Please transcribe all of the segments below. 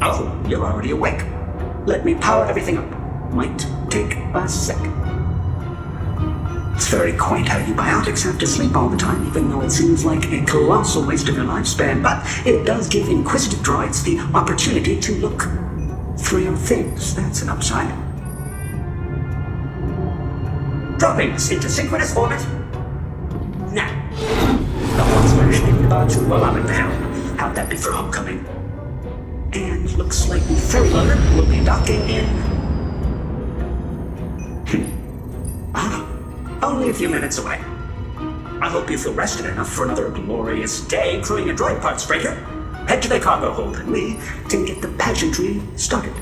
Oh, you're already awake. Let me power everything up. Might take a sec. It's very quaint how you biotics have to sleep all the time, even though it seems like a colossal waste of your lifespan, but it does give inquisitive droids the opportunity to look through your things. That's an upside. Dropping us into synchronous orbit. Now. The hot smash in Batuu while I'm at the helm. How'd that be for homecoming? And looks like the ferry loader will be docking in... only a few minutes away. I hope you feel rested enough for another glorious day crewing a droid parts freighter. Head to the cargo hold and we can get the pageantry started.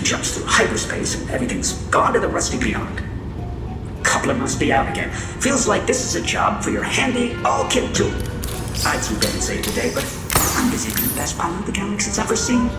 Jumps through hyperspace and everything's gone to the rusty beyond. Coupler must be out again. Feels like this is a job for your handy all-kit tool. I'd some better say today, but I'm busy being the best pilot the galaxy's ever seen.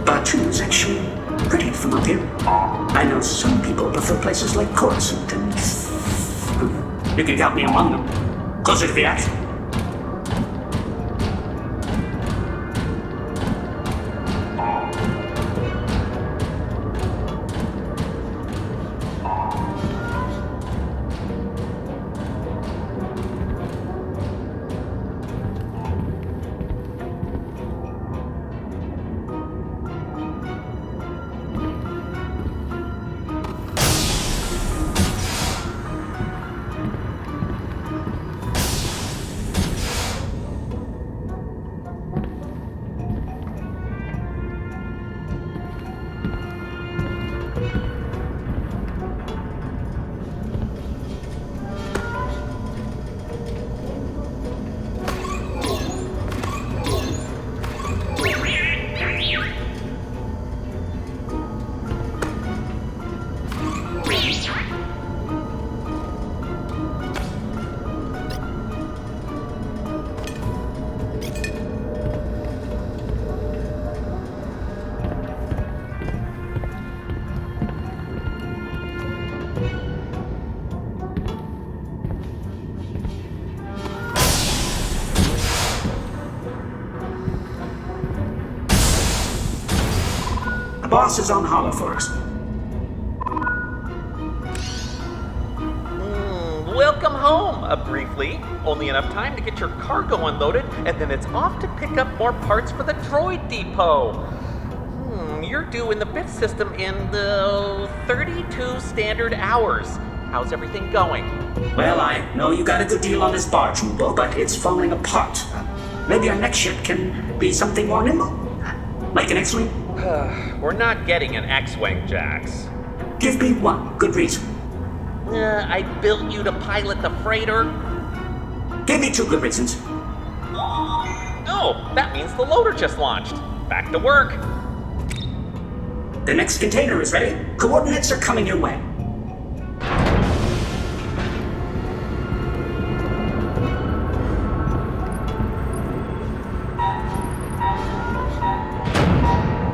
Batuu is actually pretty from up here. I know some people prefer places like Coruscant, and you can count me among them. Closer to the action. The boss is on holo for us. Welcome home. Briefly. Only enough time to get your cargo unloaded, and then it's off to pick up more parts for the droid depot. You're due in the bit system in the 32 standard hours. How's everything going? Well, I know you got a good deal on this barge, Mubo, but it's falling apart. Maybe our next ship can be something more nimble? Like an X-Wing? We're not getting an X-Wing, Jax. Give me one good reason. I built you to pilot the freighter. Give me two good reasons. Oh, that means the loader just launched. Back to work. The next container is ready. Coordinates are coming your way.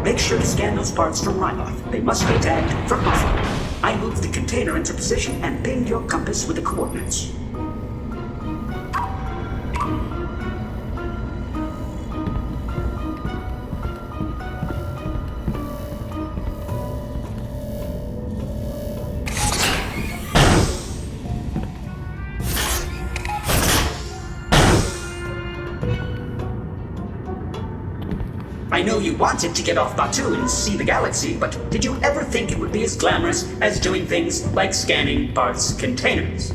Make sure to scan those parts from Ryloth. They must be tagged for offline. I moved the container into position and pinged your compass with the coordinates. I know you wanted to get off Batuu and see the galaxy, but did you ever think it would be as glamorous as doing things like scanning parts containers?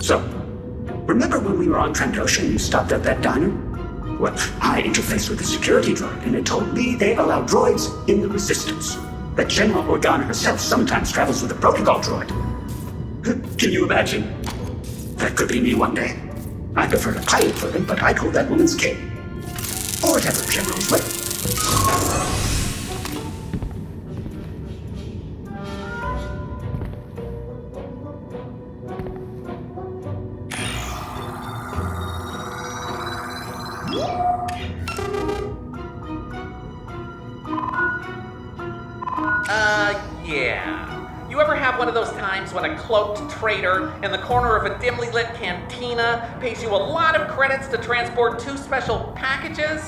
So, remember when we were on Trandoshan and you stopped at that diner? Well, I interfaced with the security droid, and it told me they allow droids in the Resistance. That General Organa herself sometimes travels with a protocol droid. Can you imagine? That could be me one day. I prefer to pilot for them, but I'd hold that woman's cape. Or whatever General's with. Yeah. You ever have one of those times when a cloaked traitor in the corner of a dimly lit cantina pays you a lot of credits to transport 2 special packages?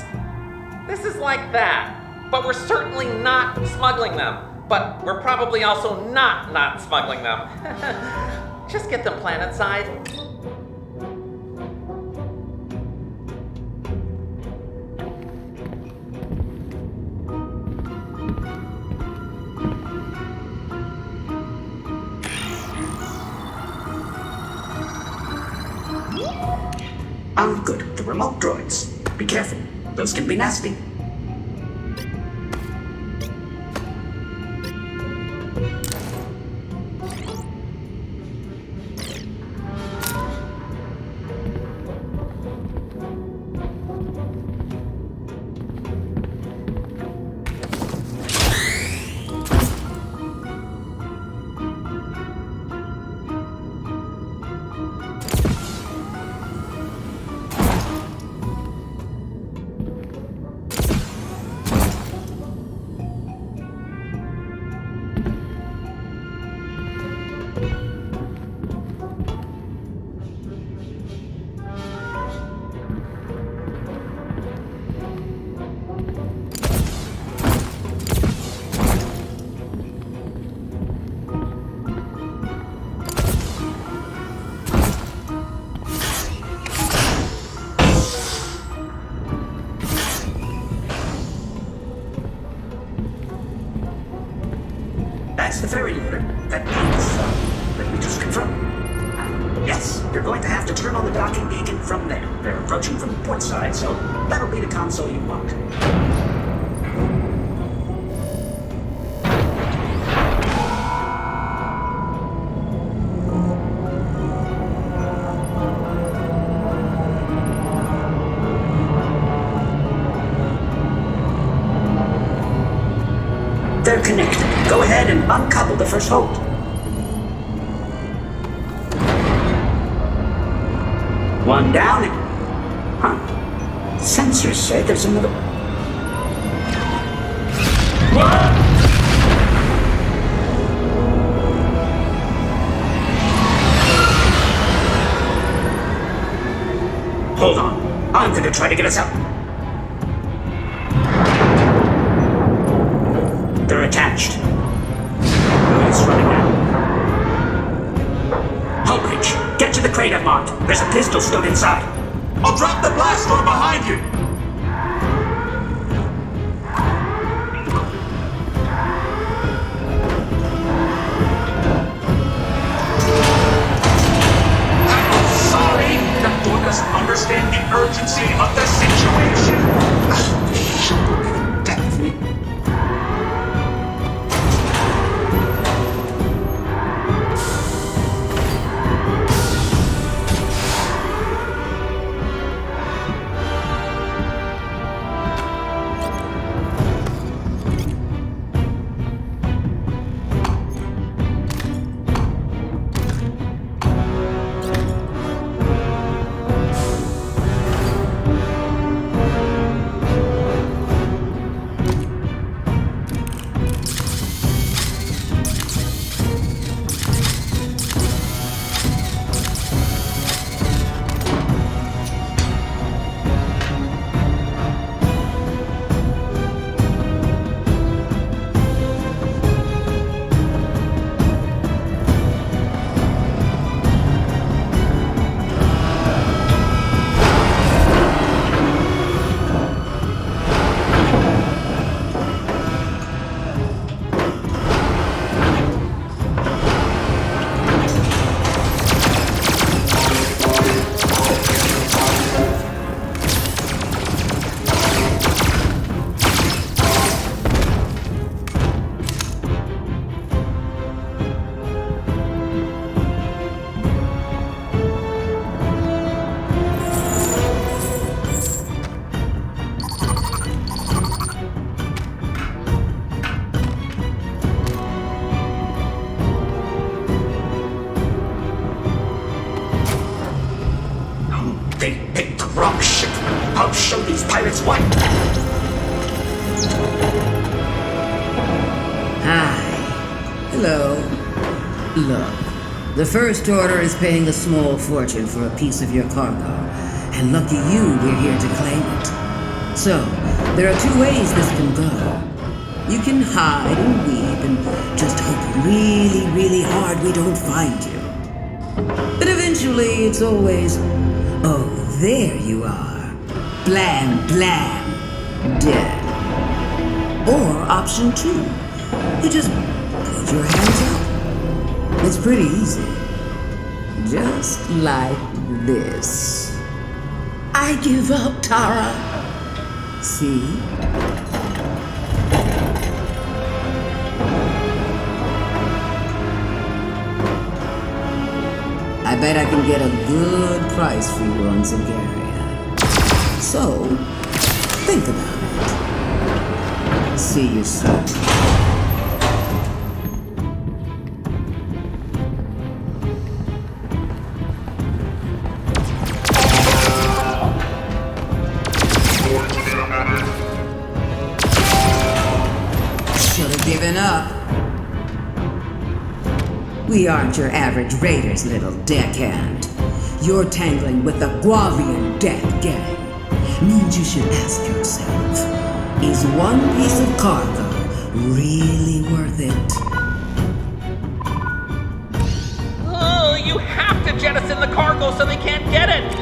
This is like that. But we're certainly not smuggling them. But we're probably also not smuggling them. Just get them planet side. Good. The remote droids. Be careful. Those can be nasty. you're going to have to turn on the docking beacon from there. They're approaching from the port side, so that'll be the console you want. They're connected. Go ahead and uncouple the first hold. One down. Huh. Sensors say there's another. What? Hold on. I'm gonna try to get us out. They're attached. It's running now. Hullbridge, get to the crate I've marked. There's a pistol stowed inside. I'll drop the blast door behind you! I'm sorry! That door doesn't understand the urgency of the situation! Death me. They picked the wrong ship. I'll show these pirates what. Hi. Hello. Look, the First Order is paying a small fortune for a piece of your cargo, and lucky you, we're here to claim it. So, there are two ways this can go. You can hide and weep and just hope really, really hard we don't find you. But eventually, it's always, oh, there you are. Blam, blam. Dead. Or option two, you just put your hands up. It's pretty easy. Just like this. I give up, Tara. See? I bet I can get a good price for you on Zagaria. So, think about it. See you soon. Should have given up. We aren't your average raiders, little deckhand. You're tangling with the Guavian Death Gang. Means you should ask yourself, is one piece of cargo really worth it? Oh, you have to jettison the cargo so they can't get it!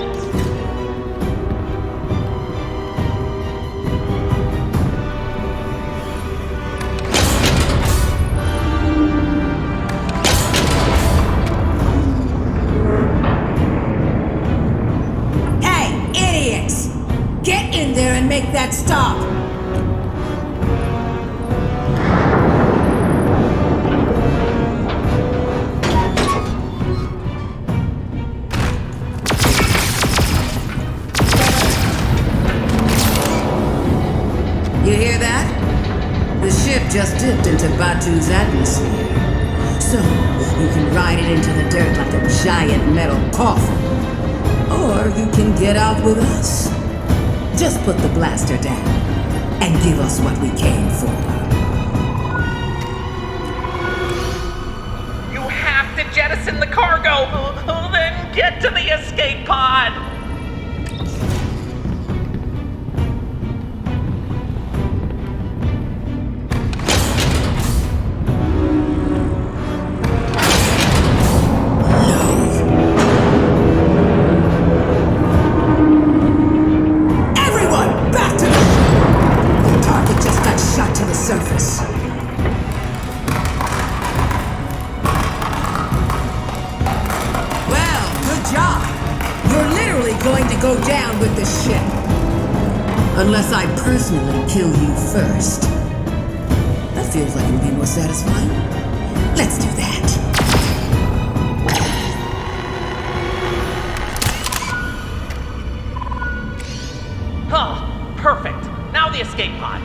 can't stop! You hear that? The ship just dipped into Batuu's atmosphere. So, you can ride it into the dirt like a giant metal coffin. Or you can get out with us. Just put the blaster down and give us what we came for. You have to jettison the cargo, then get to the escape pod! Surface. Well, good job. You're literally going to go down with the ship. Unless I personally kill you first. That feels like it would be more satisfying. Let's do that. Oh, perfect. Now the escape pod.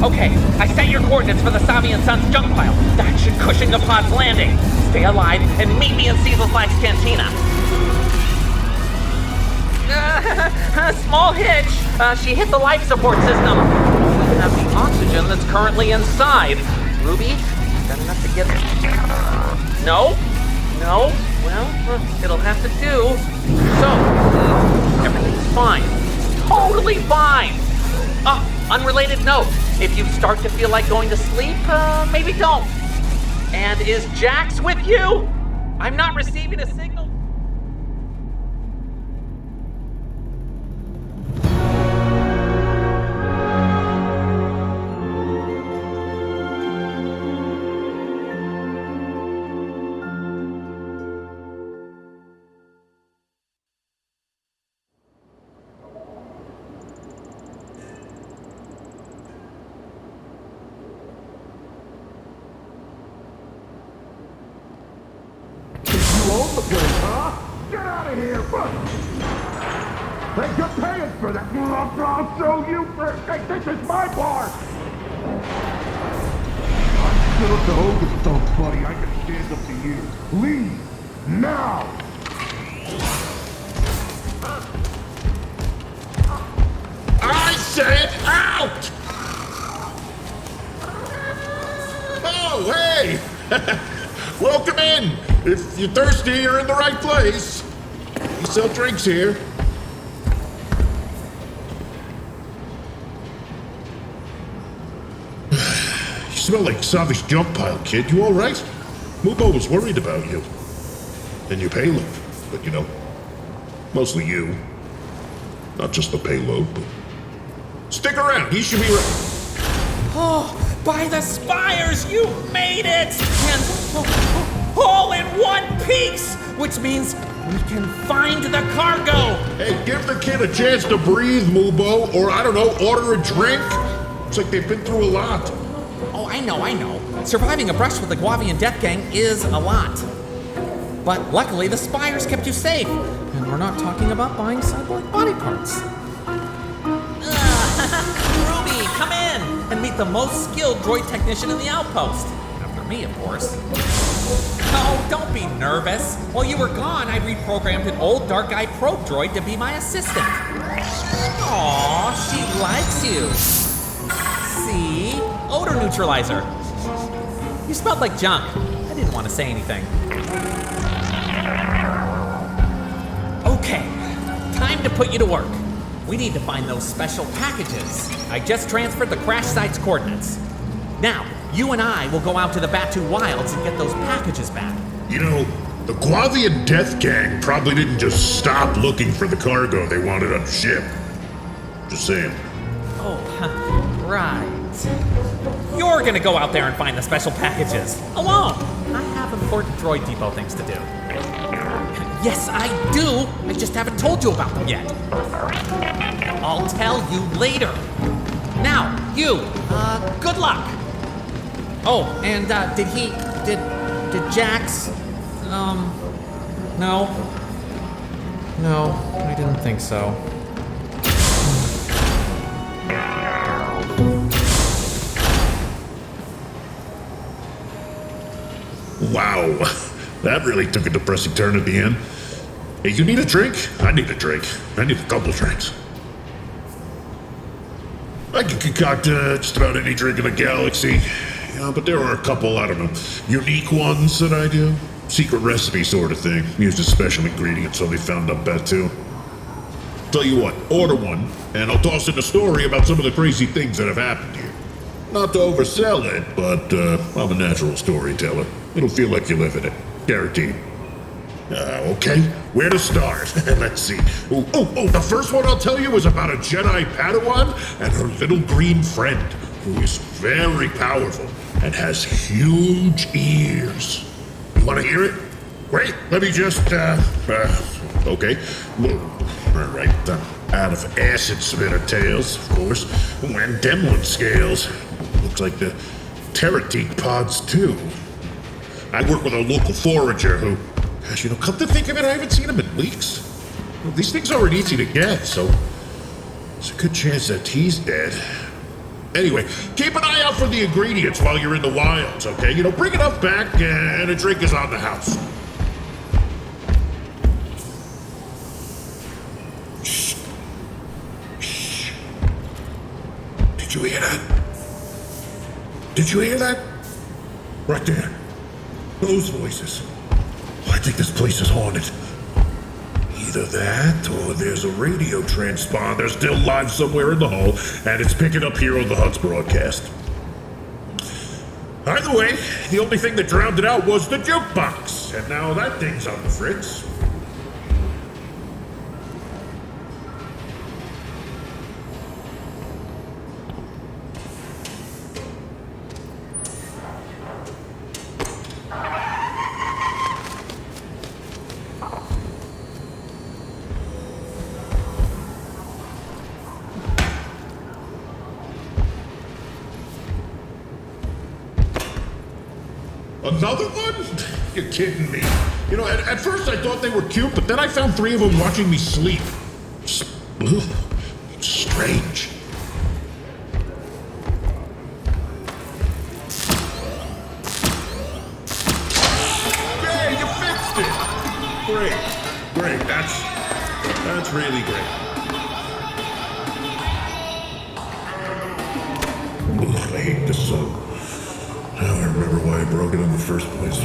Okay, I set your coordinates for the Savi and Sons junk pile. That should cushion the pod's landing. Stay alive and meet me in Seezelslak's cantina. Small hitch. She hit the life support system. Even have the oxygen that's currently inside. Ruby, got enough to get... No? No? Well, it'll have to do. So, everything's fine. Totally fine. Unrelated note. If you start to feel like going to sleep, maybe don't. And is Jax with you? I'm not receiving a signal. Own the place, huh? Get out of here! Hey, you're paying for that. I'll show you first. Hey, this is my bar. I stood up to Hogan so buddy, I can stand up to you. Leave now. I said out! Oh, hey! Welcome in! If you're thirsty, you're in the right place. We sell drinks here. You smell like Savage junk pile, kid. You all right? Mubo was worried about you. And your payload. But, you know, mostly you. Not just the payload, but... Stick around, he should be ready. Oh, by the spires, you made it! And all in one piece, which means we can find the cargo. Hey, give the kid a chance to breathe, Mubo, or I don't know, order a drink. It's like they've been through a lot. Oh, I know. Surviving a brush with the Guavian Death Gang is a lot. But luckily, the spires kept you safe. And we're not talking about buying cyborg body parts. Ruby, come in and meet the most skilled droid technician in the outpost. After me, of course. No, don't be nervous. While you were gone, I reprogrammed an old dark guy probe droid to be my assistant. Aw, she likes you. See? Odor neutralizer. You smelled like junk. I didn't want to say anything. Okay, time to put you to work. We need to find those special packages. I just transferred the crash site's coordinates. Now, you and I will go out to the Batuu wilds and get those packages back. You know, the Guavian Death Gang probably didn't just stop looking for the cargo they wanted on the ship. Just saying. Oh, right. You're gonna go out there and find the special packages. Alone. I have important droid depot things to do. Yes, I do. I just haven't told you about them yet. I'll tell you later. Now, you, good luck. Oh, and, did Jax, no. No, I didn't think so. Wow, that really took a depressing turn at the end. Hey, you need a drink? I need a drink. I need a couple drinks. I can concoct just about any drink in the galaxy. Yeah, but there are a couple, I don't know, unique ones that I do. Secret recipe sort of thing. Used a special ingredient so they found up Batuu. Tell you what, order one, and I'll toss in a story about some of the crazy things that have happened here. Not to oversell it, but I'm a natural storyteller. It'll feel like you live in it. Guaranteed. Okay, where to start? Let's see. The first one I'll tell you is about a Jedi padawan and her little green friend, who is very powerful and has huge ears. You want to hear it? Great, let me just, okay. Alright, out of acid spitter tails, of course, and Demlin scales. Looks like the Terratique pods, too. I work with a local forager who, gosh, you know, come to think of it, I haven't seen him in weeks. Well, these things aren't easy to get, so there's a good chance that he's dead. Anyway, keep an eye out for the ingredients while you're in the wilds, okay? You know, bring enough back and a drink is on the house. Shh. Shh. Did you hear that? Did you hear that? Right there. Those voices. I think this place is haunted. Either that, or there's a radio transponder still live somewhere in the hull, and it's picking up here on the hut's broadcast. Either way, the only thing that drowned it out was the jukebox, and now that thing's on the fritz. Another one? You're kidding me. You know, at first I thought they were cute, but then I found 3 of them watching me sleep. Ugh, it's strange. Hey, you fixed it! Great, that's really great. Ugh, I hate this song. Now I remember why I broke it in the first place.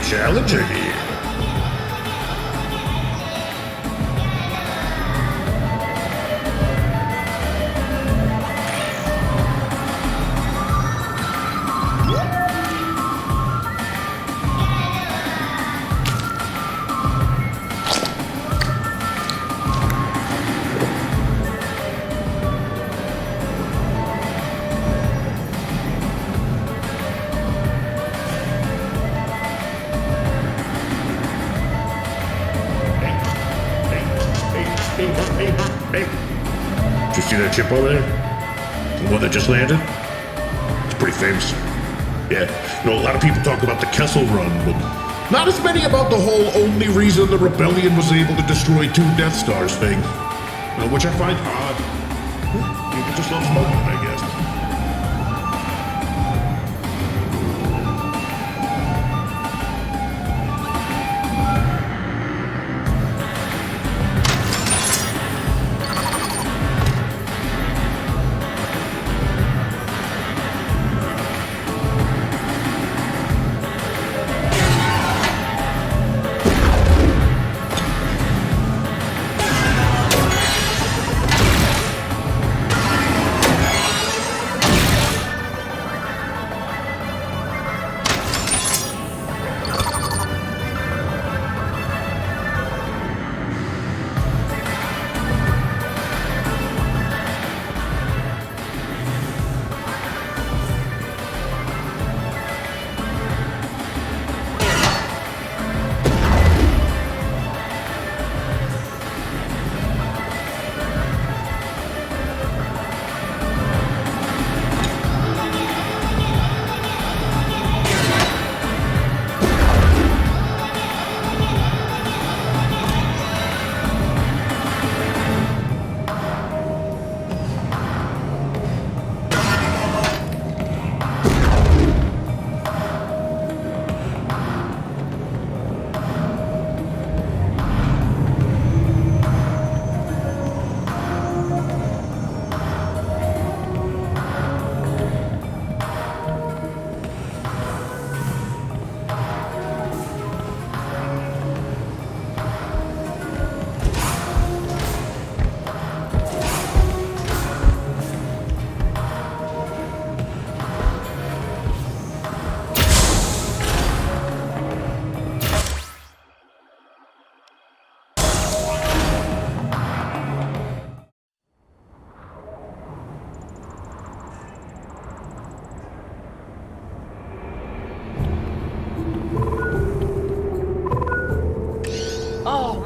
Challenger here. Hey, did you see that ship over there? The one that just landed? It's pretty famous. Yeah, you know, a lot of people talk about the Kessel Run, but not as many about the whole only reason the rebellion was able to destroy 2 Death Stars thing. Which I find odd. People just love smoking, I guess.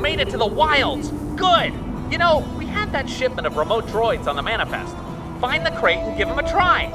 made it to the wilds. Good. You know, we had that shipment of remote droids on the manifest. Find the crate and give them a try.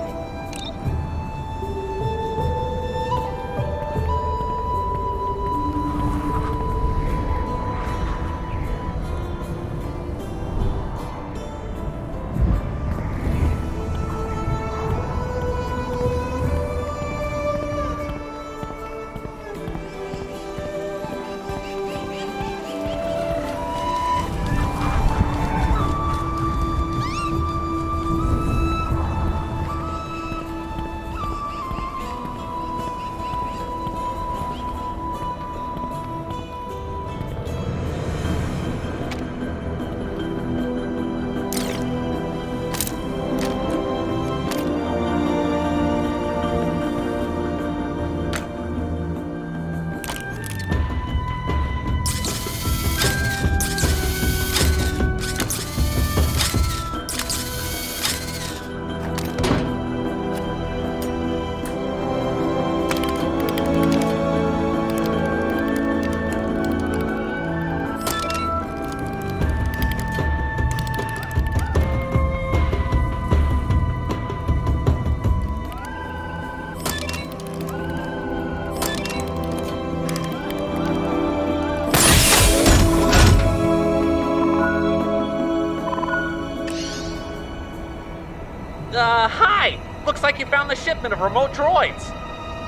Hi! Looks like you found the shipment of remote droids.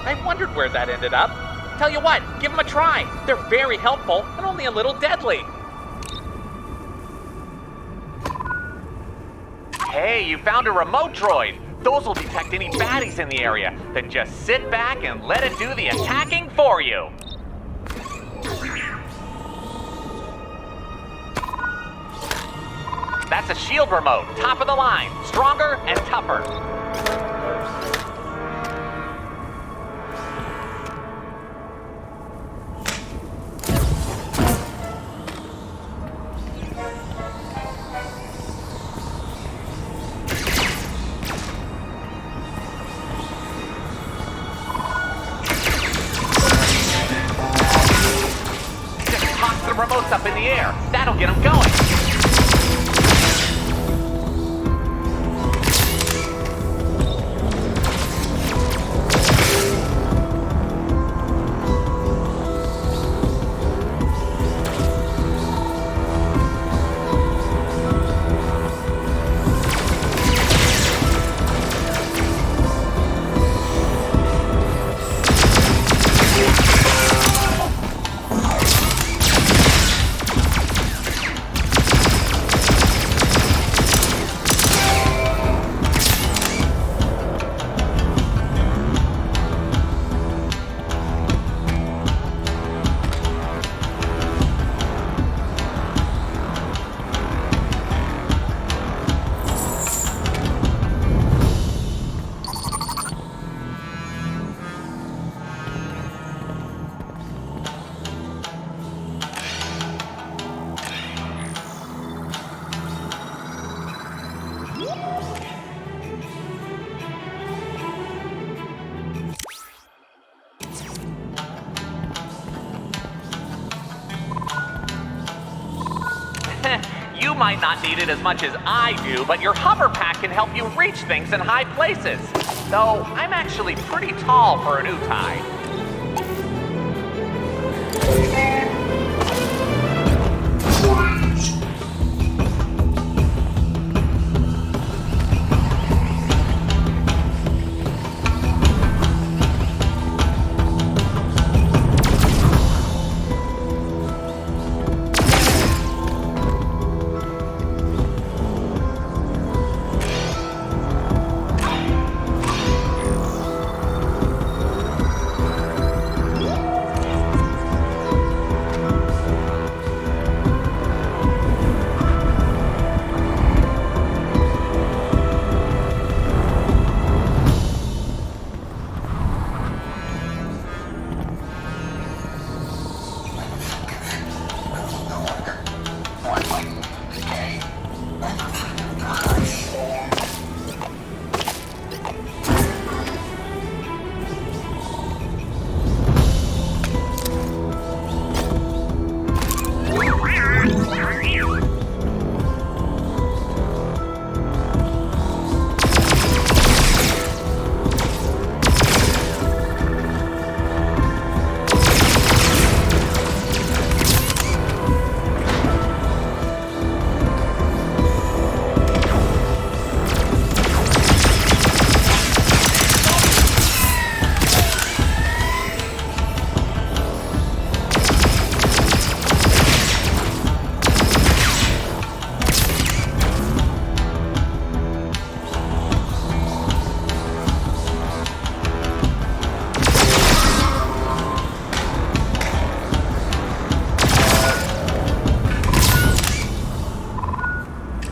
I wondered where that ended up. Tell you what, give them a try. They're very helpful and only a little deadly. Hey, you found a remote droid. Those will detect any baddies in the area. Then just sit back and let it do the attacking for you. That's a shield remote, top of the line, stronger and tougher. Just toss the remotes up in the air. That'll get them going. You might not need it as much as I do, but your hover pack can help you reach things in high places. Though, I'm actually pretty tall for an Utai.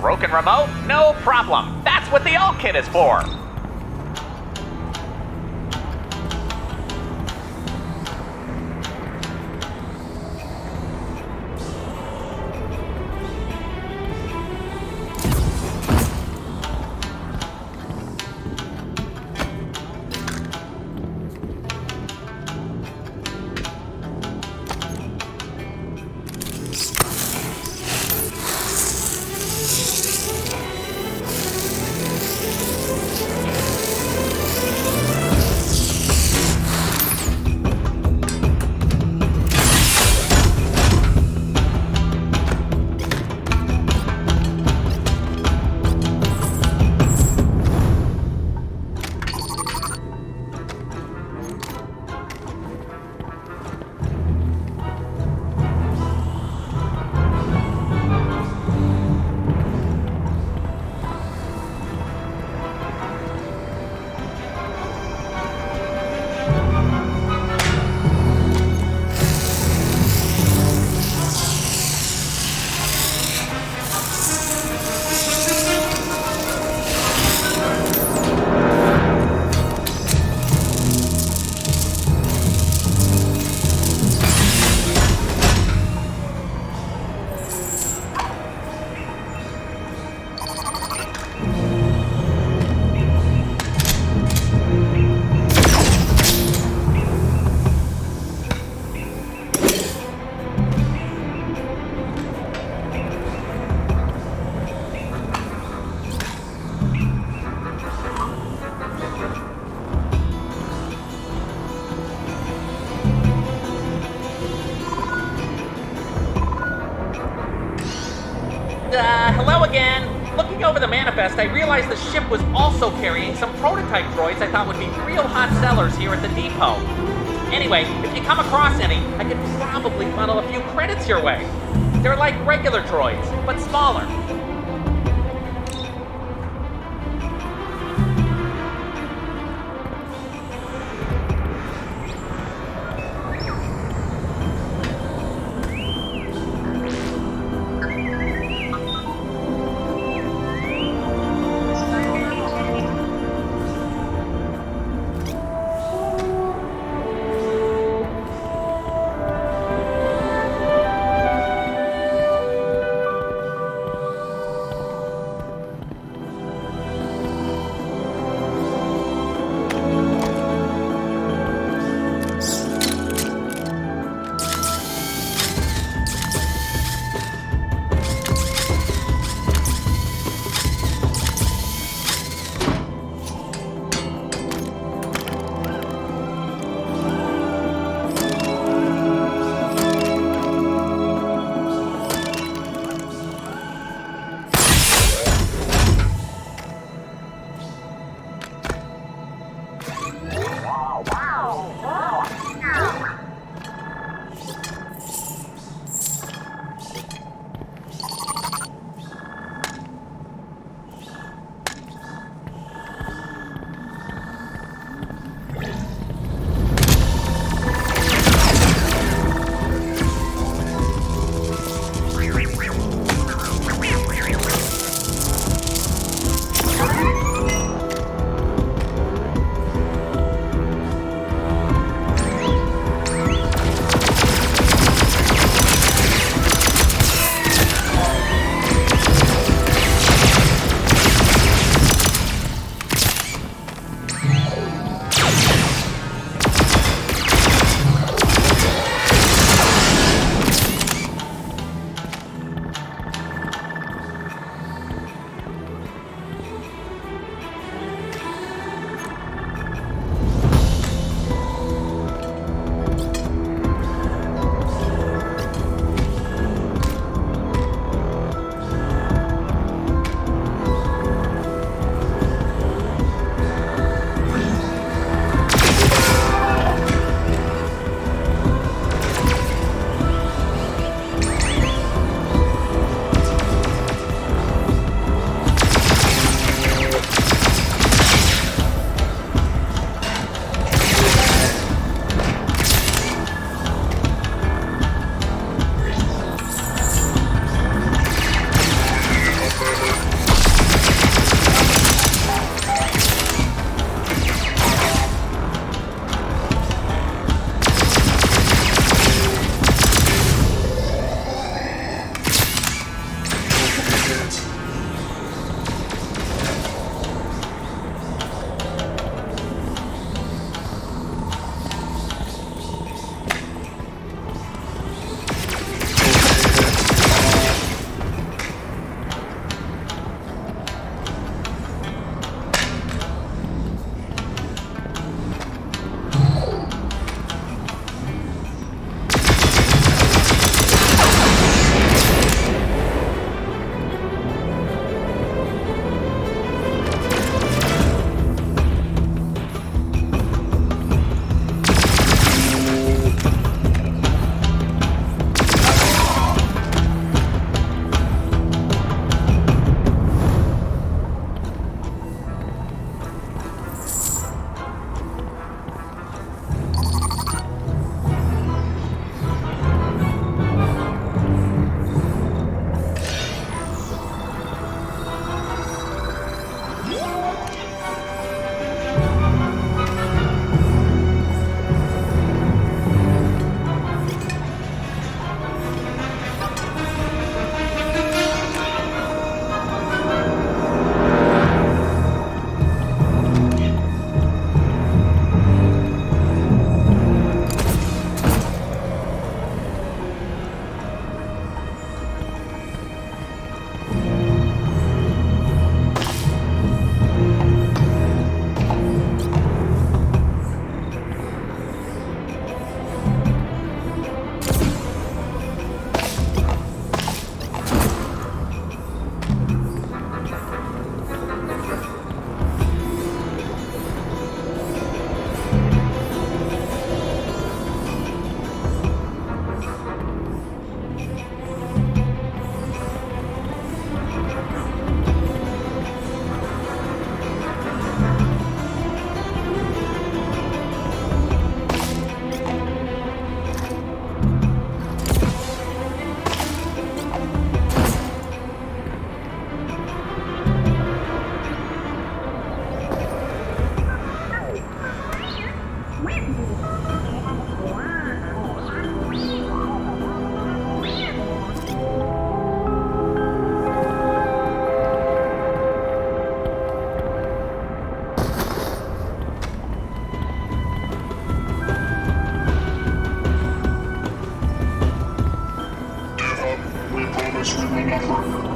Broken remote? No problem. That's what the alt kit is for. Hello again. Looking over the manifest, I realized the ship was also carrying some prototype droids I thought would be real hot sellers here at the depot. Anyway, if you come across any, I could probably funnel a few credits your way. They're like regular droids, but smaller. members from the network.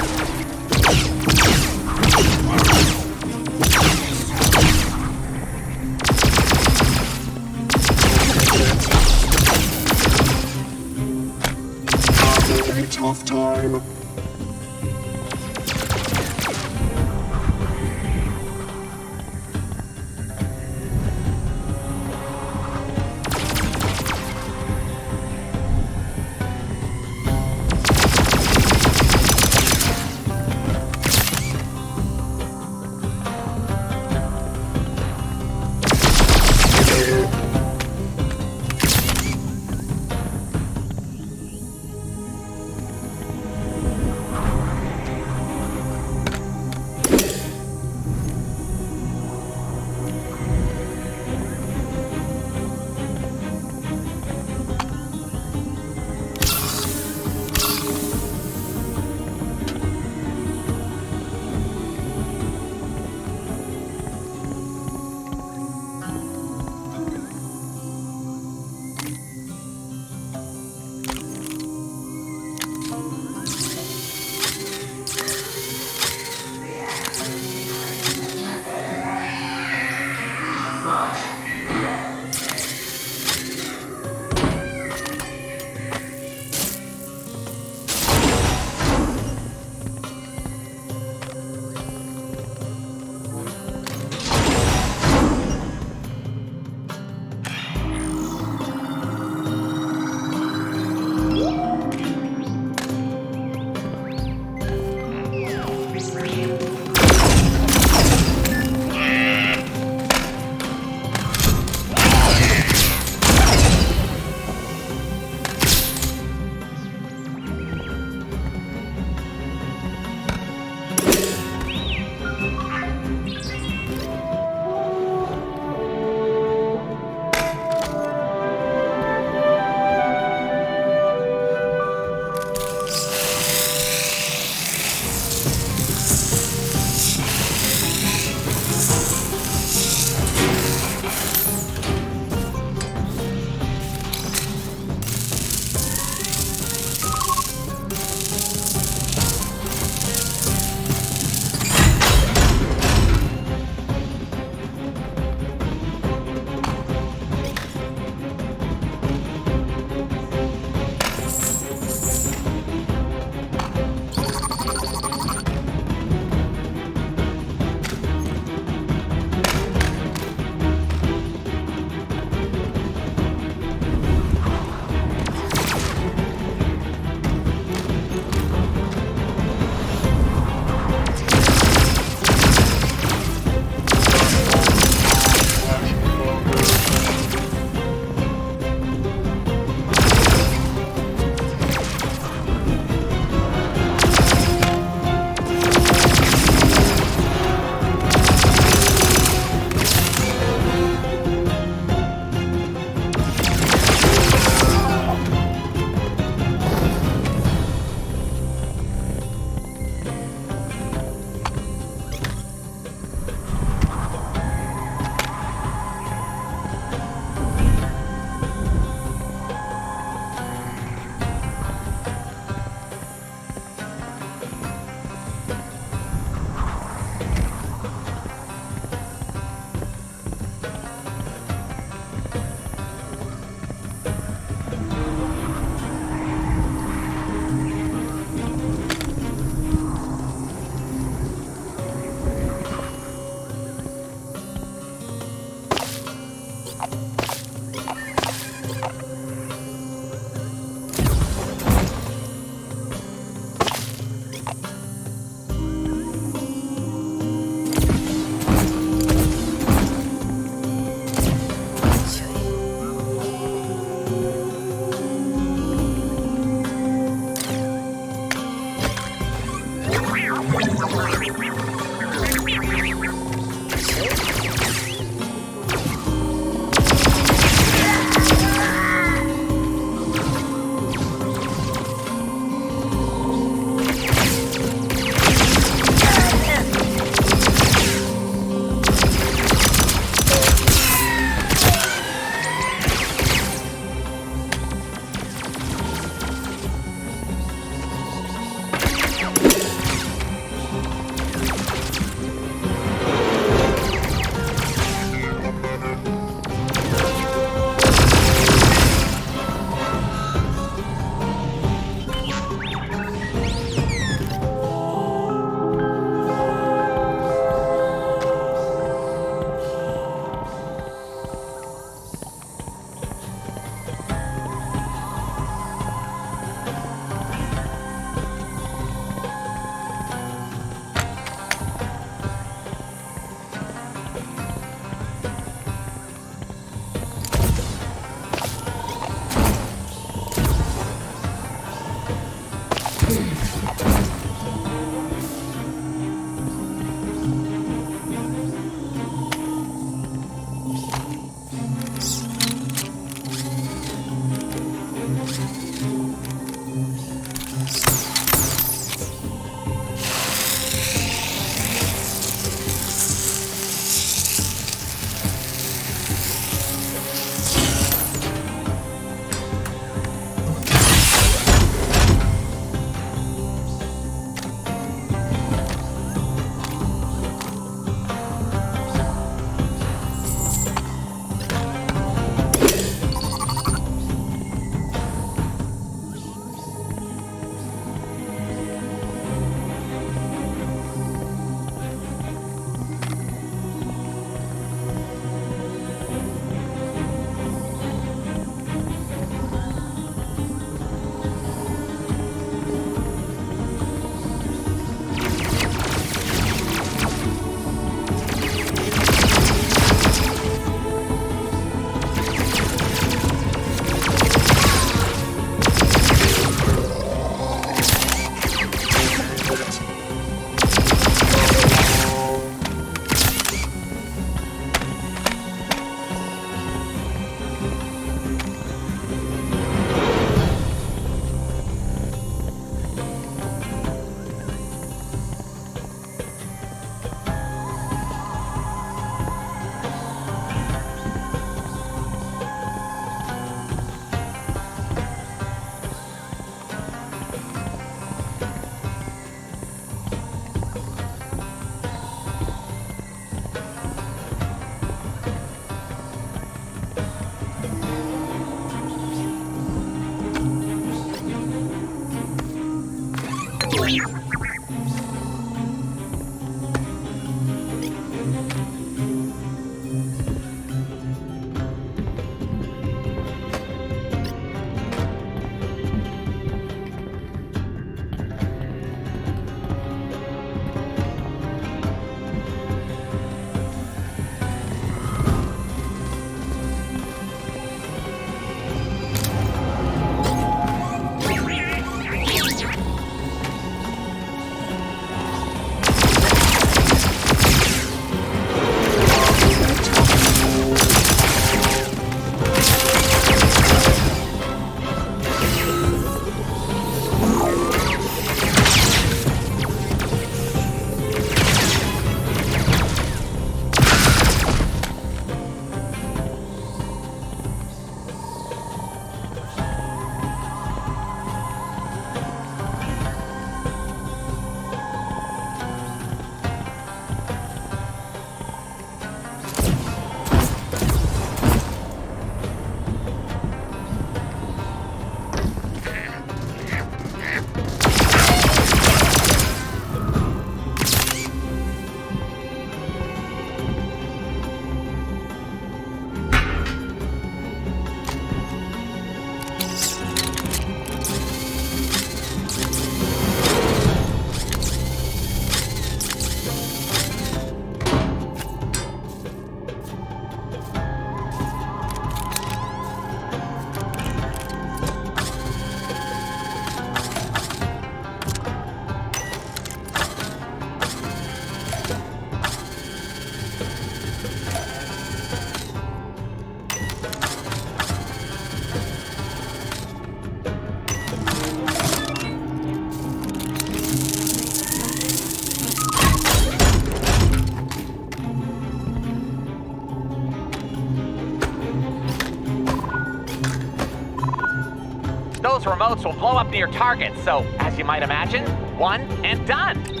those remotes will blow up near targets, so as you might imagine, one and done.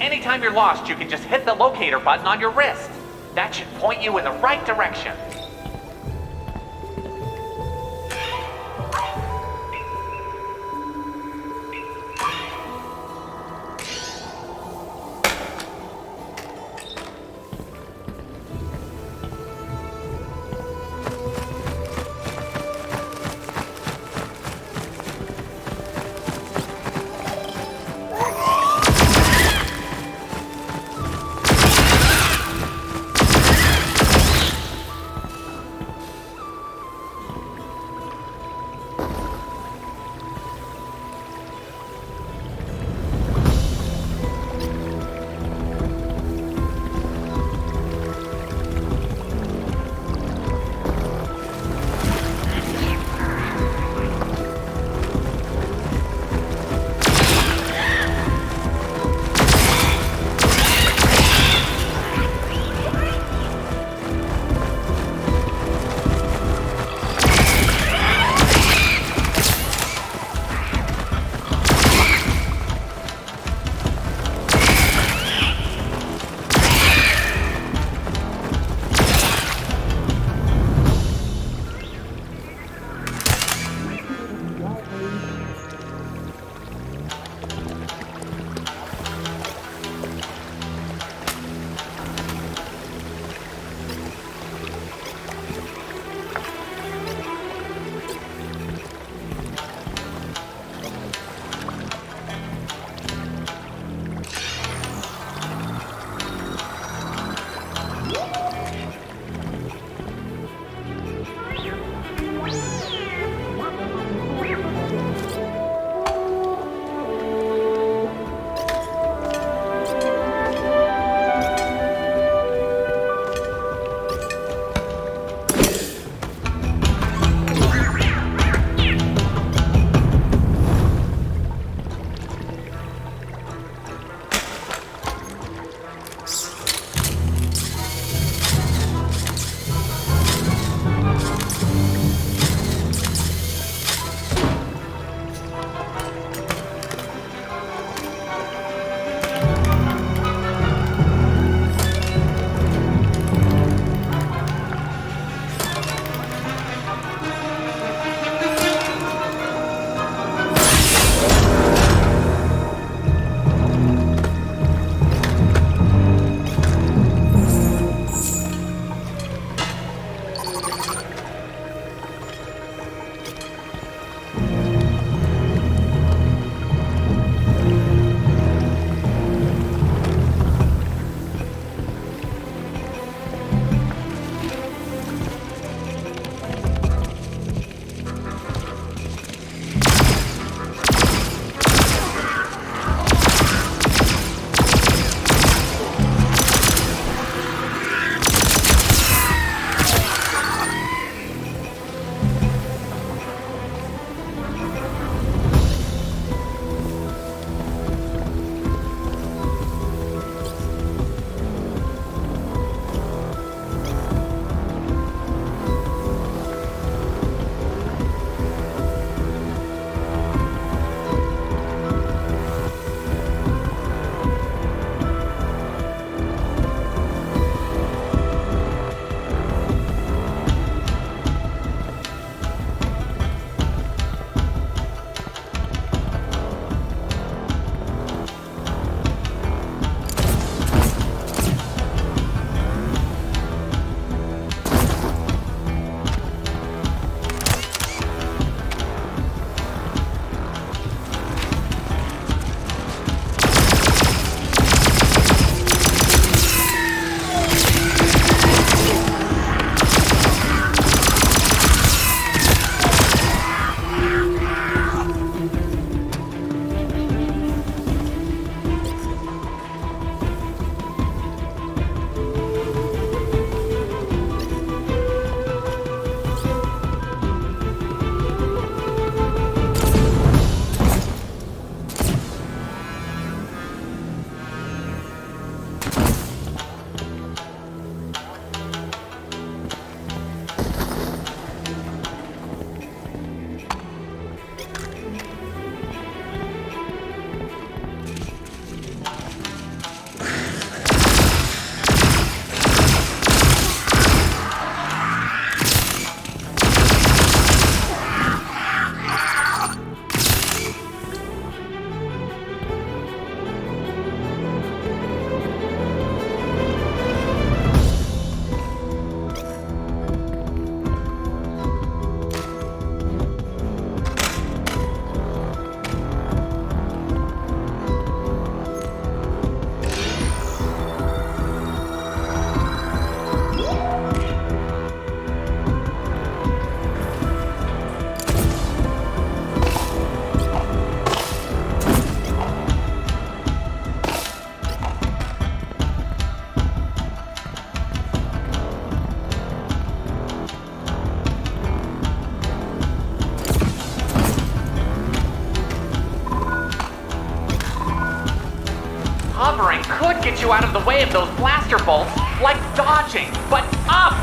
Anytime you're lost, you can just hit the locator button on your wrist. That should point you in the right direction. Hovering could get you out of the way of those blaster bolts, like dodging, but up!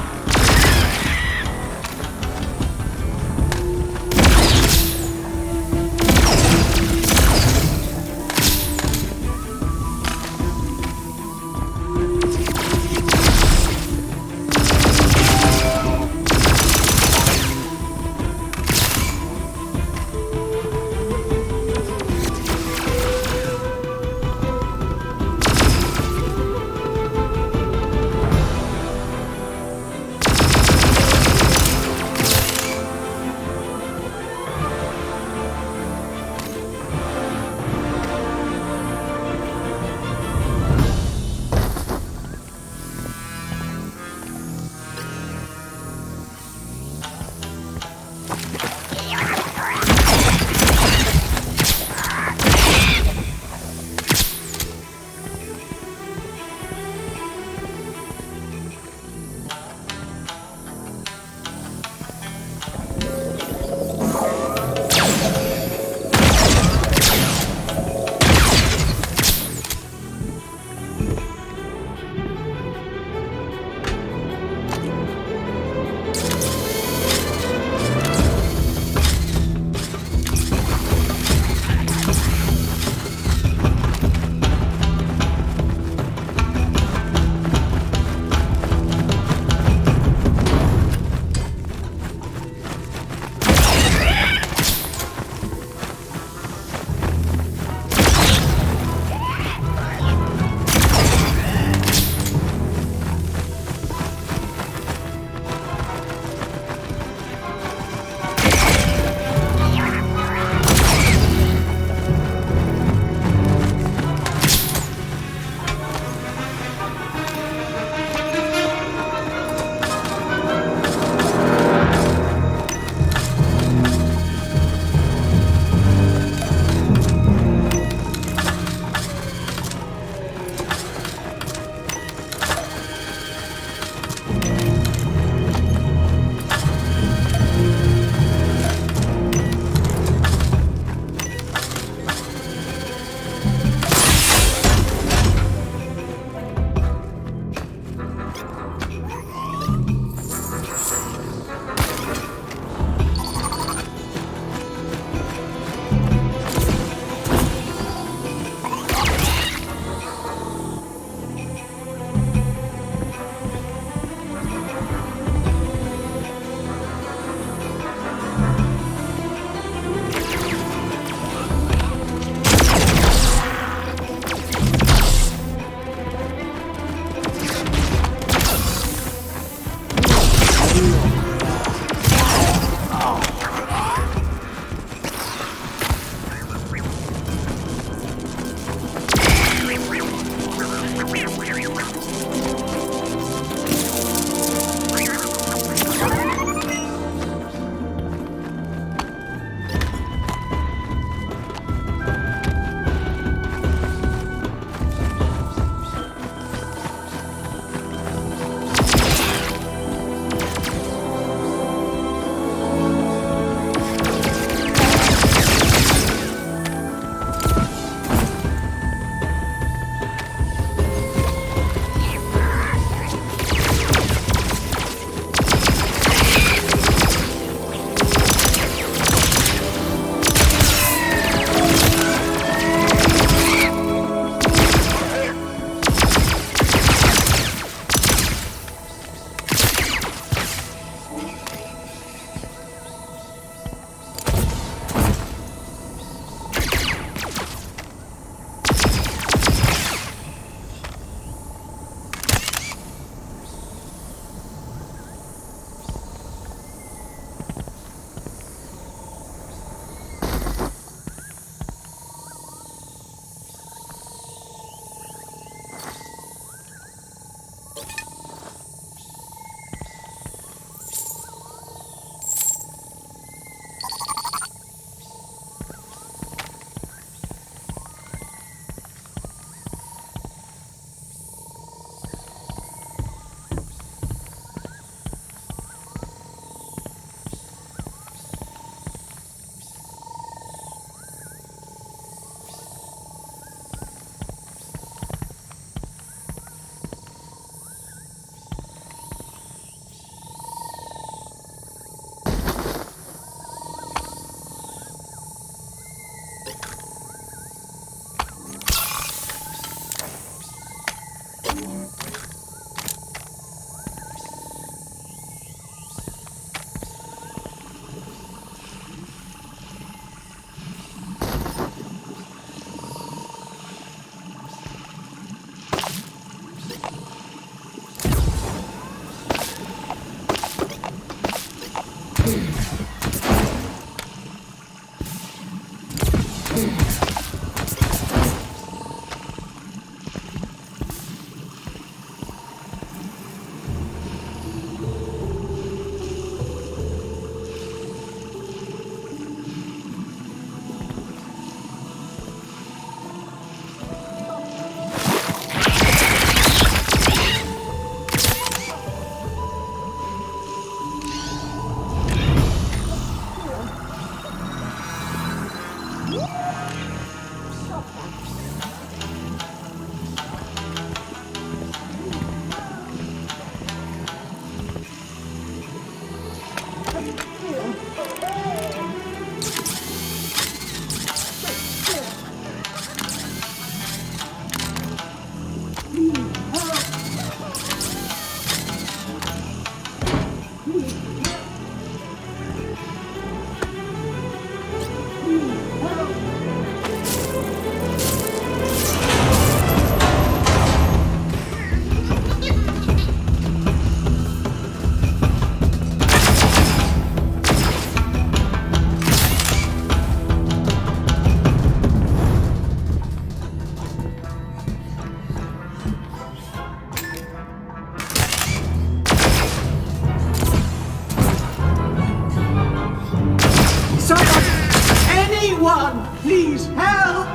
Please help!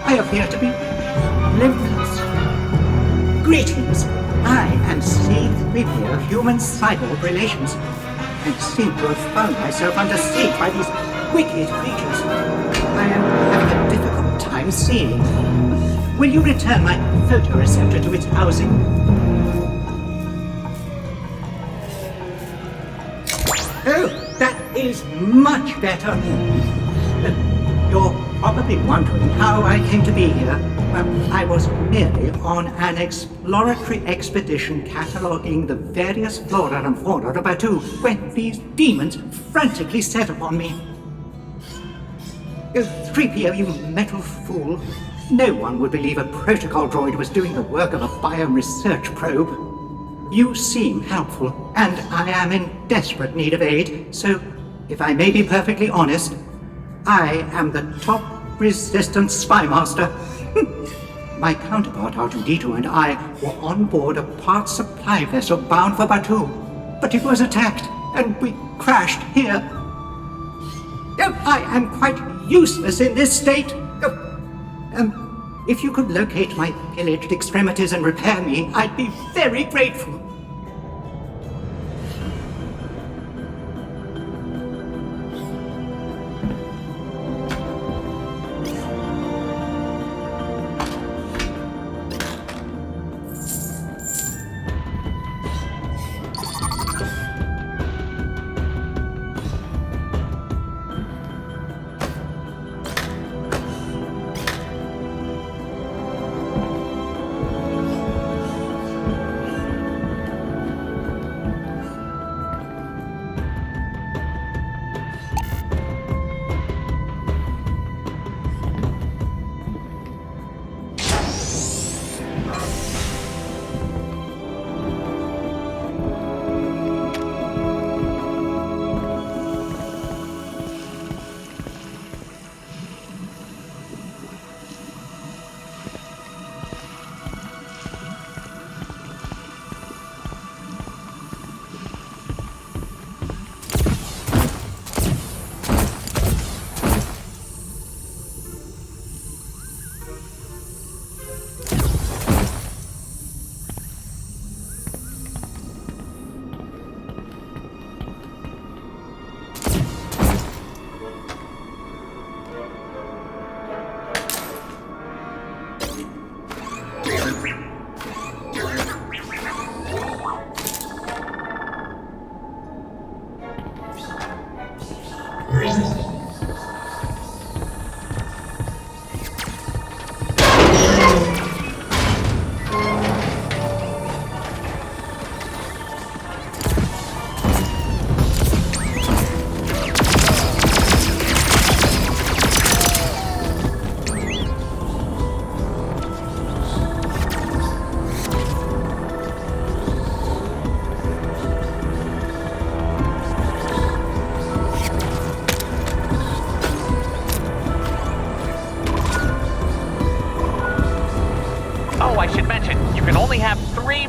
I appear to be limitless. Greetings. I am C3PO Human Cyborg Relations, and seem to have found myself under siege by these wicked creatures. I am having a difficult time seeing. Will you return my photoreceptor to its housing? Oh, that is much better. You're probably wondering how I came to be here. Well, I was merely on an exploratory expedition cataloguing the various flora and fauna of Batuu when these demons frantically set upon me. 3PO, you metal fool. No one would believe a protocol droid was doing the work of a biome research probe. You seem helpful, and I am in desperate need of aid, so if I may be perfectly honest, I am the top resistance spy master. My counterpart R2-D2 and I were on board a parts supply vessel bound for Batuu, but it was attacked, and we crashed here. I am quite useless in this state. If you could locate my pillaged extremities and repair me, I'd be very grateful.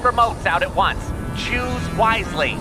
Remotes out at once. Choose wisely.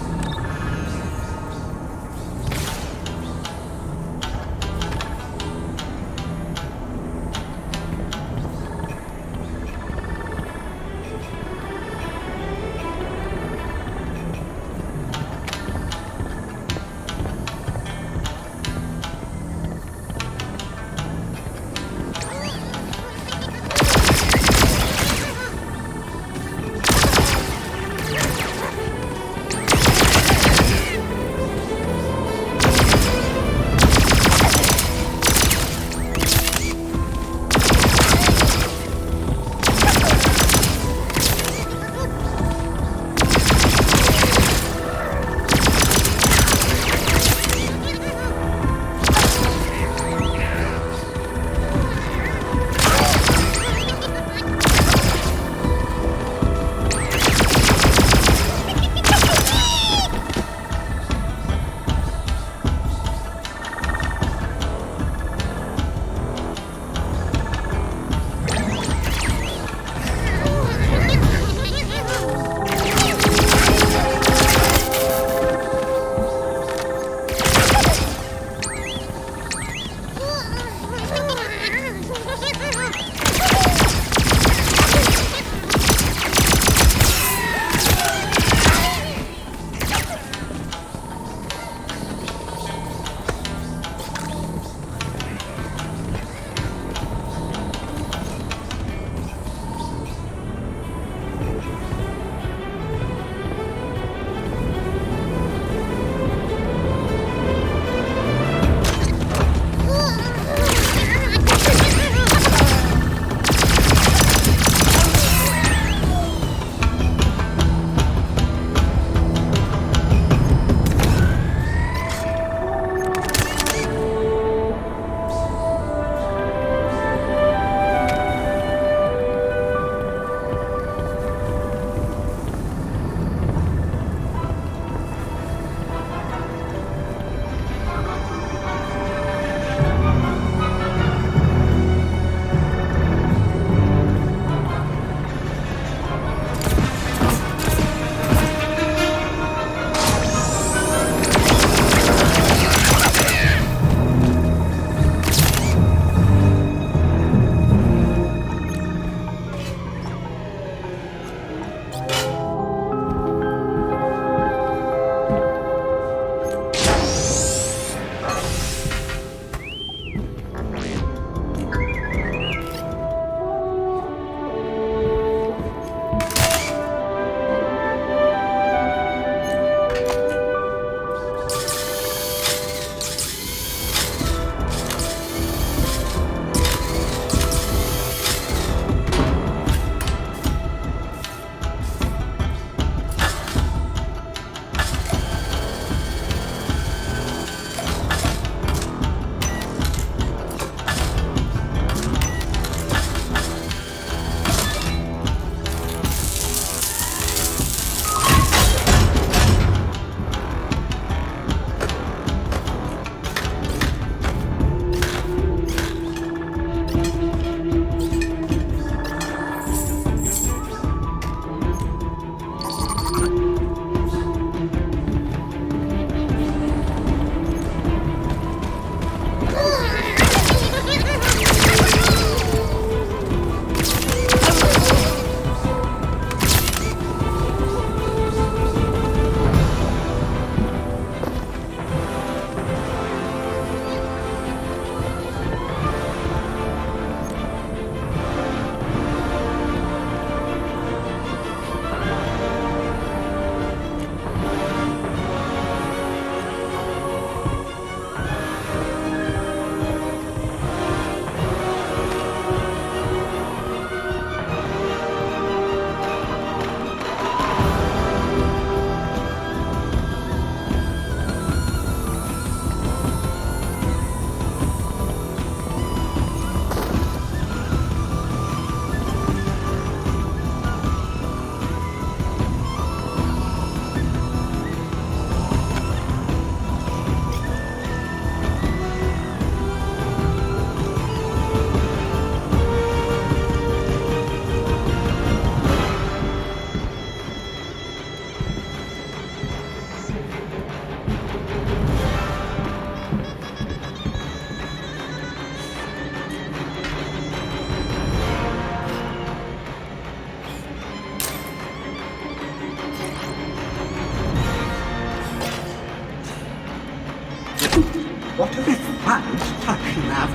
you have.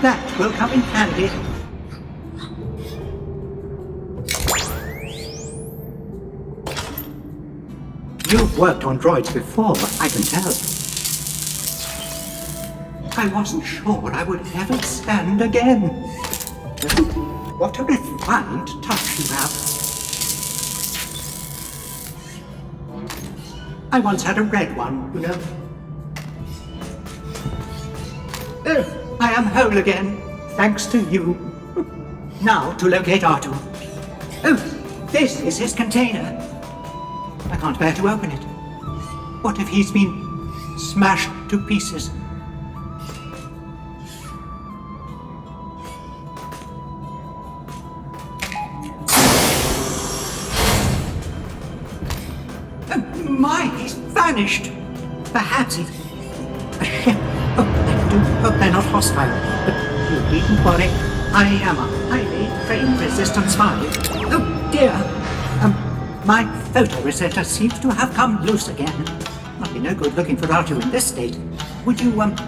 That will come in handy. You've worked on droids before, I can tell. I wasn't sure I would ever stand again. What a refined touch you have. I once had a red one, you know. Oh, I am whole again, thanks to you. Now to locate R2. Oh, this is his container. I can't bear to open it. What if he's been smashed to pieces? My, he's vanished. Perhaps he's a ship. Oh, I do hope they're not hostile. But you needn't worry. I am a highly trained resistance spy. Oh dear. My photo resetter seems to have come loose again. Might be no good looking for R2 in this state. Would you mind?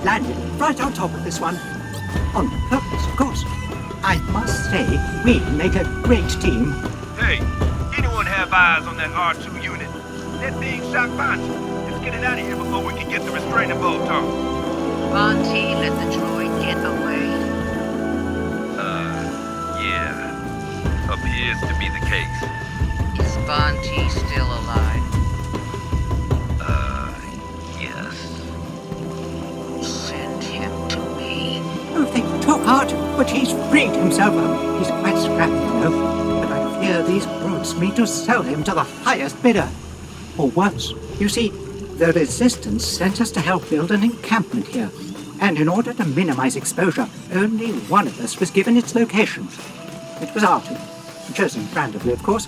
landed right on top of this one. On purpose, of course. I must say, we make a great team. Hey, anyone have eyes on that R2 unit? That thing shot Bounty. Let's get it out of here before we can get the restraining bolt on. Bounty let the droid get away. Yeah. Appears to be the case. Is Bounty still alive? Yes. Send him to me. Oh, they took heart, but he's freed himself up. He's quite scrappy, you know. But I fear these brutes mean to sell him to the highest bidder. Or worse. You see, the Resistance sent us to help build an encampment here. And in order to minimize exposure, only one of us was given its location. It was R2. Chosen randomly, of course.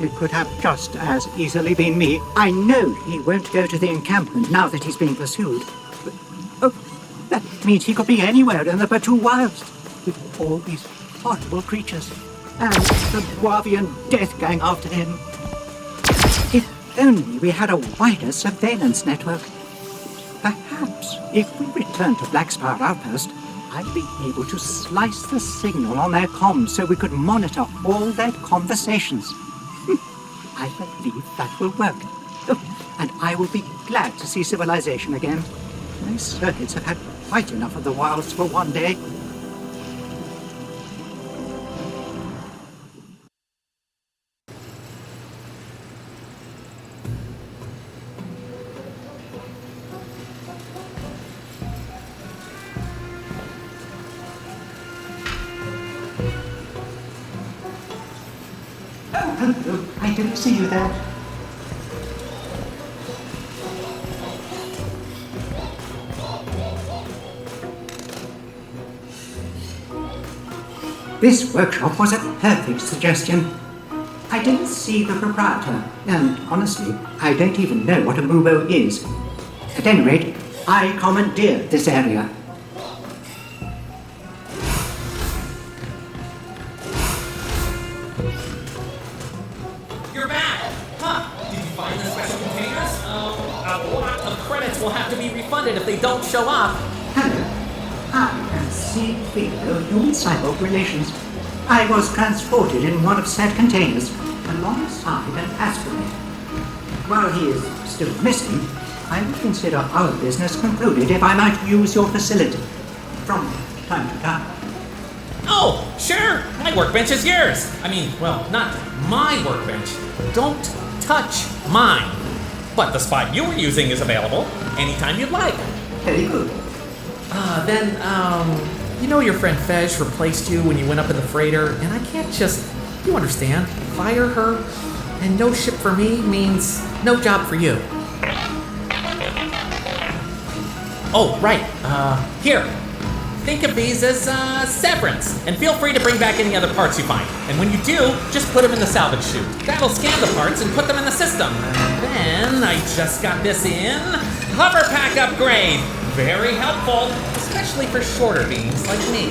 It could have just as easily been me. I know he won't go to the encampment now that he's being pursued. But, oh, that means he could be anywhere in the Batuu wilds, with all these horrible creatures. And the Guavian Death Gang after him. If only we had a wider surveillance network. Perhaps, if we return to Black Spire Outpost, I'd be able to slice the signal on their comms so we could monitor all their conversations. I believe that will work. Oh, and I will be glad to see civilization again. My circuits have had quite enough of the wilds for one day. Oh, I didn't see you there. This workshop was a perfect suggestion. I didn't see the proprietor, and honestly, I don't even know what a Mubo is. At any rate, I commandeered this area. You're back! Huh? Did you find the special containers? A lot of credits will have to be refunded if they don't show up. Hello. I am Seezelslak, Human Cyborg Relations. I was transported in one of said containers, alongside an aspirant. While he is still missing, I would consider our business concluded if I might use your facility from time to time. Oh, sure! My workbench is yours! I mean, well, not my workbench. Don't touch mine. But the spot you were using is available anytime you'd like. Very good. You know your friend Fej replaced you when you went up in the freighter, and I can't just, you understand, fire her? And no ship for me means no job for you. Oh, right, here. Think of these as, severance, and feel free to bring back any other parts you find. And when you do, just put them in the salvage chute. That'll scan the parts and put them in the system. And then, I just got this in. Hover pack upgrade. Very helpful, especially for shorter beings like me.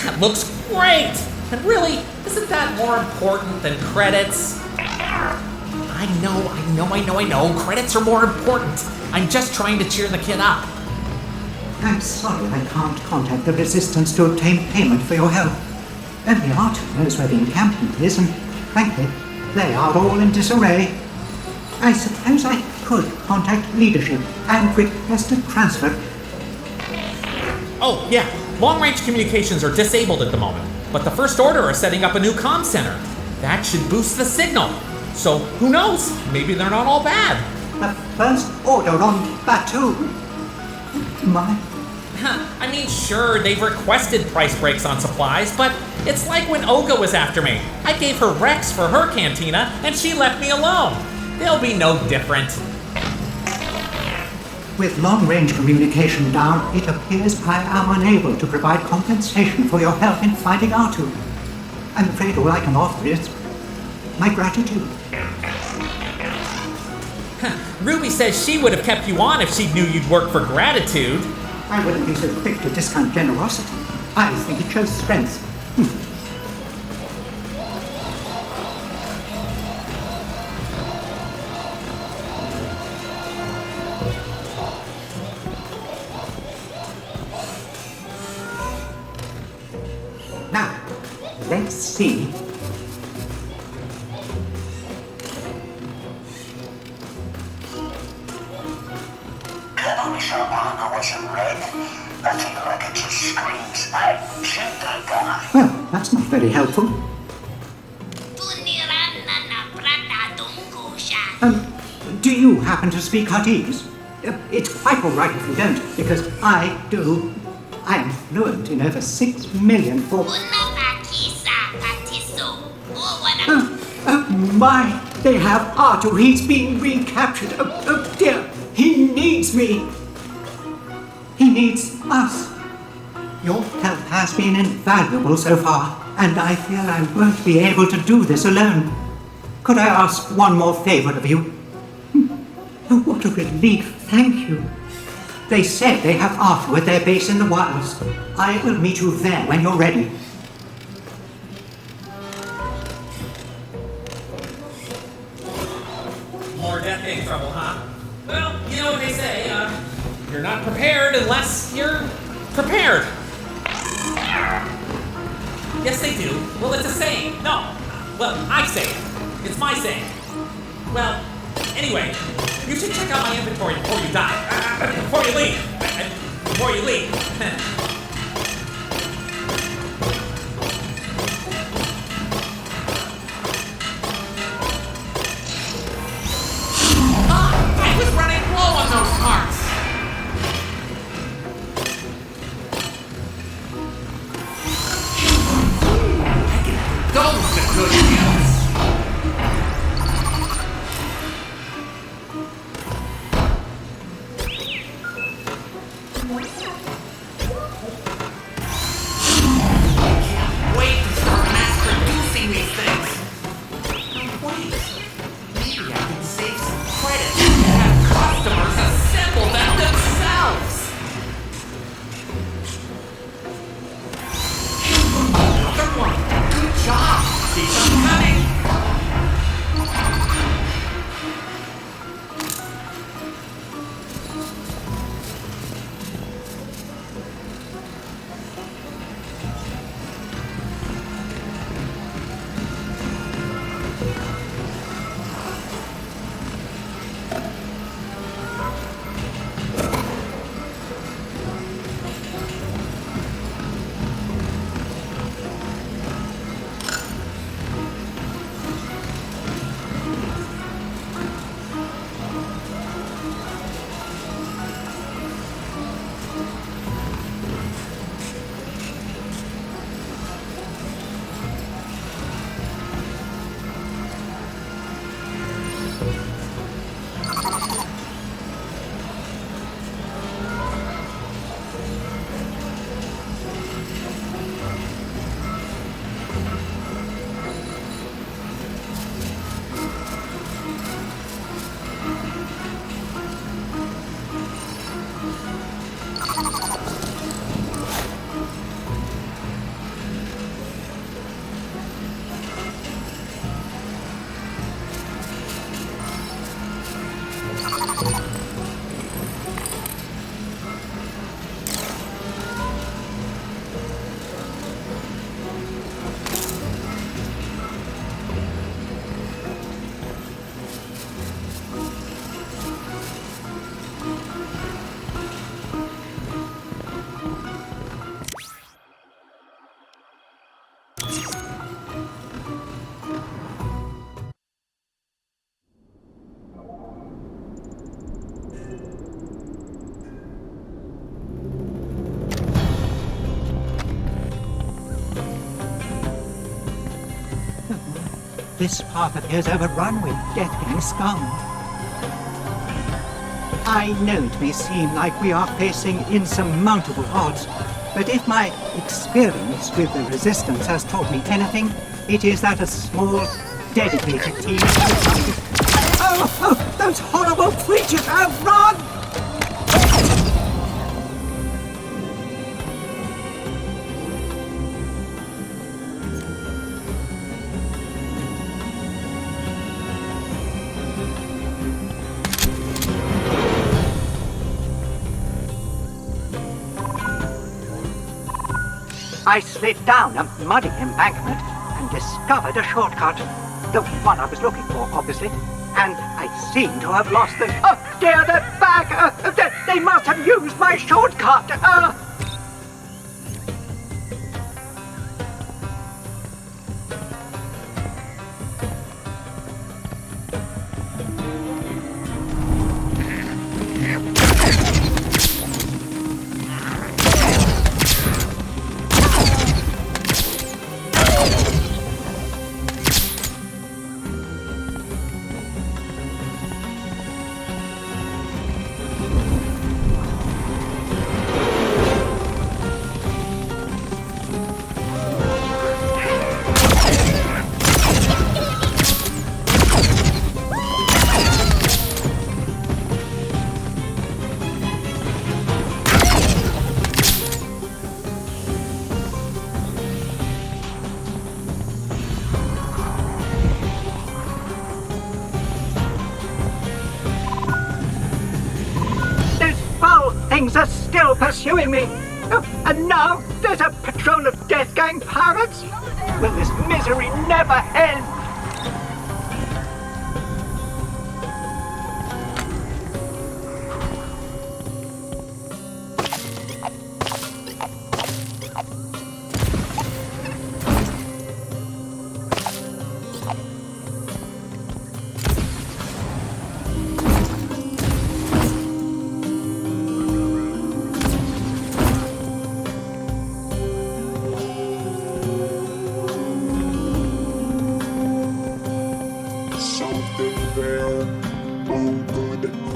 That looks great! And really, isn't that more important than credits? I know. Credits are more important. I'm just trying to cheer the kid up. I'm sorry I can't contact the Resistance to obtain payment for your help. Only R2 knows where the encampment is, and frankly, they are all in disarray. I suppose I could contact leadership and request a transfer. Oh, yeah. Long-range communications are disabled at the moment, but the First Order are setting up a new comm center. That should boost the signal. So, who knows? Maybe they're not all bad. The First Order on Batuu. My... I mean, sure, they've requested price breaks on supplies, but it's like when Olga was after me. I gave her Rex for her cantina, and she left me alone. They'll be no different. With long-range communication down, it appears I am unable to provide compensation for your help in finding R2. I'm afraid all I can offer is my gratitude. Ruby says she would have kept you on if she knew you'd work for gratitude. I wouldn't be so quick to discount generosity. I think it shows strength. see. Your armor wasn't red. I feel like it just screams, I killed that guy. Well, that's not very helpful. Do you happen to speak Huttese? It's quite all right if you don't, because I do. I am fluent in over 6 million forms. Oh my! They have Artu. He's been recaptured. Oh dear! He needs me. He needs us. Your help has been invaluable so far, and I fear I won't be able to do this alone. Could I ask one more favor of you? Oh, what a relief. Thank you. They said they have Artu at their base in the wilds. I will meet you there when you're ready. More Death Gang trouble, huh? Well, you know what they say, you're not prepared unless you're prepared. Yes, they do. Well, it's a saying. No. Well, I say it. It's my saying. Well, anyway, you should check out my inventory before you die. Before you leave. Before you leave. I was running low on those parts. Those are good kills. Can't wait to start mass producing these things. Wait, maybe I can save some credit and have customers assemble them themselves. Another one. Good job. Keep them coming. This path appears overrun with Death Gang scum. I know it may seem like we are facing insurmountable odds, but if my experience with the Resistance has taught me anything, it is that a small, dedicated team... Oh, those horrible creatures! Run! I slid down a muddy embankment and discovered a shortcut. The one I was looking for, obviously. And I seem to have lost them. Oh dear, they're back! They must have used my shortcut! Things are still pursuing me. And now there's a patrol of Death Gang pirates? Will this misery never end?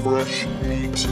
Fresh meat.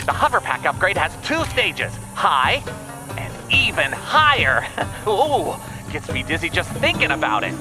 The hover pack upgrade has 2 stages, high and even higher. Ooh, gets me dizzy just thinking about it.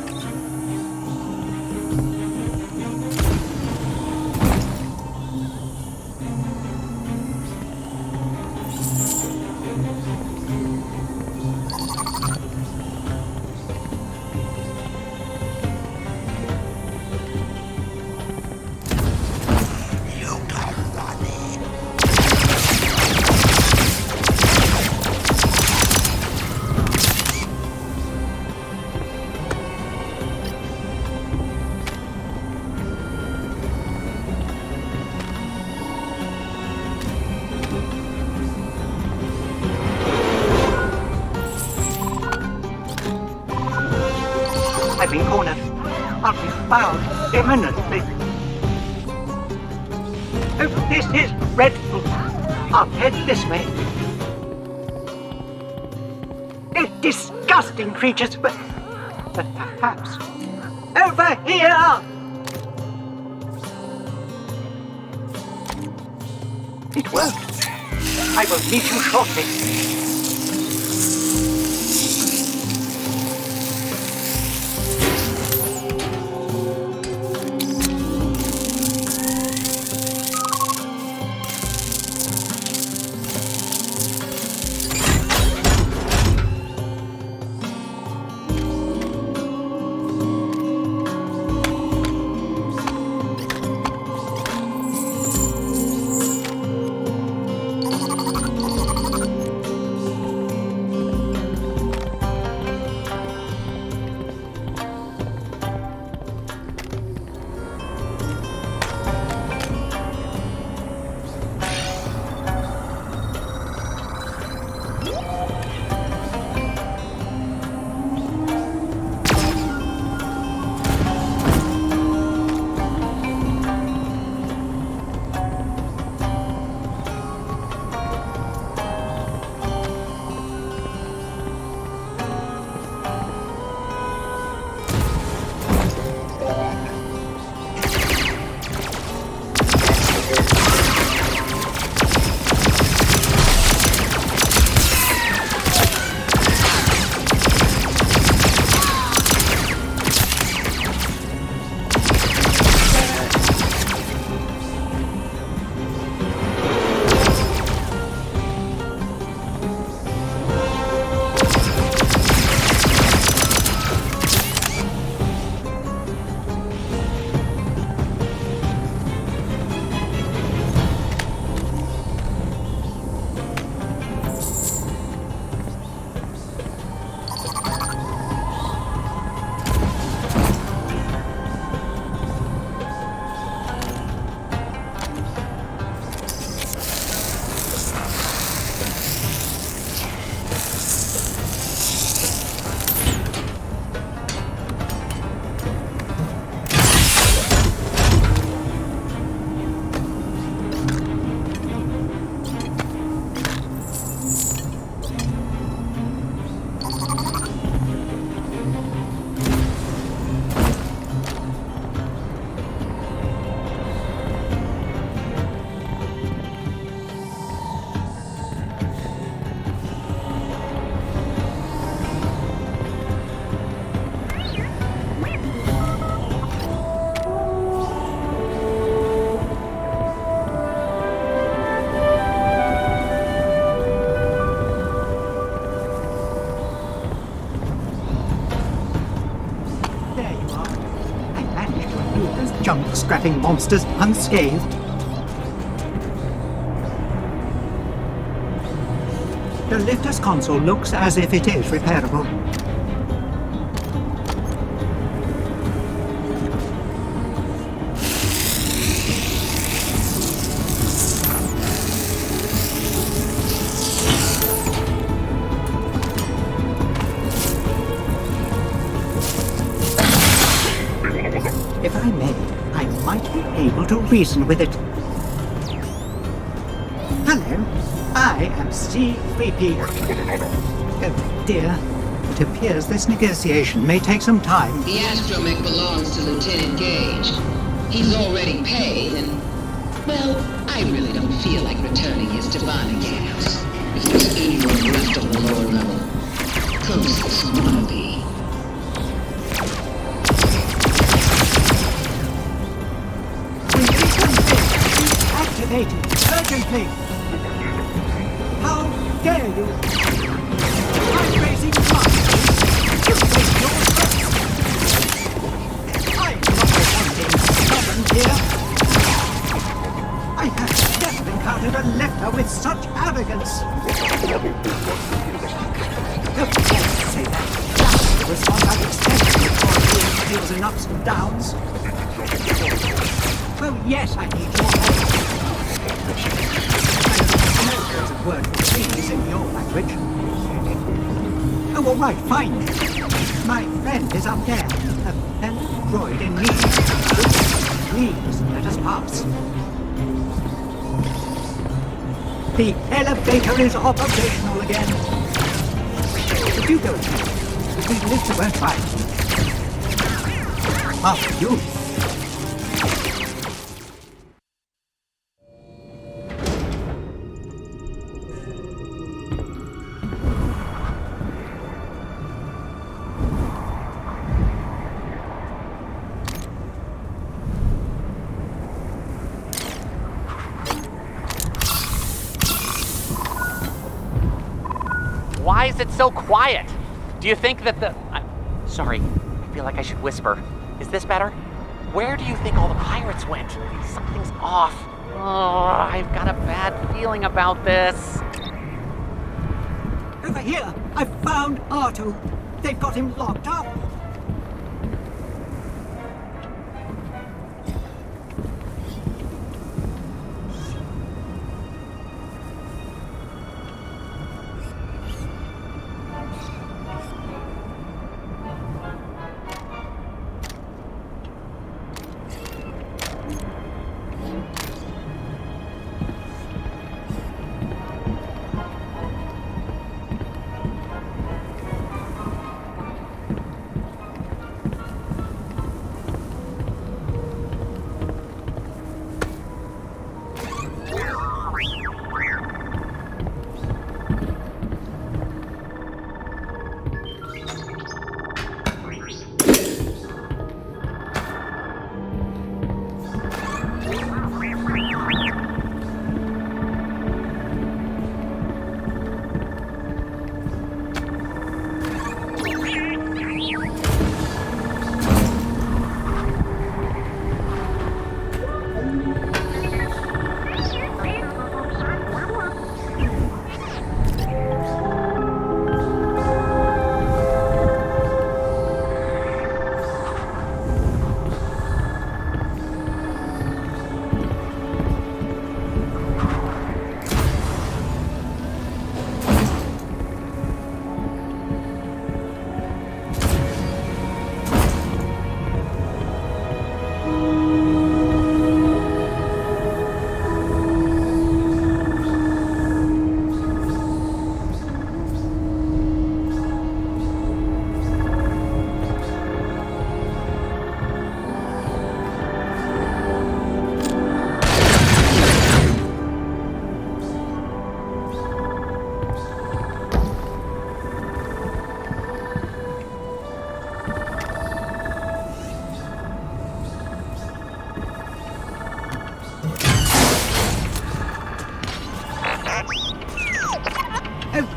I've been cornered. I'll be bound imminently. Oh, this is dreadful. I'll head this way. They're disgusting creatures, but perhaps over here! It worked. I will meet you shortly. Junk-scrapping monsters unscathed. The lifter's console looks as if it is repairable. If I may, I might be able to reason with it. Hello, I am C3P. Oh dear, it appears this negotiation may take some time. The astromech belongs to Lieutenant Gage. He's already paid, and, well, I really don't feel like returning his Tivana gas. If there's anyone left on the lower level, closest wannabe. Activated urgently! How dare you! I'm raising monsters! You waste your breath! I'm not wanting stubborn here! I have never encountered a lifter with such arrogance! Don't say that! That's the response I've expected before deals in ups and downs! Oh yes, I need your help! I know there's a word for please in your language. Oh, all right, fine. My friend is up there. A fellow droid in need. Please, let us pass. The elevator is operational again. If you go ahead, we live to won't fight. After you. Why is it so quiet? Do you think that sorry, I feel like I should whisper. Is this better? Where do you think all the pirates went? Something's off. Oh, I've got a bad feeling about this. Over here, I've found R2. They've got him locked up.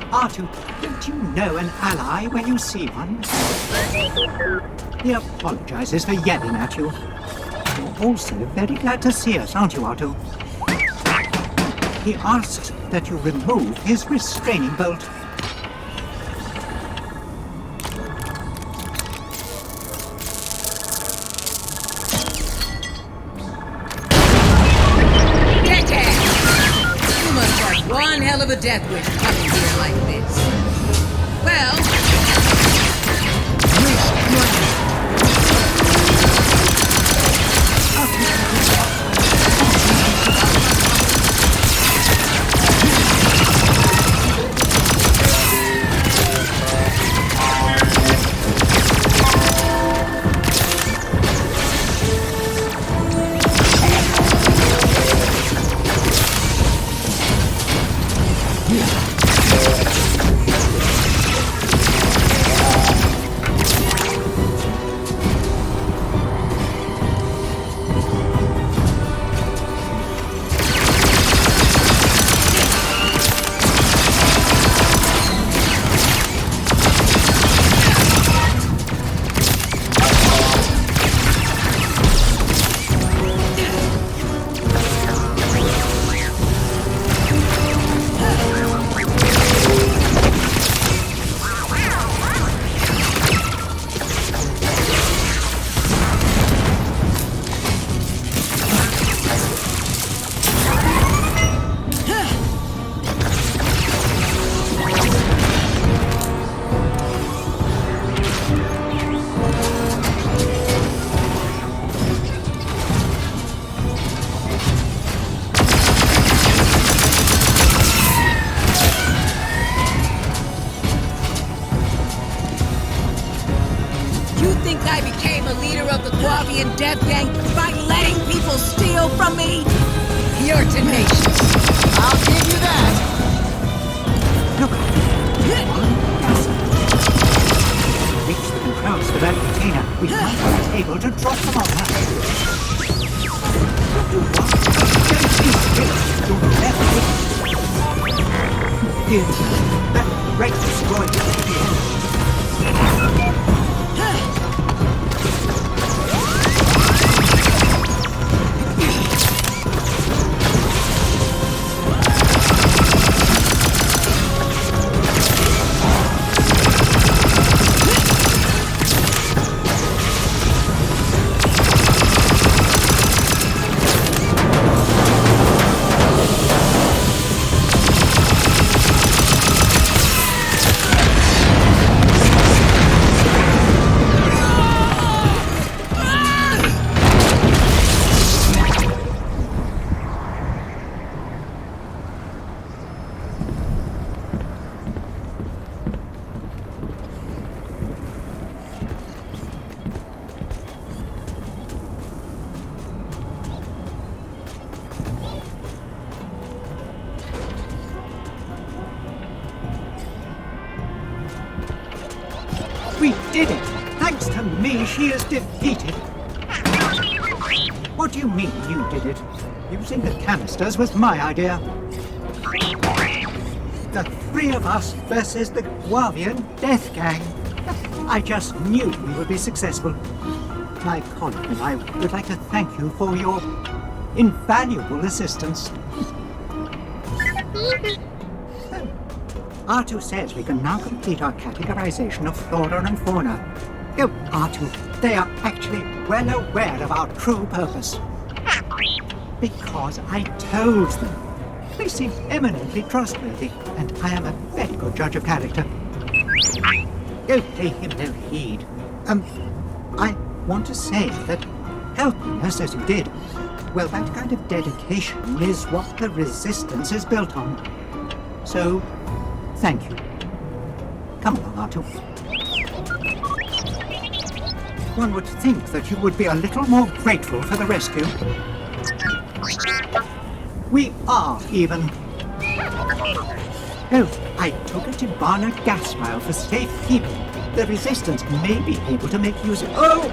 R2, don't you know an ally when you see one? He apologizes for yelling at you. You're also very glad to see us, aren't you, R2? He asks that you remove his restraining bolt. One hell of a death wish coming here like this. Well, Guavian Death Gang by letting people steal from me? You're tenacious. I'll give you that. Look. Reach the controls for that container. We might be able to drop them on her. That red destroyed the We did it! Thanks to me, she is defeated. What do you mean you did it? Using the canisters was my idea. The three of us versus the Guavian Death Gang. I just knew we would be successful. My colleague and I would like to thank you for your invaluable assistance. R2 says we can now complete our categorization of flora and fauna. Oh, R2, they are actually well aware of our true purpose. Because I told them. They seem eminently trustworthy, and I am a very good judge of character. Oh, pay him no heed. I want to say that helping us as you did, well, that kind of dedication is what the Resistance is built on. So, thank you. Come along, R2. One would think that you would be a little more grateful for the rescue. We are even. Oh, I took a Tibanna gas vial for safekeeping. The Resistance may be able to make use of. Oh!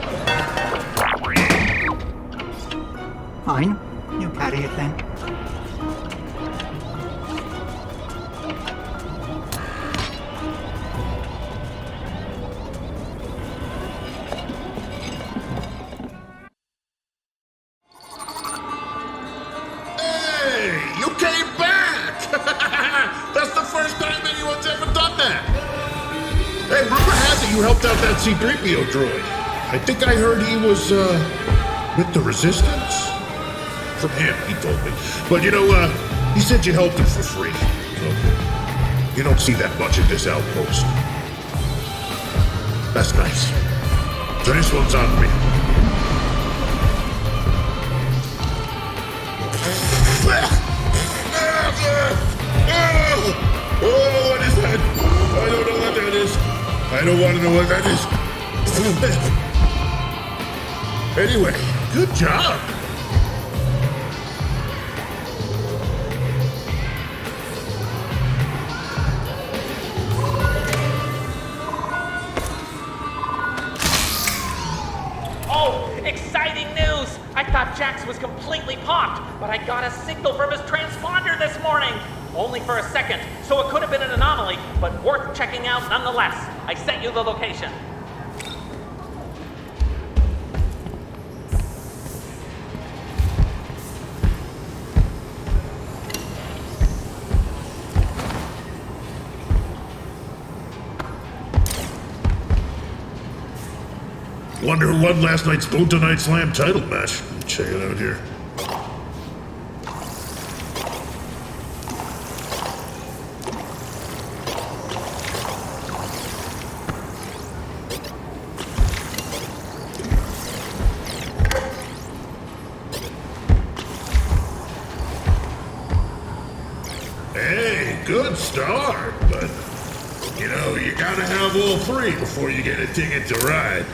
Fine. You carry it then. You helped out that C-3PO droid. I think I heard he was, with the Resistance? From him, he told me. But, he said you helped him for free. So, you don't see that much at this outpost. That's nice. So this one's on me. Oh, what is that? I don't know what that is. I don't want to know what that is. Anyway, good job. Oh, exciting news! I thought Jax was completely popped, but I got a signal from his transponder this morning. Only for a second, so it could have been an anomaly, but worth checking out nonetheless. I sent you the location. Wonder who won last night's Bounty Night Slam title match. Check it out here. Hey, good start, but you gotta have all three before you get a ticket to ride.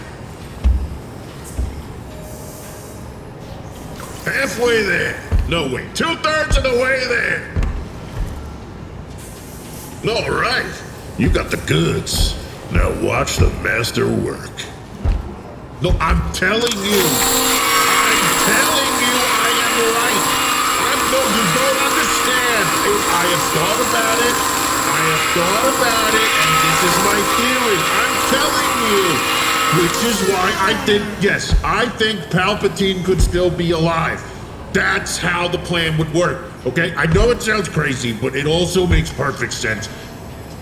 Halfway there. No, wait, 2/3 of the way there. All right, you got the goods. Now watch the master work. No, I'm telling you I am right. No, you don't understand. I have thought about it, and this is my theory. I'm telling you. Which is why I think Palpatine could still be alive. That's how the plan would work, okay? I know it sounds crazy, but it also makes perfect sense.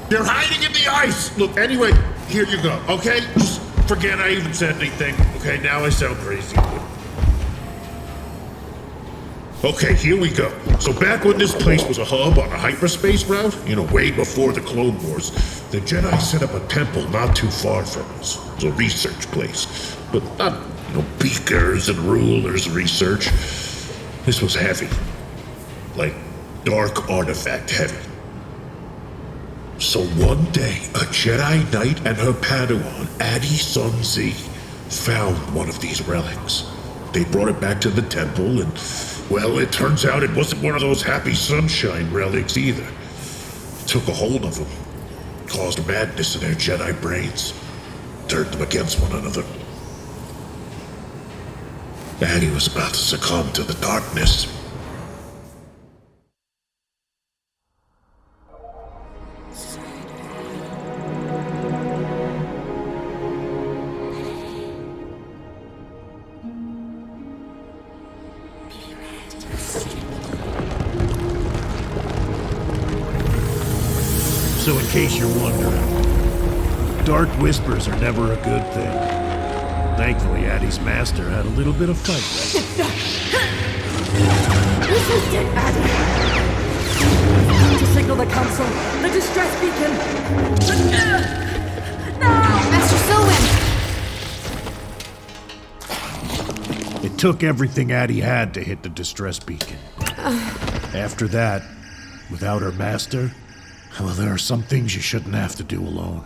They're hiding in the ice! Look, anyway, here you go, okay? Just forget I even said anything. Okay, now I sound crazy. Okay, here we go. So back when this place was a hub on a hyperspace route, way before the Clone Wars, the Jedi set up a temple not too far from us. It was a research place. But not, beakers and rulers research. This was heavy. Like, dark artifact heavy. So one day, a Jedi Knight and her padawan, Adi Sun Z, found one of these relics. They brought it back to the temple, and, well, it turns out it wasn't one of those happy sunshine relics either. It took a hold of them, caused madness in their Jedi brains, turned them against one another. Adi was about to succumb to the darkness. So in case you're wondering, dark whispers are never a good thing. Thankfully, Addie's master had a little bit of fight left. Resist it, Addie! To signal the council, the distress beacon! No! Master Sylvan! It took everything Addie had to hit the distress beacon. After that, without her master, well, there are some things you shouldn't have to do alone.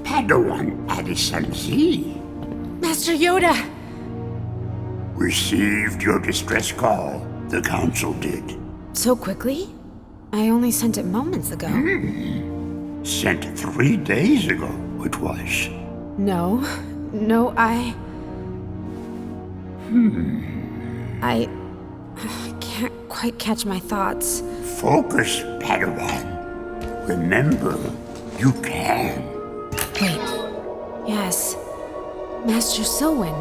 Padawan Addison Z. Master Yoda! Received your distress call. The council did. So quickly? I only sent it moments ago. Sent 3 days ago, it was. No, I can't quite catch my thoughts. Focus, Padawan. Remember, you can. Wait. Yes. Master Sylvan.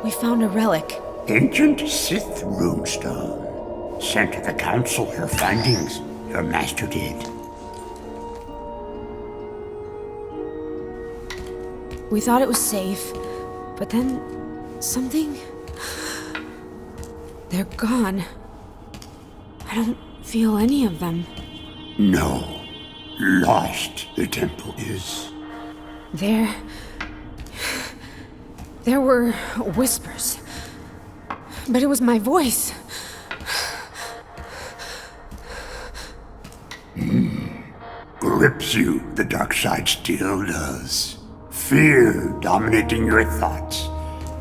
We found a relic. Ancient Sith runestone. Sent to the council her findings. Your master did. We thought it was safe, but then something... They're gone. I don't feel any of them. No. Lost the temple is. There were whispers. But it was my voice. Grips you, the dark side still does. Fear dominating your thoughts.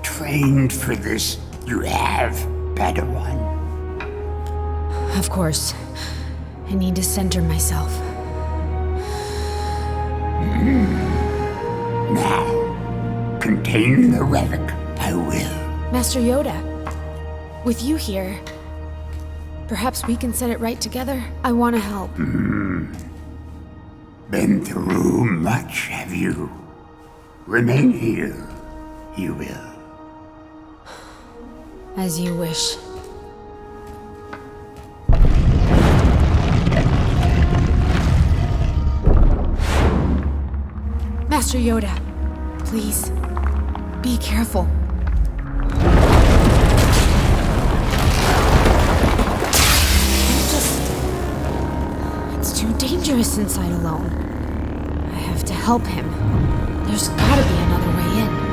Trained for this, you have, Padawan. Of course. I need to center myself. Now, contain the relic. I will. Master Yoda, with you here, perhaps we can set it right together? I want to help. Been through much, have you? Remain here. You will. As you wish. Master Yoda, please, be careful. It's too dangerous inside alone. I have to help him. There's gotta be another way in.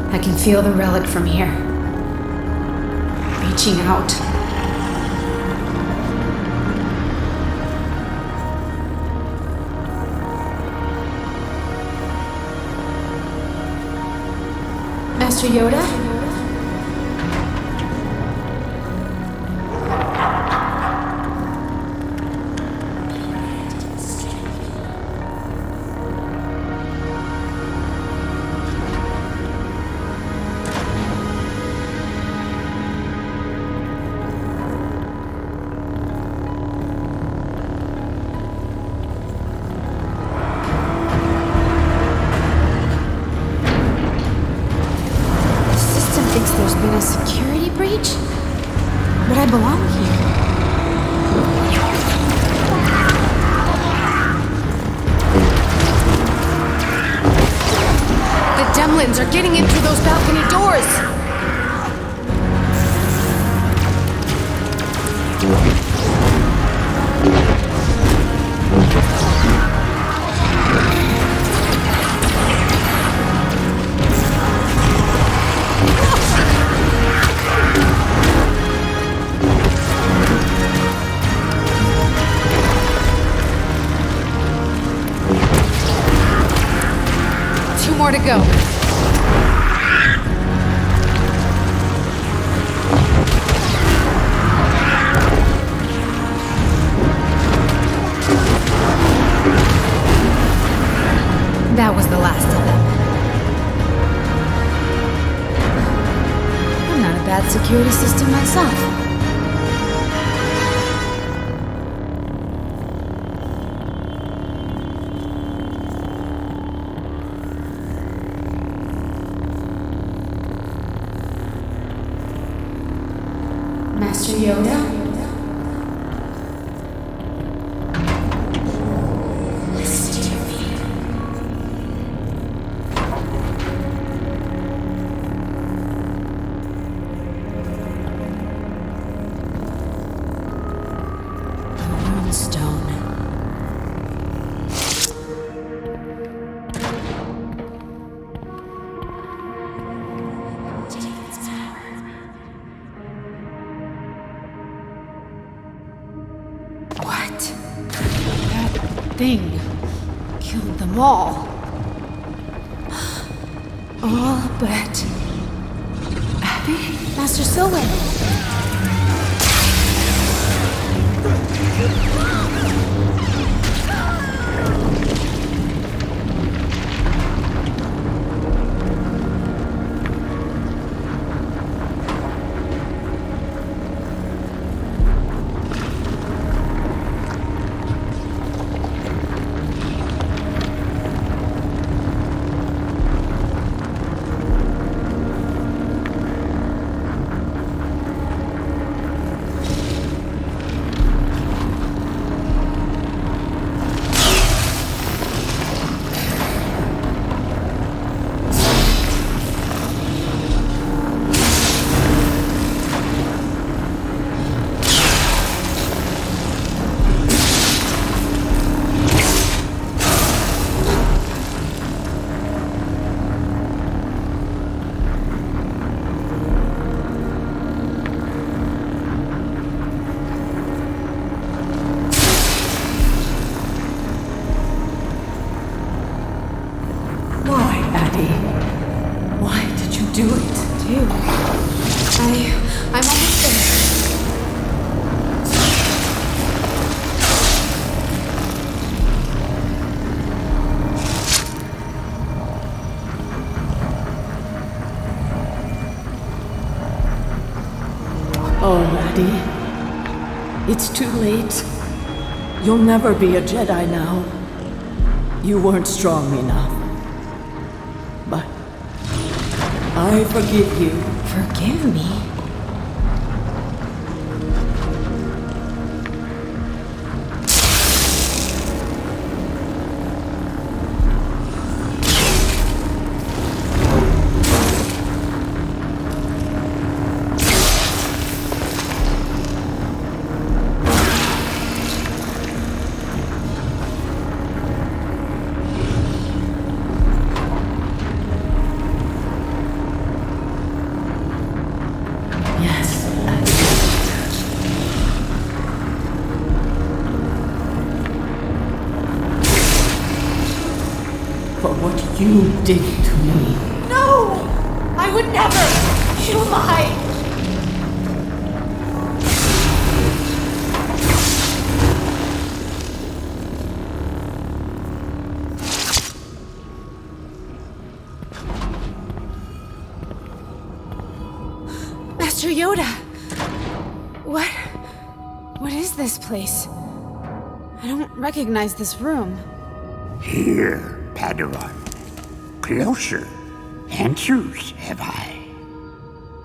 I can feel the relic from here. Reaching out. Master Yoda? There's been a security breach? But I belong here. The Demlins are getting in through those balcony doors! More to go. That was the last of them. I'm not a bad security system myself. Master Yoda? Listen to me. The Moonstone. Thing killed them all. All but Master Silwyn. I'm almost there. Oh, laddie. It's too late. You'll never be a Jedi now. You weren't strong enough. But I forgive you. Forgive me? You did to me. No! I would never! You lied! Master Yoda! What is this place? I don't recognize this room. Here, Padawan. Closer. Answers, have I?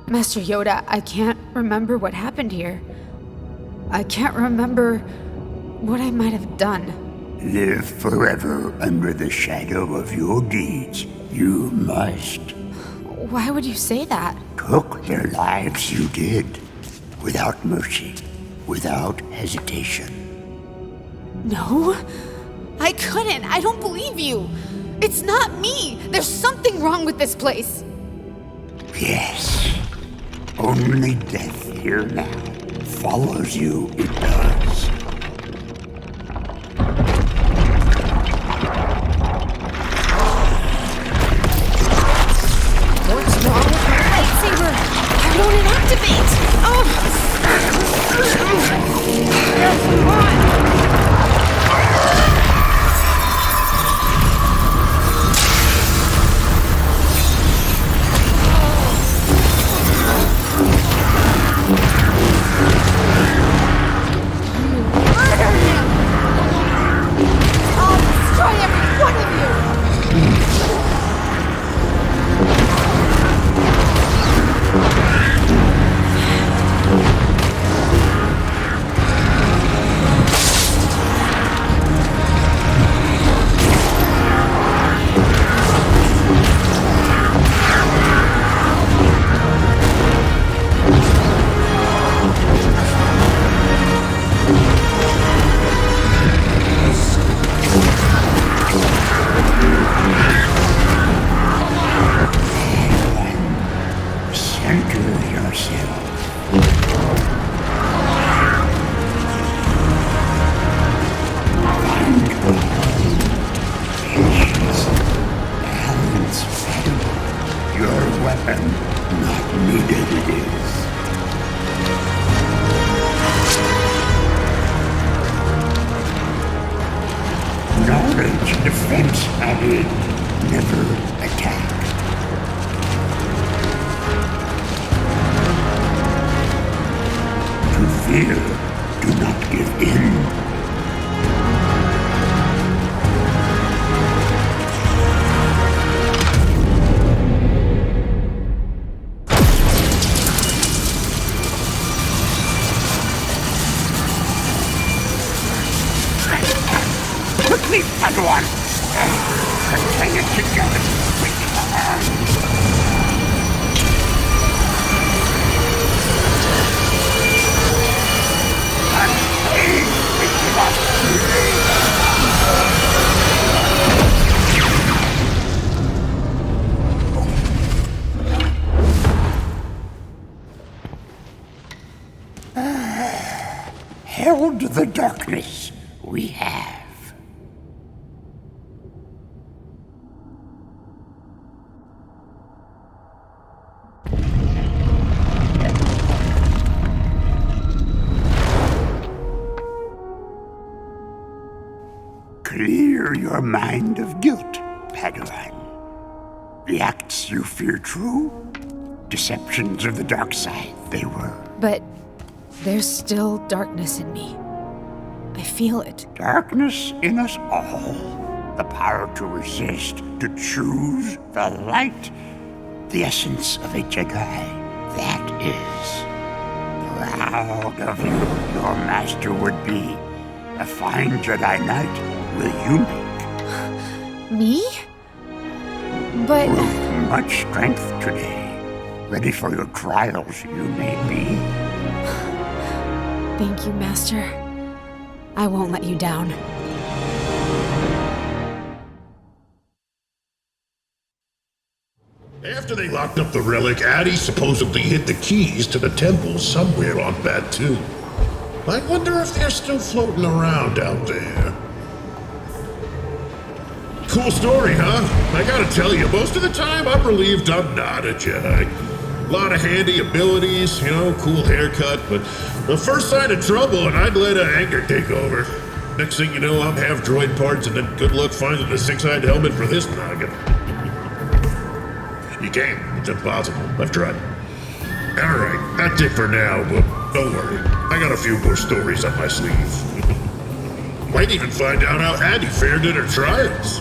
Master Yoda, I can't remember what happened here. I can't remember what I might have done. Live forever under the shadow of your deeds. You must. Why would you say that? Took their lives, you did. Without mercy. Without hesitation. No, I couldn't. I don't believe you. It's not me! There's something wrong with this place! Yes. Only death here now. Follows you, it does. What's wrong with my lightsaber? I won't it activate! Oh! Come on! added, never attack. To fear, do not give in. Quickly, padawan! Contain it together. Herald the darkness we have. Clear your mind of guilt, Padawan. The acts you fear true, deceptions of the dark side they were. But there's still darkness in me. I feel it. Darkness in us all. The power to resist, to choose the light. The essence of a Jedi. That is. Proud of you, your master would be. A fine Jedi Knight will you make. Me? But... With much strength today. Ready for your trials, you may be. Thank you, Master. I won't let you down. After they locked up the relic, Addy supposedly hid the keys to the temple somewhere on Batuu. I wonder if they're still floating around out there. Cool story, huh? I gotta tell you, most of the time I'm relieved I'm not a Jedi. A lot of handy abilities, cool haircut, but the first sign of trouble and I'd let anger take over. Next thing you know, I'm half droid parts and then good luck finding a six-eyed helmet for this noggin. You can't. It's impossible. I've tried. Alright, that's it for now, but don't worry. I got a few more stories up my sleeve. Might even find out how Addy fared in her trials.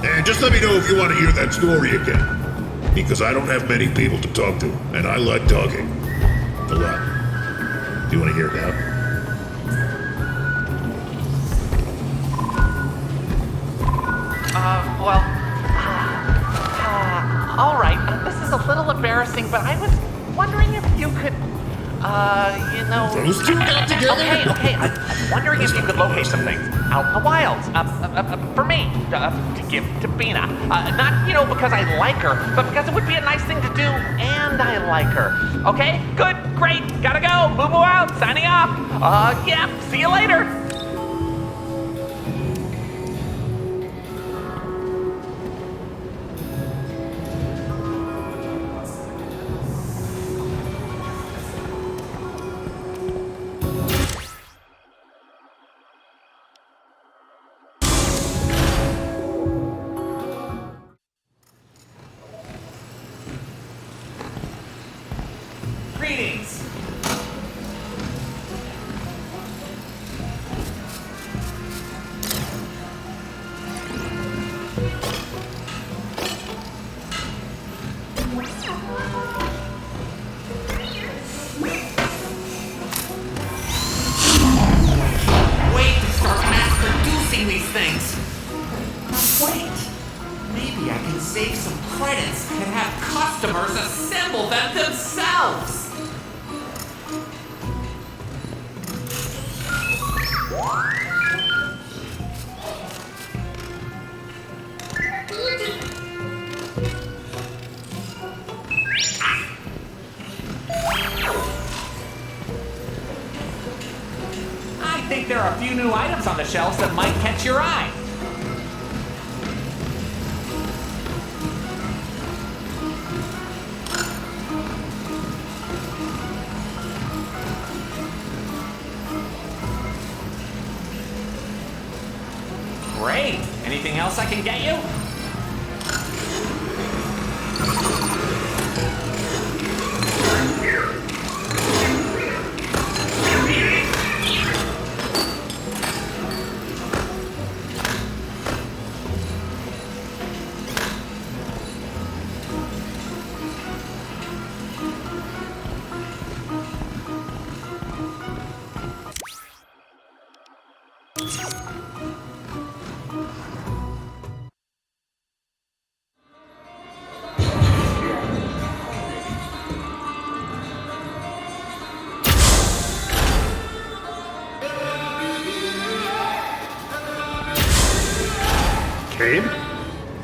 And just let me know if you want to hear that story again. Because I don't have many people to talk to, and I like talking. A lot. Do you want to hear it now? All right. This is a little embarrassing, but I was wondering if you could, Those two got together? Okay. I'm wondering if you could locate some things out in the wild, for me, to give to Bina. Not, because I like her, but because it would be a nice thing to do, and I like her. Okay? Good, great, gotta go. Boo-boo out, signing off. Yeah, see you later. Greetings. Wait to start mass producing these things. Wait. Maybe I can save some credits and have customers assemble them themselves. I think there are a few new items on the shelves that might catch your eye. Great. Anything else I can get you?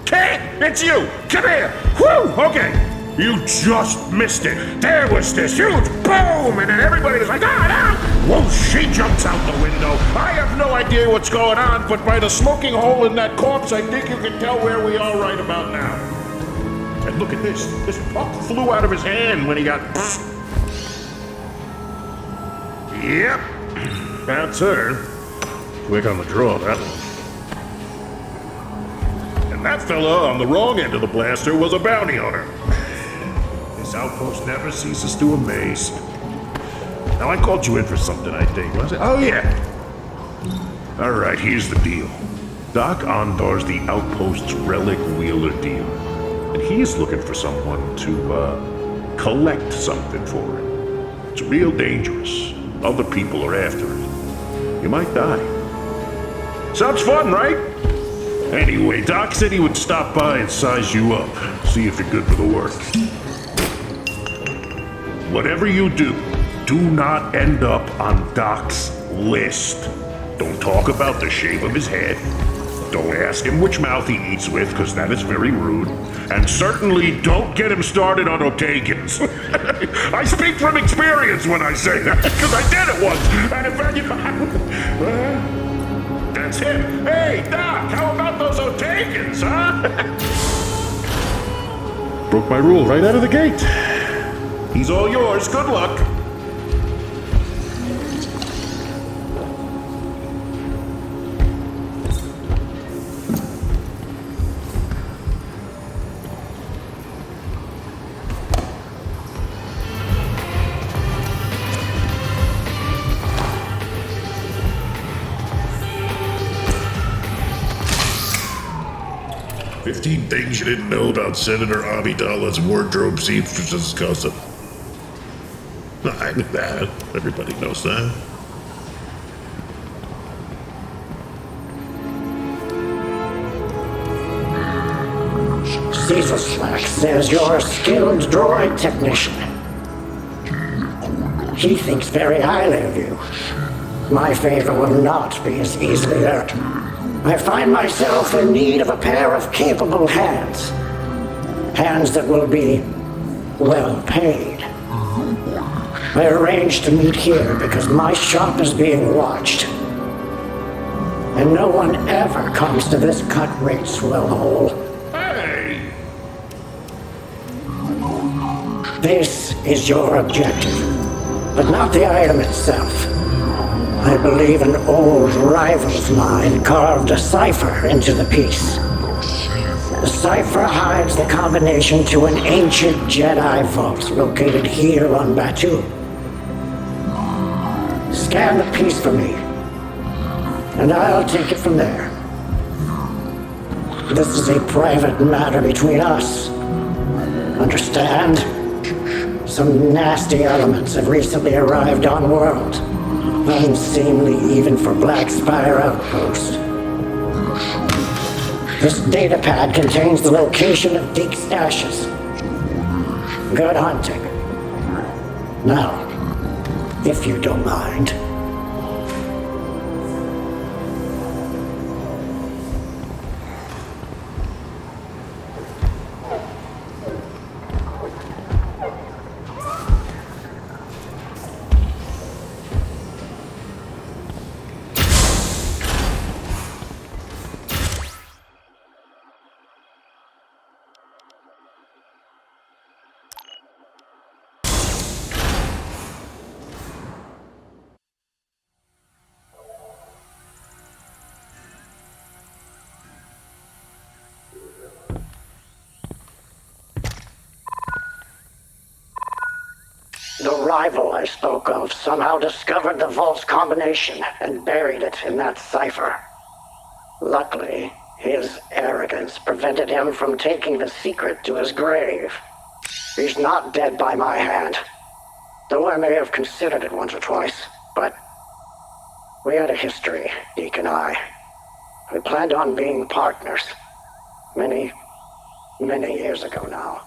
Kane, it's you! Come here! Whew! Okay. You just missed it. There was this huge boom, and then everybody was like, ah! Whoa, she jumps out the window. I have no idea what's going on, but by the smoking hole in that corpse, I think you can tell where we are right about now. And look at this. This puck flew out of his hand when he got... Yep. That's her. Quick on the draw, that one. That fella on the wrong end of the blaster was a bounty hunter. This outpost never ceases to amaze. Now, I called you in for something, I think, was it? Oh, yeah. All right, here's the deal. Doc Ondor's the outpost's relic wheeler dealer, and he's looking for someone to, collect something for him. It's real dangerous. Other people are after it. You might die. Sounds fun, right? Anyway, Doc said he would stop by and size you up, see if you're good for the work. Whatever you do, do not end up on Doc's list. Don't talk about the shape of his head. Don't ask him which mouth he eats with, because that is very rude. And certainly don't get him started on Otagans. I speak from experience when I say that, because I did it once. And in fact, that's him. Hey, Doc, how about those Otagans, huh? Broke my rule right out of the gate. He's all yours. Good luck. 15 things you didn't know about Senator Amidala's wardrobe seamstress's cousin. I knew that. Everybody knows that. Seezelslak says you're a skilled droid technician. He thinks very highly of you. My favor will not be as easily earned. I find myself in need of a pair of capable hands. Hands that will be well paid. I arranged to meet here because my shop is being watched. And no one ever comes to this cut-rate swell hole. Hey! This is your objective, but not the item itself. I believe an old rival of mine carved a cipher into the piece. The cipher hides the combination to an ancient Jedi vault located here on Batuu. Scan the piece for me, and I'll take it from there. This is a private matter between us. Understand? Some nasty elements have recently arrived on world. Unseemly even for Black Spire Outpost. This data pad contains the location of Deke's stashes. Good hunting. Now, if you don't mind. The rival I spoke of somehow discovered the vault's combination and buried it in that cipher. Luckily, his arrogance prevented him from taking the secret to his grave. He's not dead by my hand, though I may have considered it once or twice, but we had a history, Deke and I. We planned on being partners many years ago now.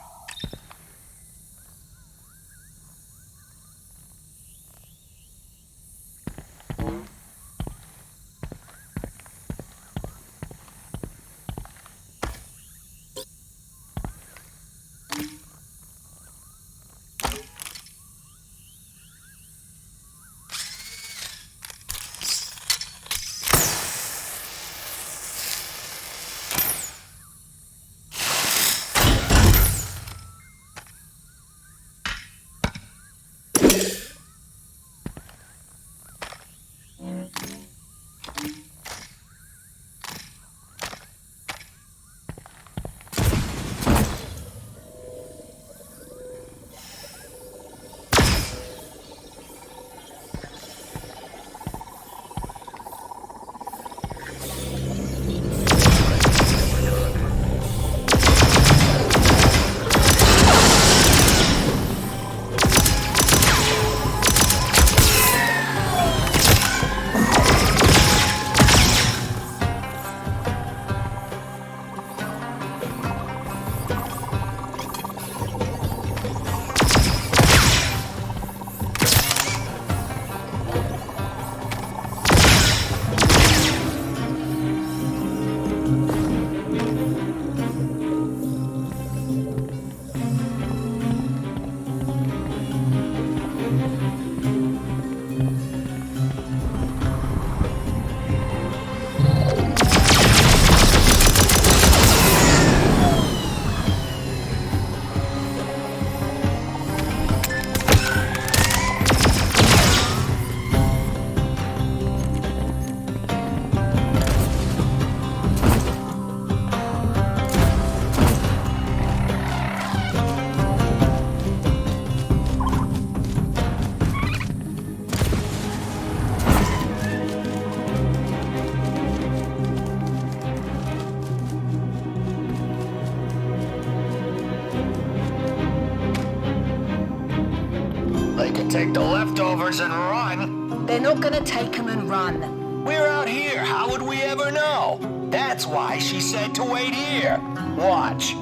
Take the leftovers and run. They're not gonna take them and run. We're out here. How would we ever know? That's why she said to wait here. Watch.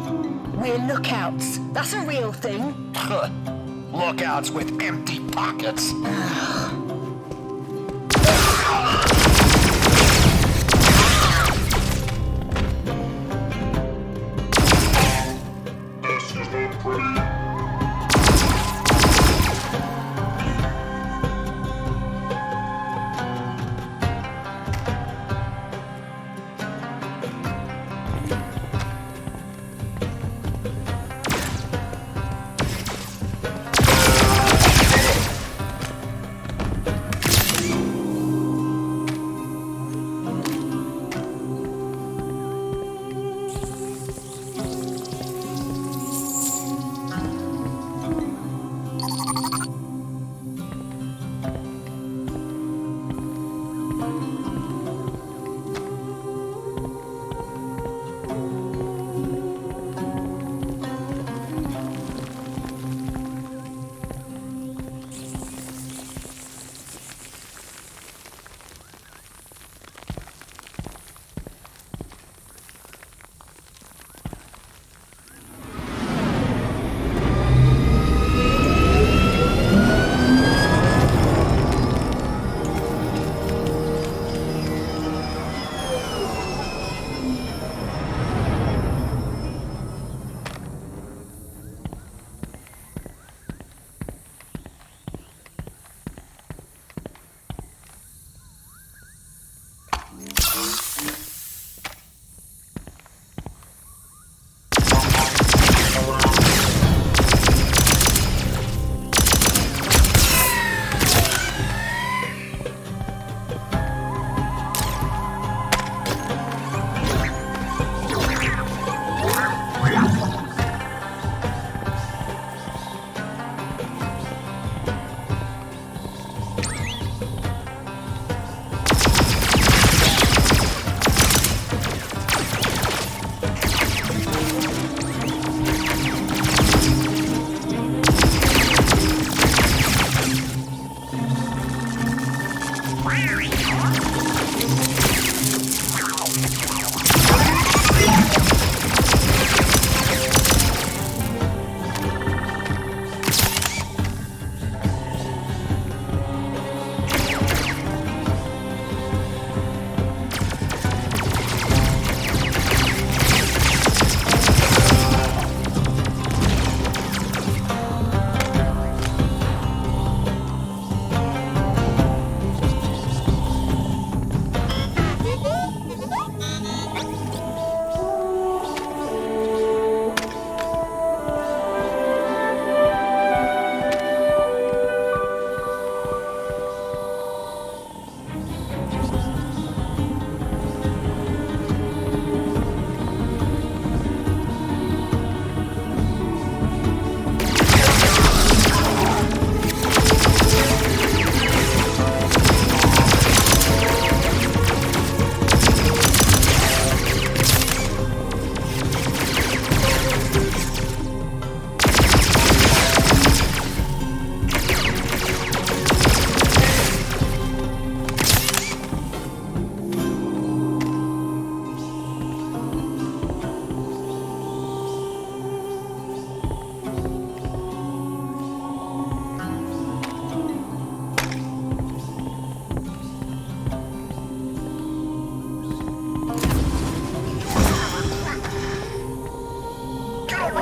We're lookouts. That's a real thing. Lookouts with empty pockets.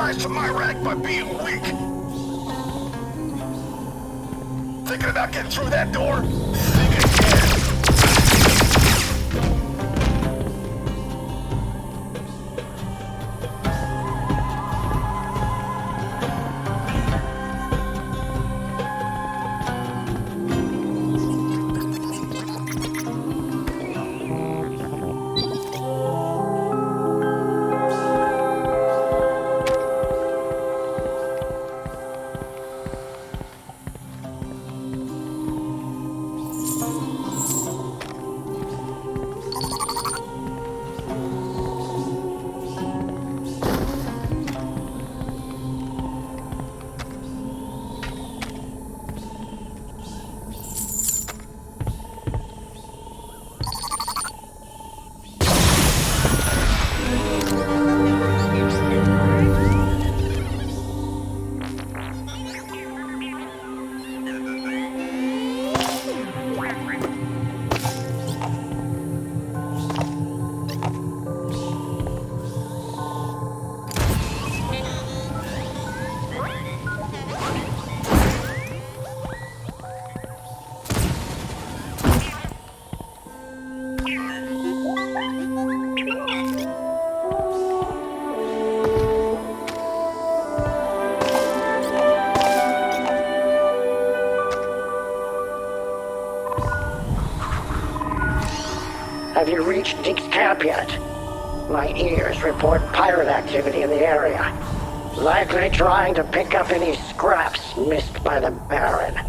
rise to my rank by being weak. Thinking about getting through that door? Think again. Have you reached Deek's camp yet? My ears report pirate activity in the area. Likely trying to pick up any scraps missed by the Baron.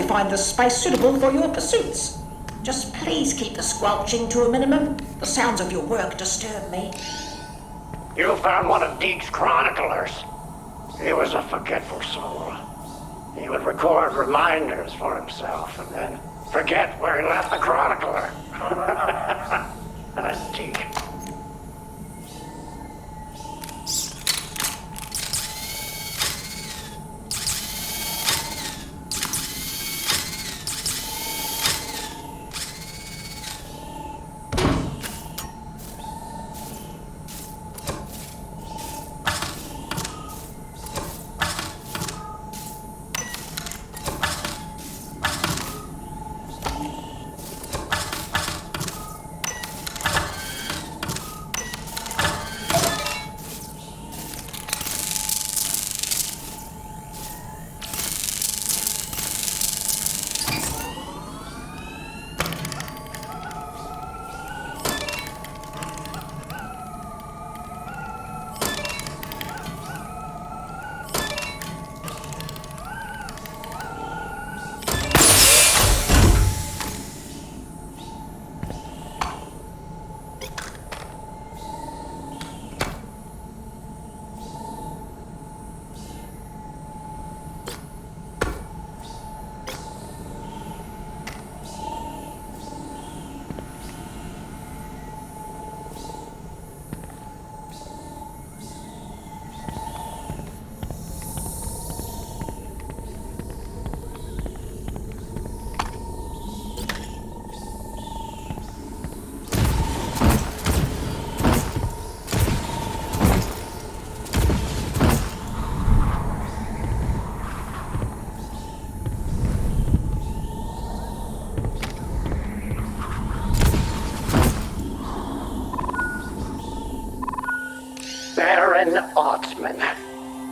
find this space suitable for your pursuits. Just please keep the squelching to a minimum. The sounds of your work disturb me. You found one of Deke's chroniclers. He was a forgetful soul. He would record reminders for himself and then forget where he left the chronicler. That's Deke.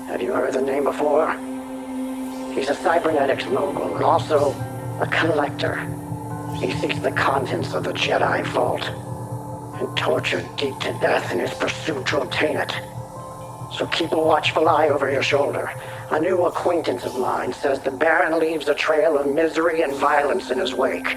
Have you heard the name before? He's a cybernetics mogul and also a collector. He seeks the contents of the Jedi vault and tortured Deke to death in his pursuit to obtain it. So keep a watchful eye over your shoulder. A new acquaintance of mine says the Baron leaves a trail of misery and violence in his wake.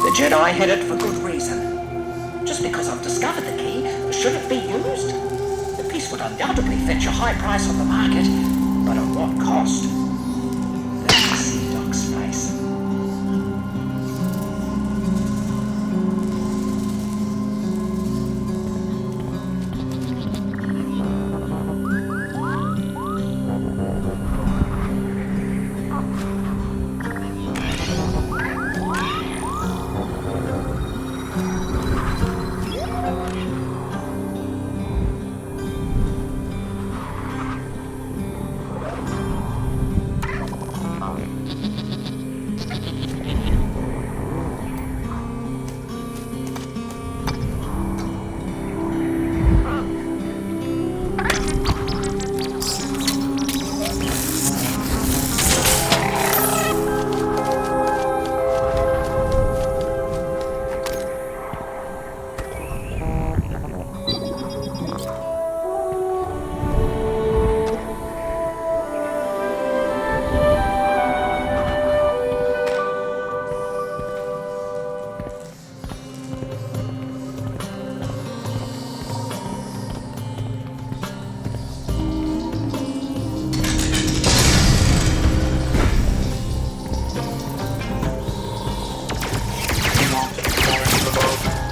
The Jedi hid it for good reason. Just because I've discovered the key, should it be used? The piece would undoubtedly fetch a high price on the market, but at what cost? Let's see Doc's face.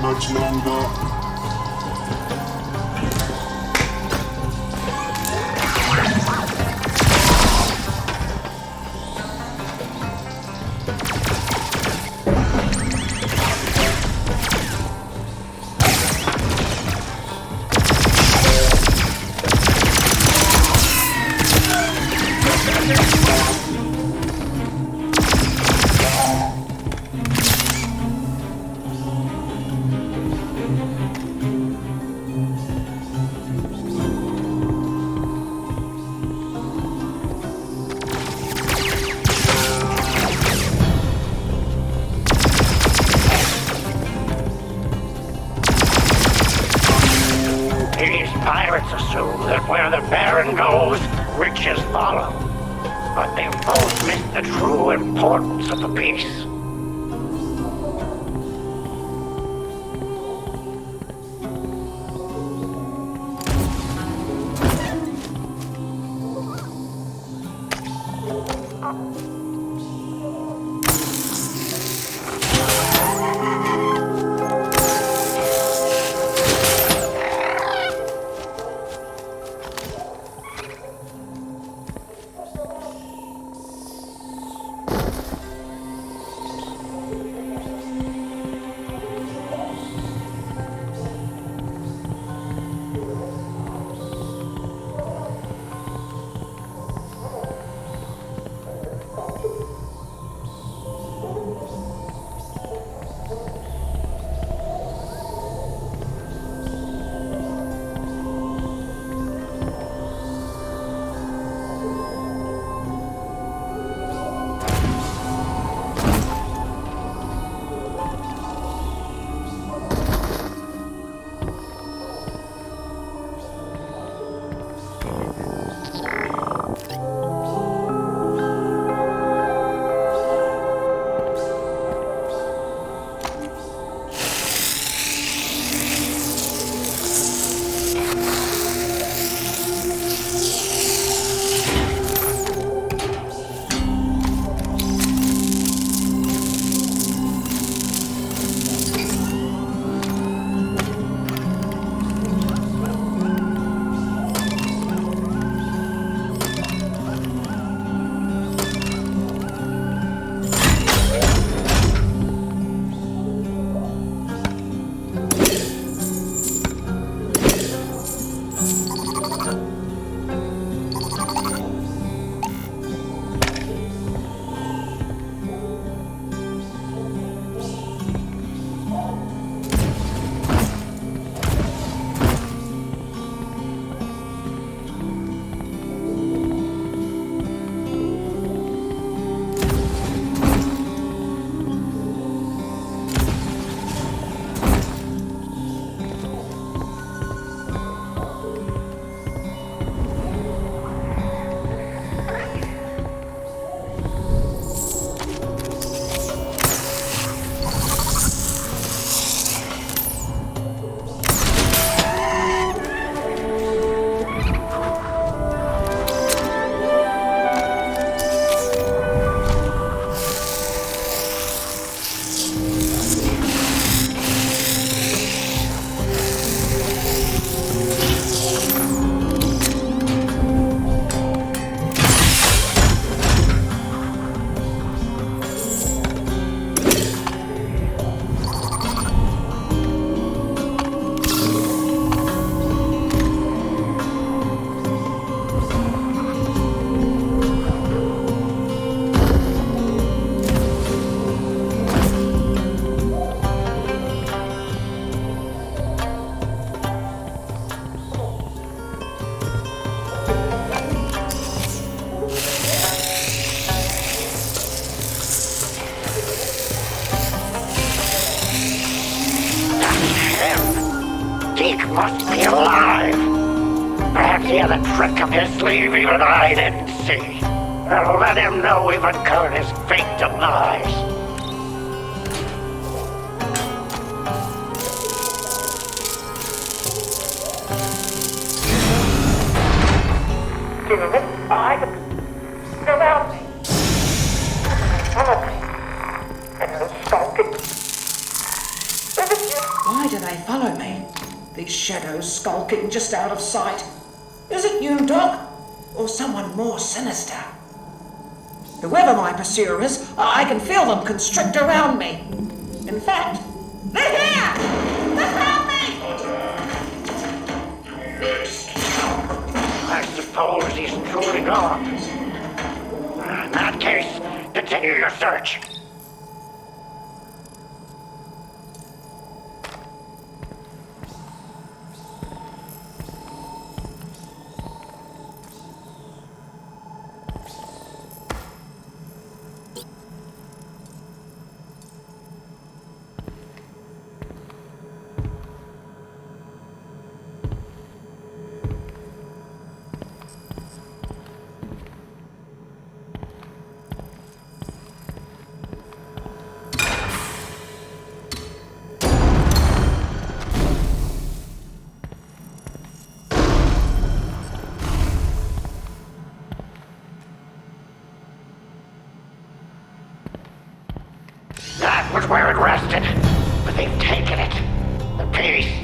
Much longer. These pirates assume that where the Baron goes, riches follow. But they've both missed the true importance of the peace. Geek must be alive. Perhaps he had a trick up his sleeve even I didn't see. That'll let him know we've uncovered his fake demise. Around me. Follow me. And you're skulking. Why do they follow me? These shadows skulking just out of sight. Is it you, Doc? Or someone more sinister? Whoever my pursuer is, I can feel them constrict around me. In fact, they're here! They're around me! I suppose he's truly gone. In that case, continue your search.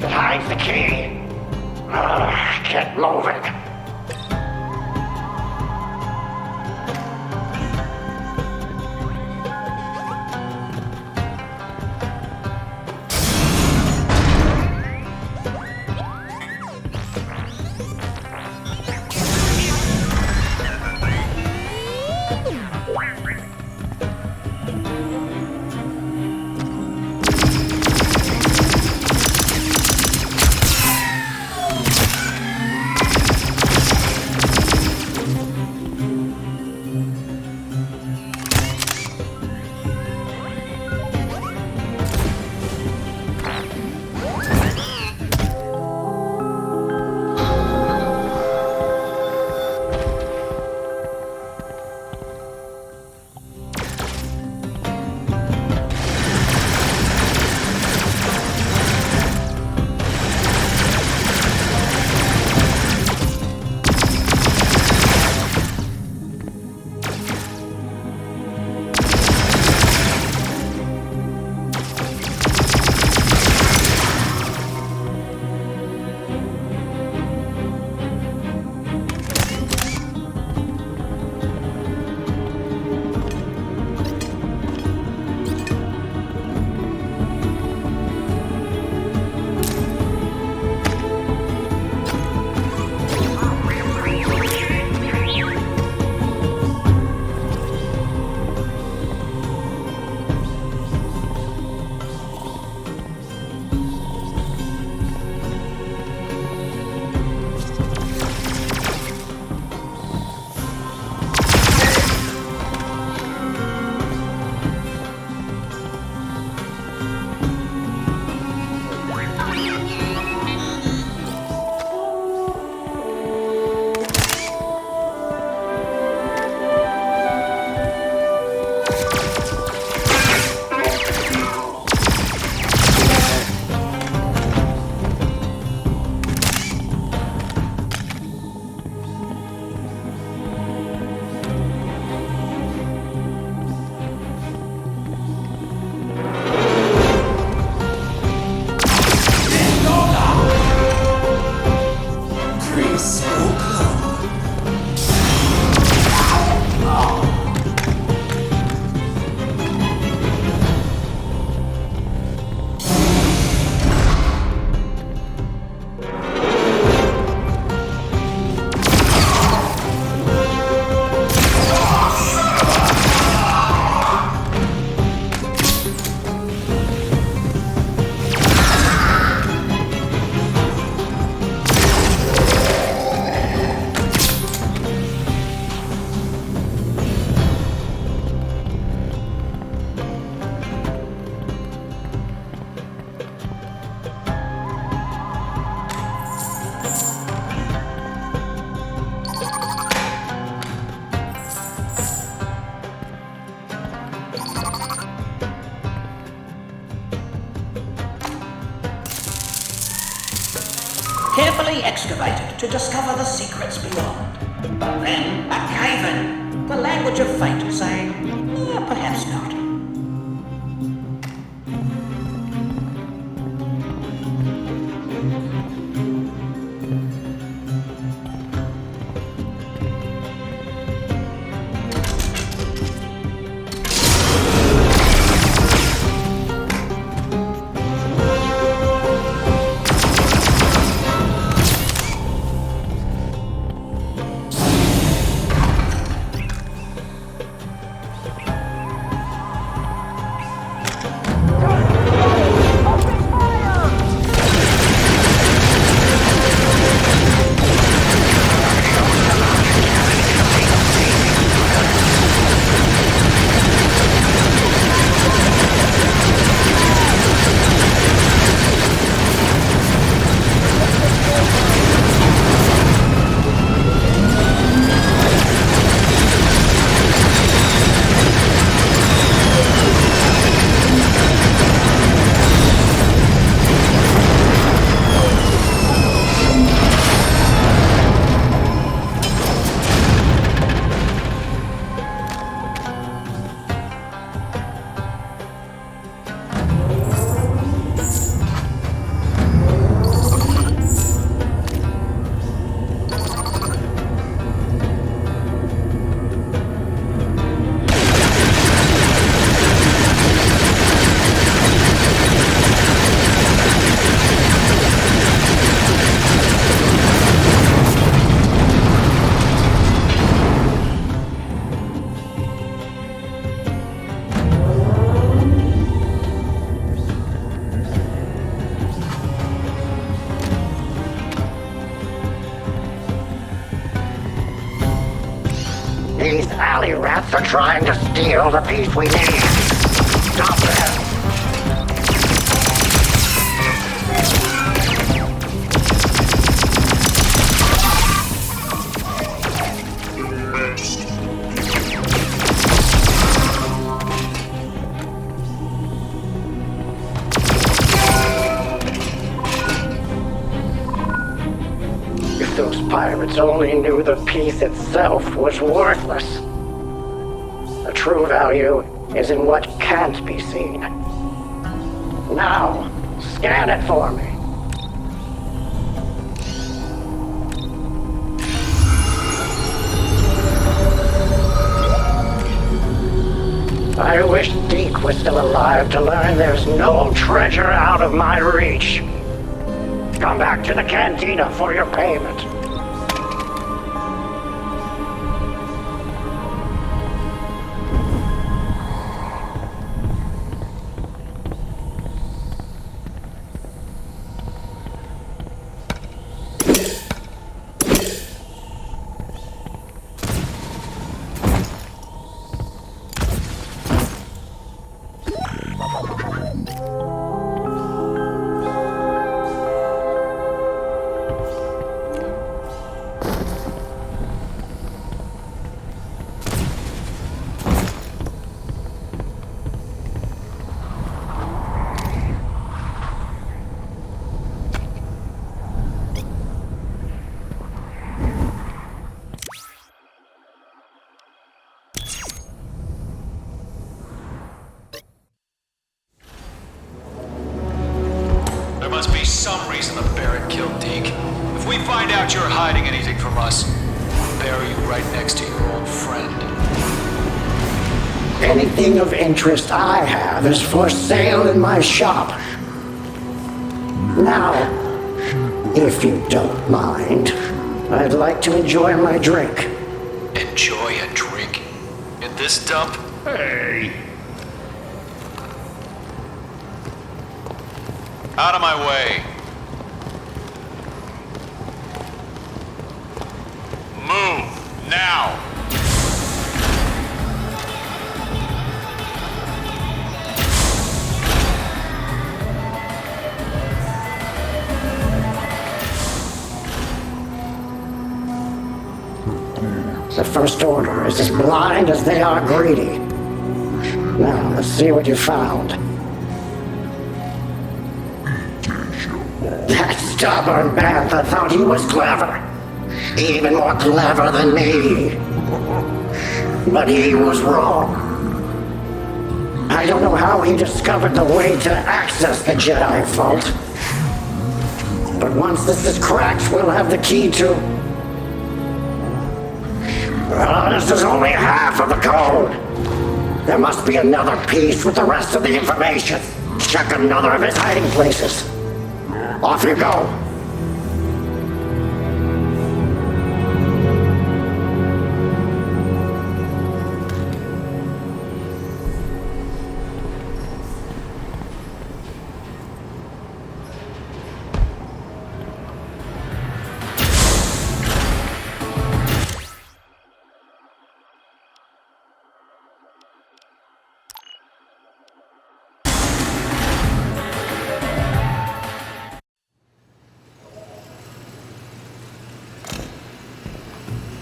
Find the key. Get moving. Carefully excavated to discover the secrets beyond. But then, a cave-in. The language of fate saying, perhaps not. These alley rats are trying to steal the piece we need. Stop them! If those pirates only knew the piece itself was worthless. The true value is in what can't be seen. Now, scan it for me. I wish Deke was still alive to learn there's no treasure out of my reach. Come back to the cantina for your payment. There must be some reason the Barrett killed Deke. If we find out you're hiding anything from us, we'll bury you right next to your old friend. Anything of interest I have is for sale in my shop. Now, if you don't mind, I'd like to enjoy my drink. Enjoy a drink? In this dump? Hey! Out of my way. Move, now! The First Order is as blind as they are greedy. Now, let's see what you found. That stubborn bantha thought he was clever. Even more clever than me. But he was wrong. I don't know how he discovered the way to access the Jedi vault. But once this is cracked, we'll have the key to... this is only half of the code. There must be another piece with the rest of the information. Check another of his hiding places. Off you go.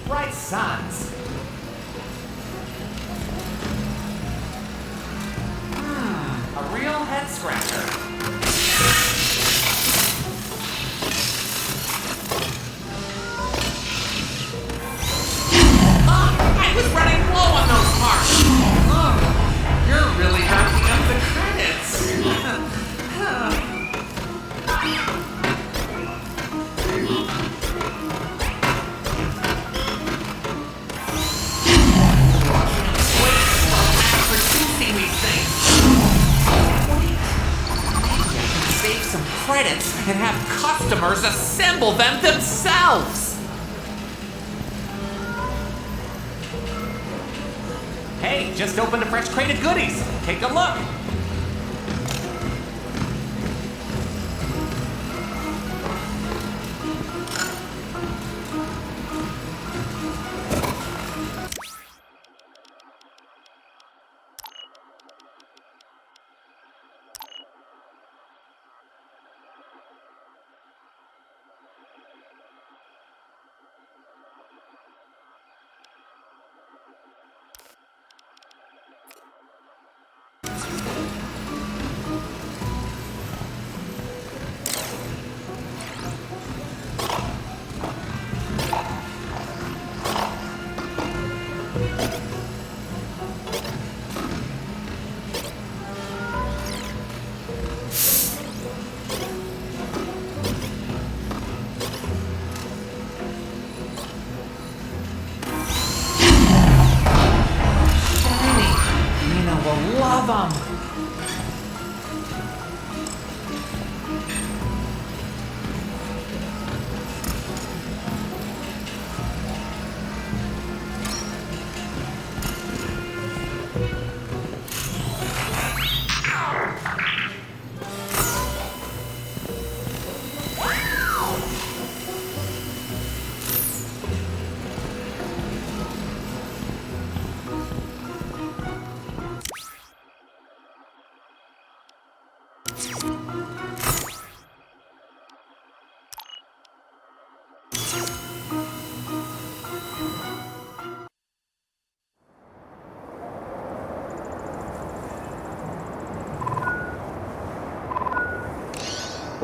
Bright suns. A real head scratcher. I was running low on those parts. You're really racking up the credits. Save some credits and have customers assemble them themselves! Hey, just opened a fresh crate of goodies. Take a look.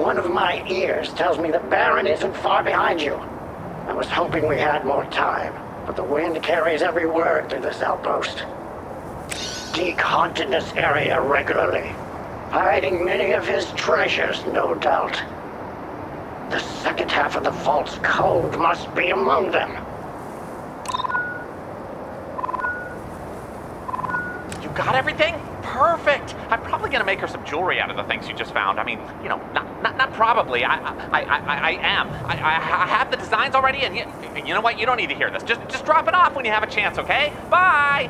One of my ears tells me the Baron isn't far behind you. I was hoping we had more time, but the wind carries every word through this outpost. Deke haunted this area regularly, hiding many of his treasures, no doubt. The second half of the vault's code must be among them. You got everything? Perfect! I'm probably gonna make her some jewelry out of the things you just found. I mean, you know, not probably. I am. I have the designs already, and you know what? You don't need to hear this. Just drop it off when you have a chance, okay? Bye!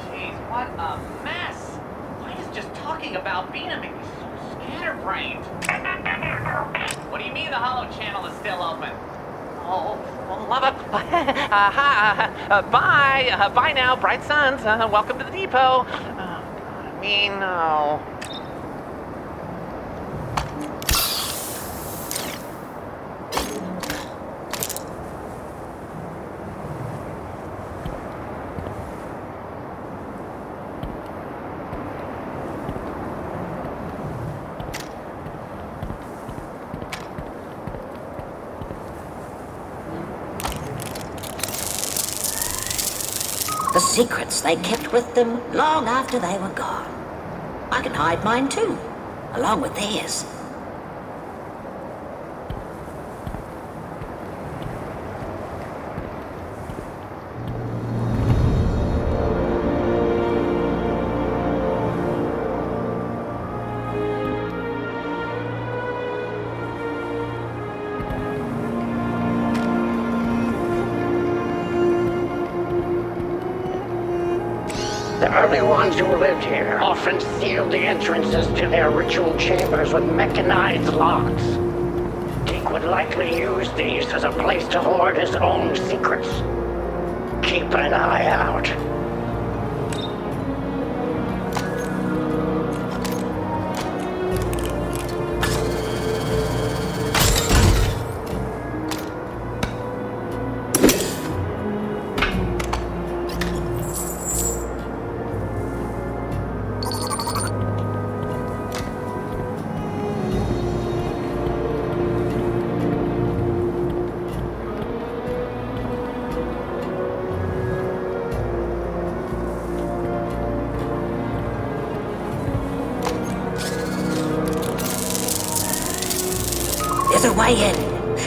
Jeez, what a mess! Why is just talking about Bina make me so scatterbrained? What do you mean the holo channel is still open? Oh, love it. Bye. Bye now, bright suns. Welcome to the depot. No. The secrets they kept with them long after they were gone. I can hide mine too, along with theirs. The early ones who lived here often sealed the entrances to their ritual chambers with mechanized locks. Deke would likely use these as a place to hoard his own secrets. Keep an eye out. There's a way in,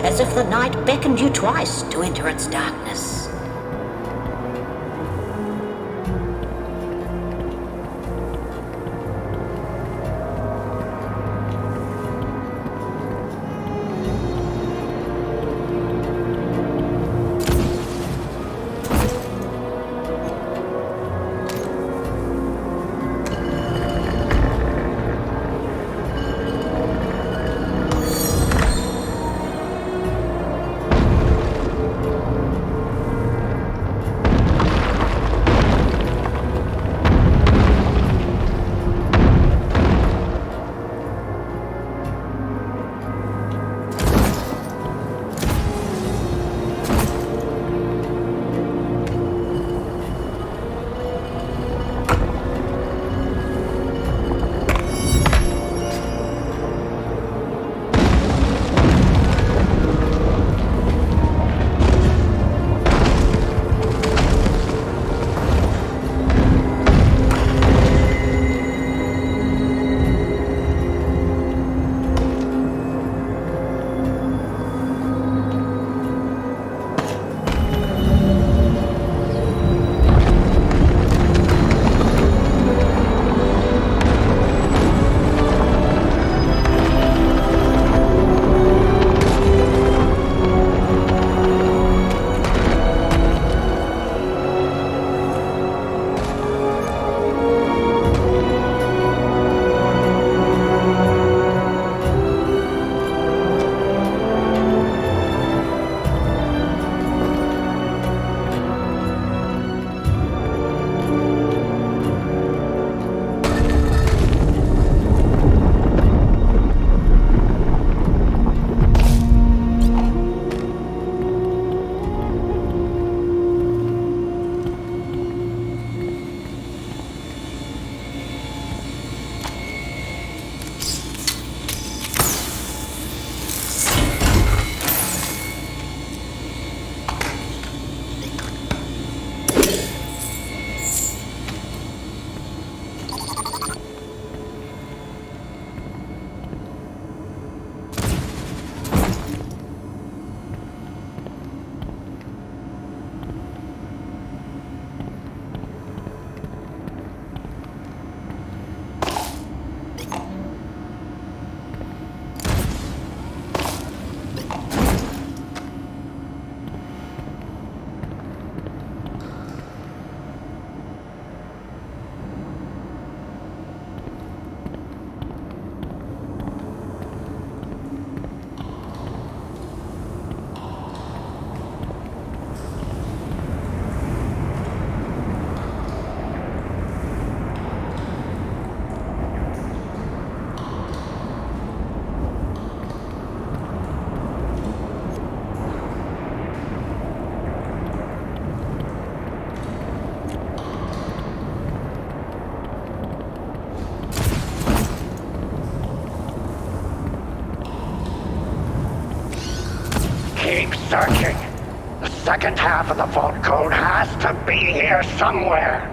as if the night beckoned you twice to enter its darkness. Keep searching. The second half of the vault code has to be here somewhere.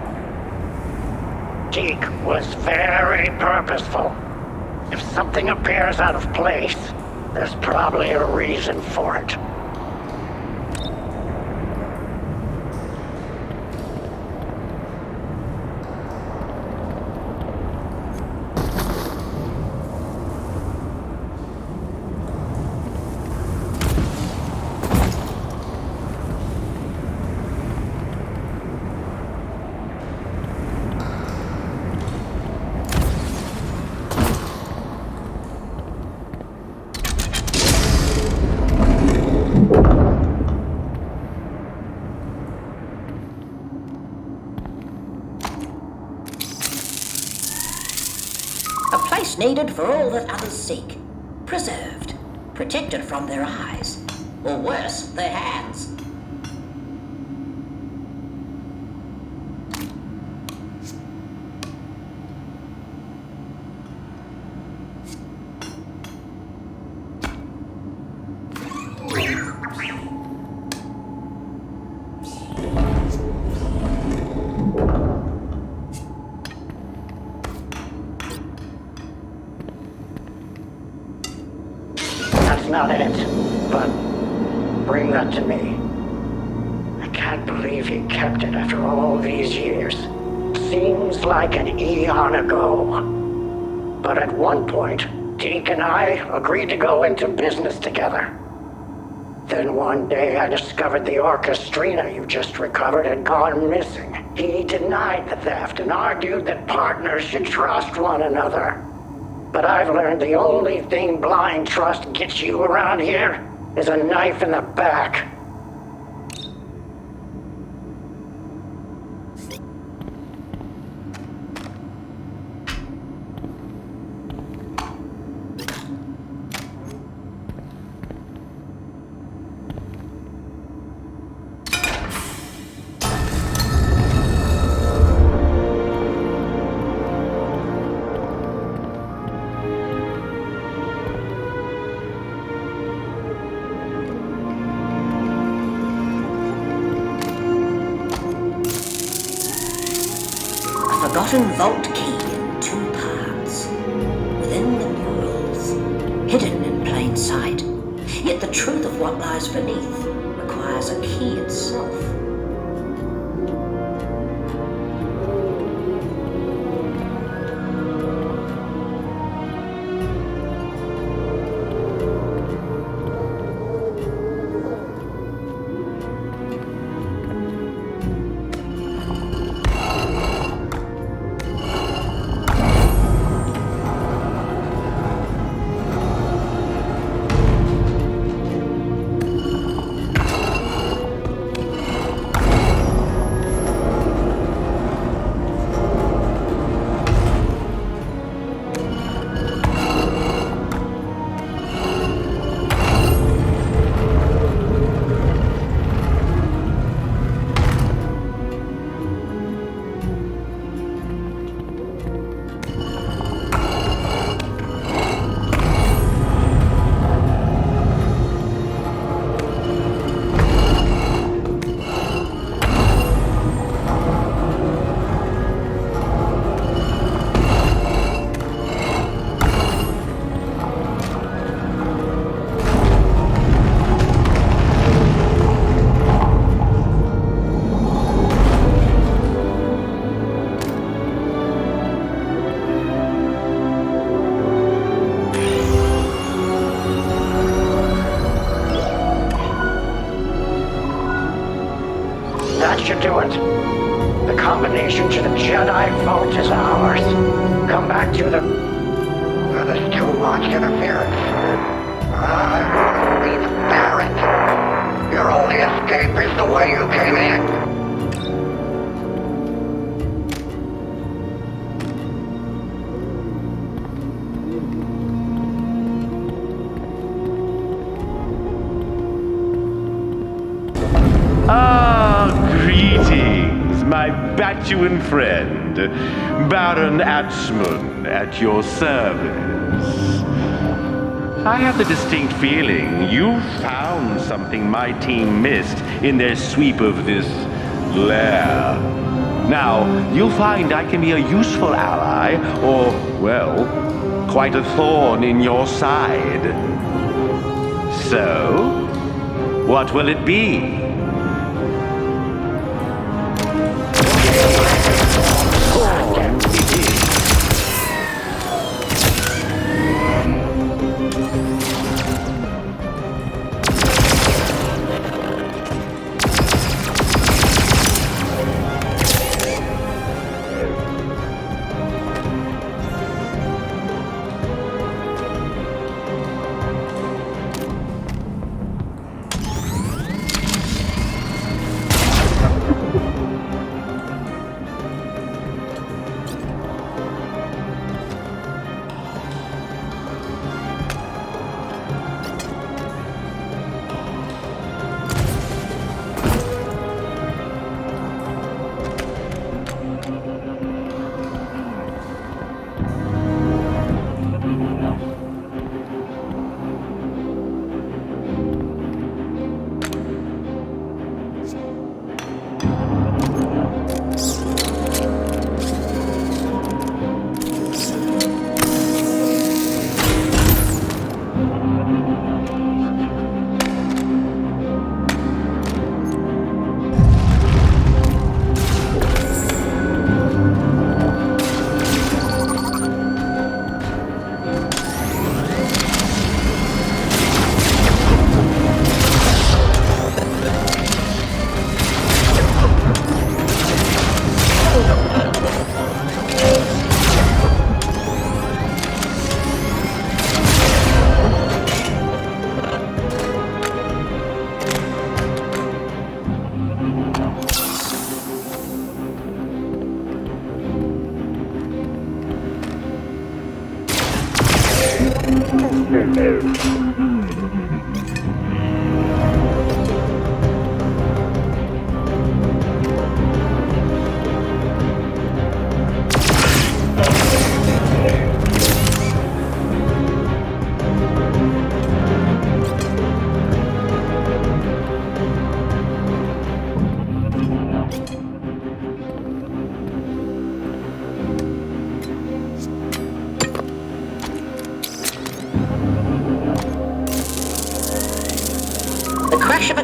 Deke was very purposeful. If something appears out of place, there's probably a reason for it. Needed for all that others seek. Preserved. Protected from their eyes. Or worse, their hands. Not it, but bring that to me. I can't believe he kept it after all these years. Seems like an eon ago. But at one point, Deke and I agreed to go into business together. Then one day I discovered the orchestrina you just recovered had gone missing. He denied the theft and argued that partners should trust one another. But I've learned the only thing blind trust gets you around here is a knife in the back. Forgotten vault key in 2 parts. Within the murals. Hidden in plain sight. Yet the truth of what lies beneath requires a key itself. Should do it. The combination to the Jedi vault is ours. Come back to the... There's too much interference. I want to be the Baron. Your only escape is the way you came in. Greetings, my Batuan friend, Baron Atschman, at your service. I have the distinct feeling you found something my team missed in their sweep of this lair. Now, you'll find I can be a useful ally, or, well, quite a thorn in your side. So, what will it be?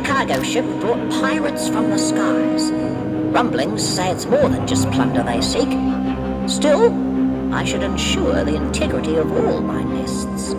Cargo ship brought pirates from the skies. Rumblings say it's more than just plunder they seek. Still, I should ensure the integrity of all my nests.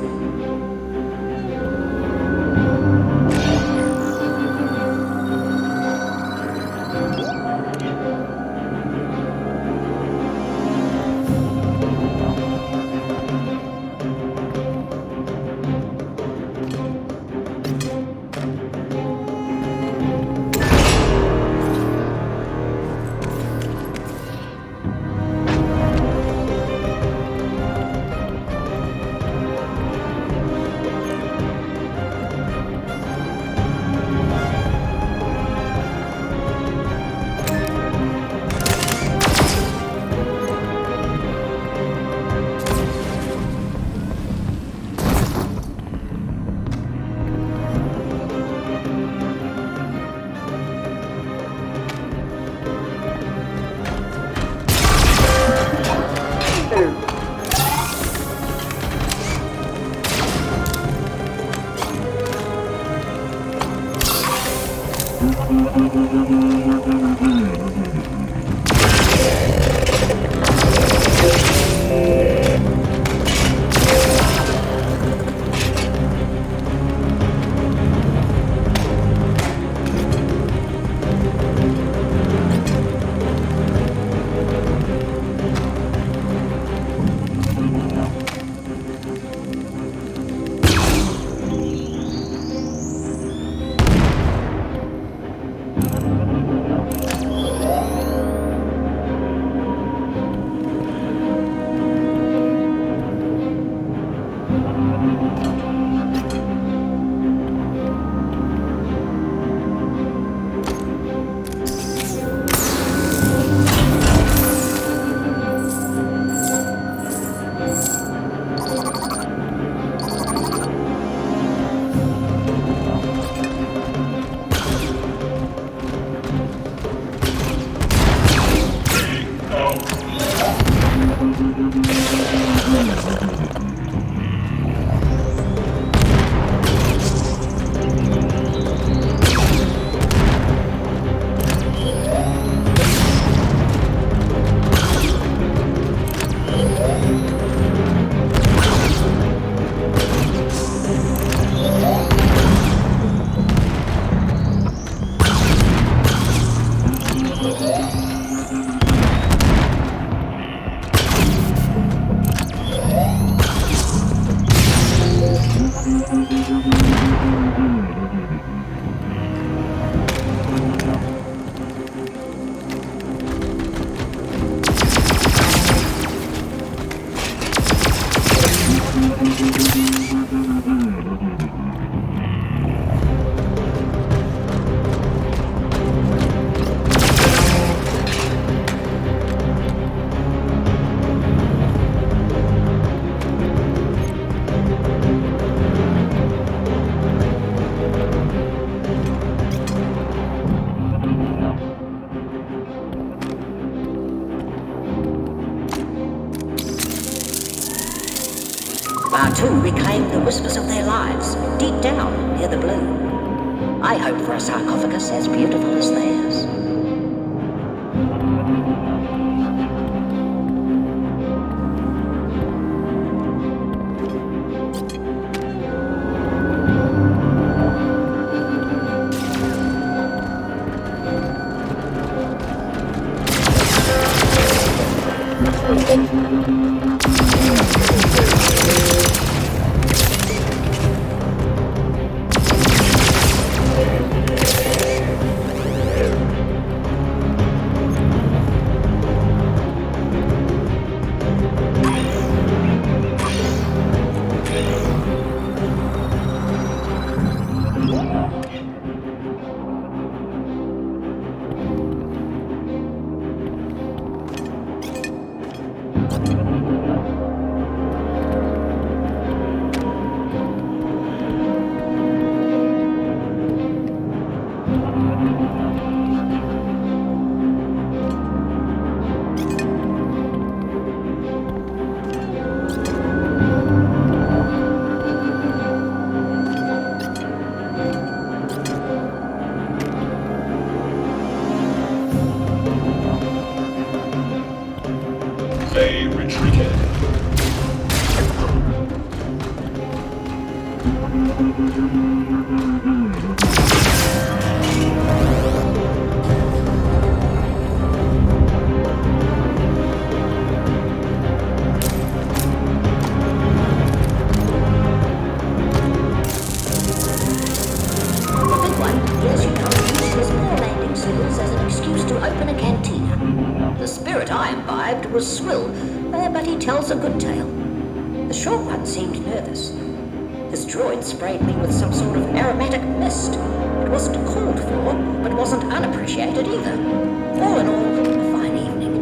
hear whispers of their lives, deep down near the blue. I hope for a sarcophagus as beautiful as theirs. They retreated. Was Swill, but he tells a good tale. The short one seemed nervous. His droid sprayed me with some sort of aromatic mist. It wasn't called for, but wasn't unappreciated either. All in all, a fine evening.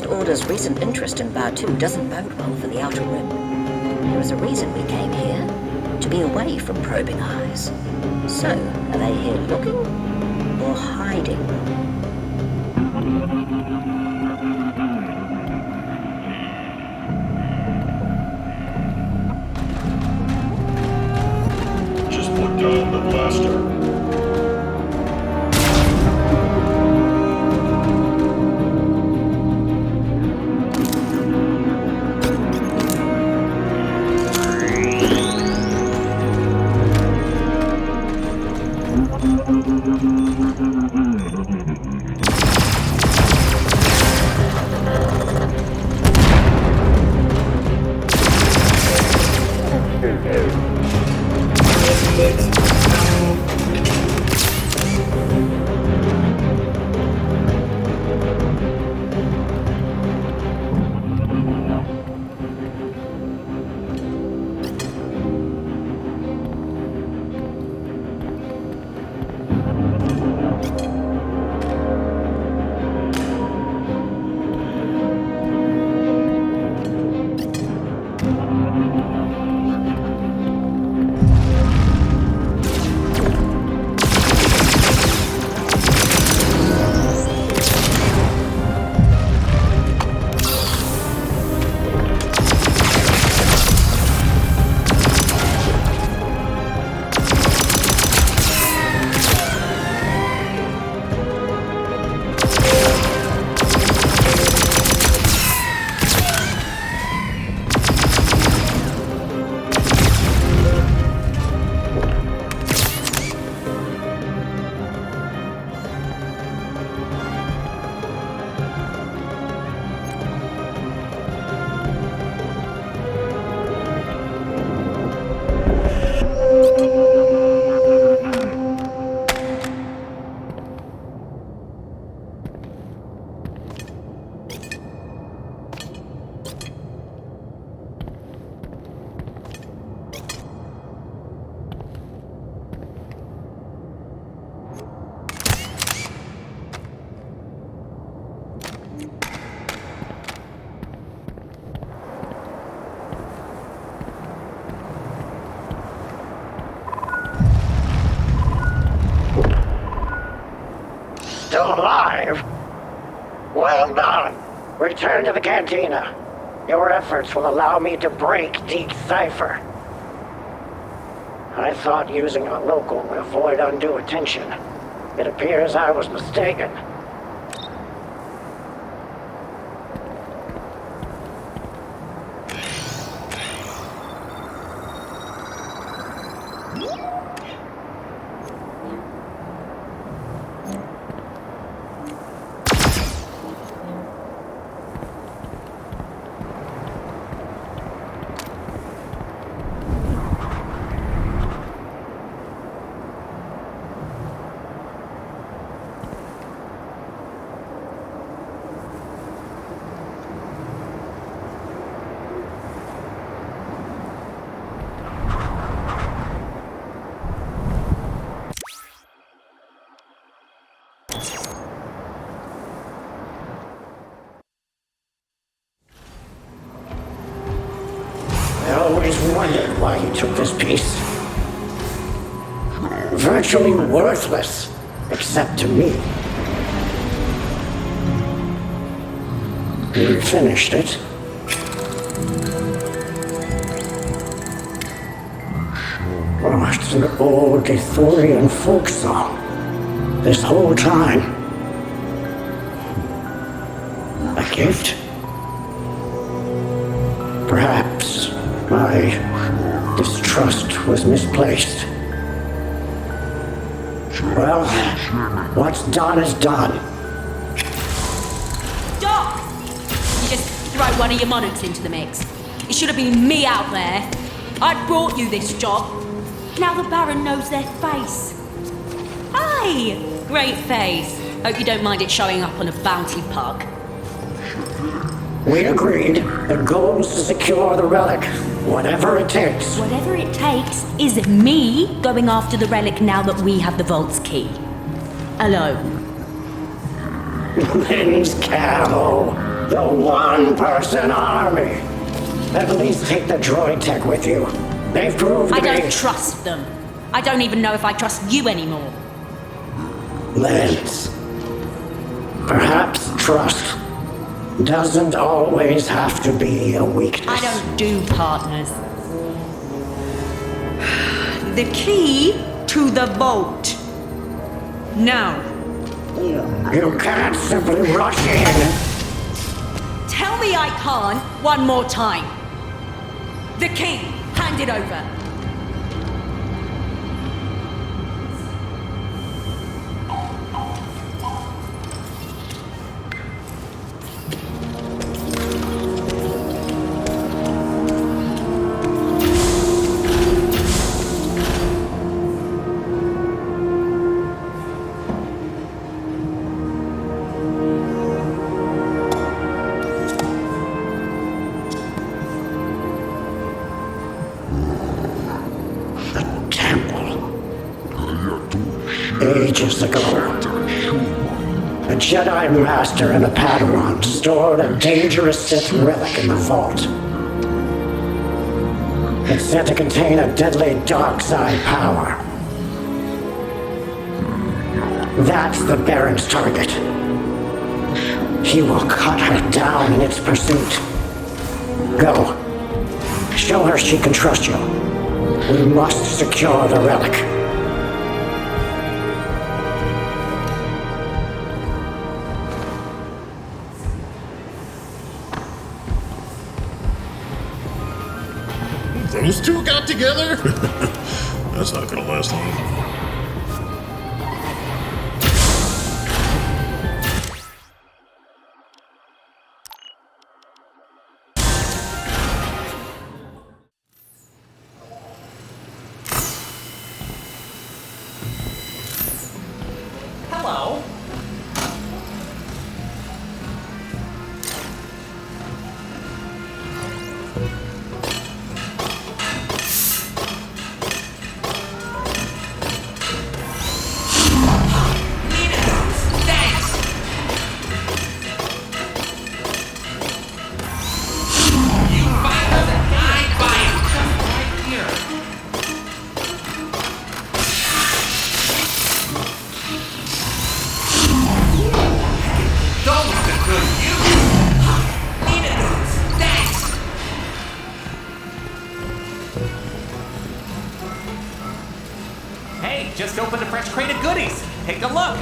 Order's recent interest in Batuu doesn't bode well for the Outer Rim. There is a reason we came here, to be away from probing eyes. So, are they here looking or hiding? Just put down the blaster. Well done. Return to the cantina. Your efforts will allow me to break Deke's cipher. I thought using a local would avoid undue attention. It appears I was mistaken. I always wondered why he took this piece. Virtually worthless, except to me. He finished it. Oh, it's an old Ithorian folk song. This whole time. A gift? Perhaps my distrust was misplaced. Well, what's done is done. Doc! You just throw one of your monarchs into the mix. It should have been me out there. I brought you this job. Now the Baron knows their face. Hi! Great face. Hope you don't mind it showing up on a bounty pug. We agreed. The goal is to secure the relic, whatever it takes. Whatever it takes is me going after the relic now that we have the vault's key. Alone. Lynn's Camo, the one-person army. At least take the droid tech with you. They've proved I to be... don't trust them. I don't even know if I trust you anymore. Lens. Perhaps trust doesn't always have to be a weakness. I don't do partners. The key to the vault. Now. You can't simply rush in. Tell me I can't one more time. The key. Hand it over. Ages ago, a Jedi Master and a Padawan stored a dangerous Sith relic in the vault. It's said to contain a deadly dark side power. That's the Baron's target. He will cut her down in its pursuit. Go. Show her she can trust you. We must secure the relic. Those two got together? That's not gonna last long. Hello. just opened a fresh crate of goodies. Take a look.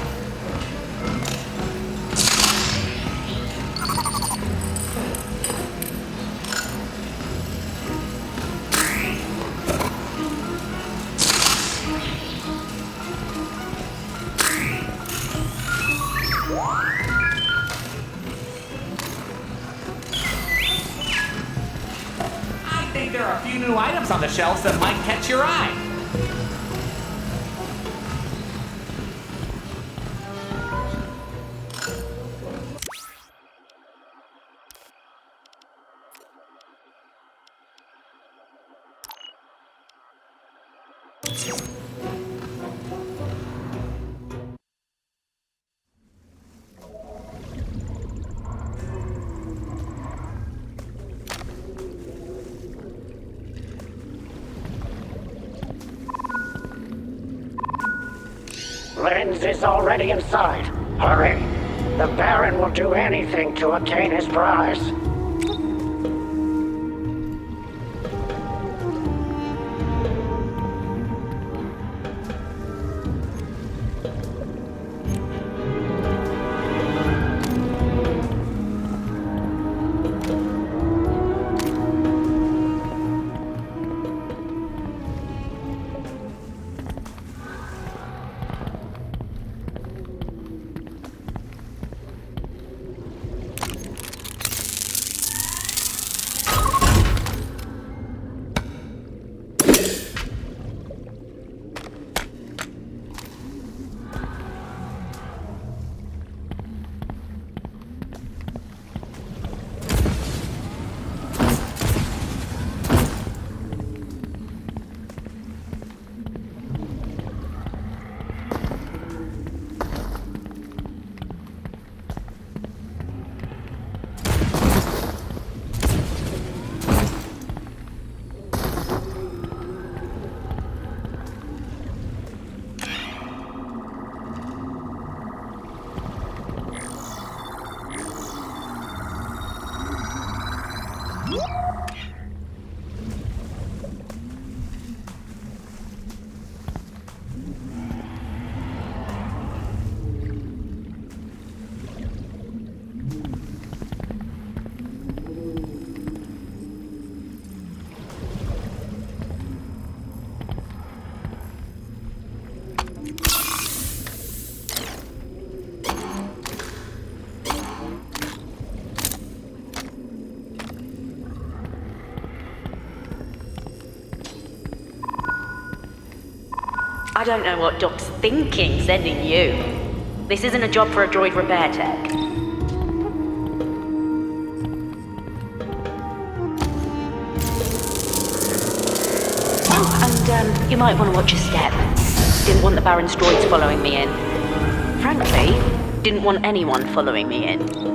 I think there are a few new items on the shelves that might catch your eye. Linz is already inside. Hurry! The Baron will do anything to obtain his prize. I don't know what Doc's thinking sending you. This isn't a job for a droid repair tech. Oh, and you might want to watch your step. Didn't want the Baron's droids following me in. Frankly, didn't want anyone following me in.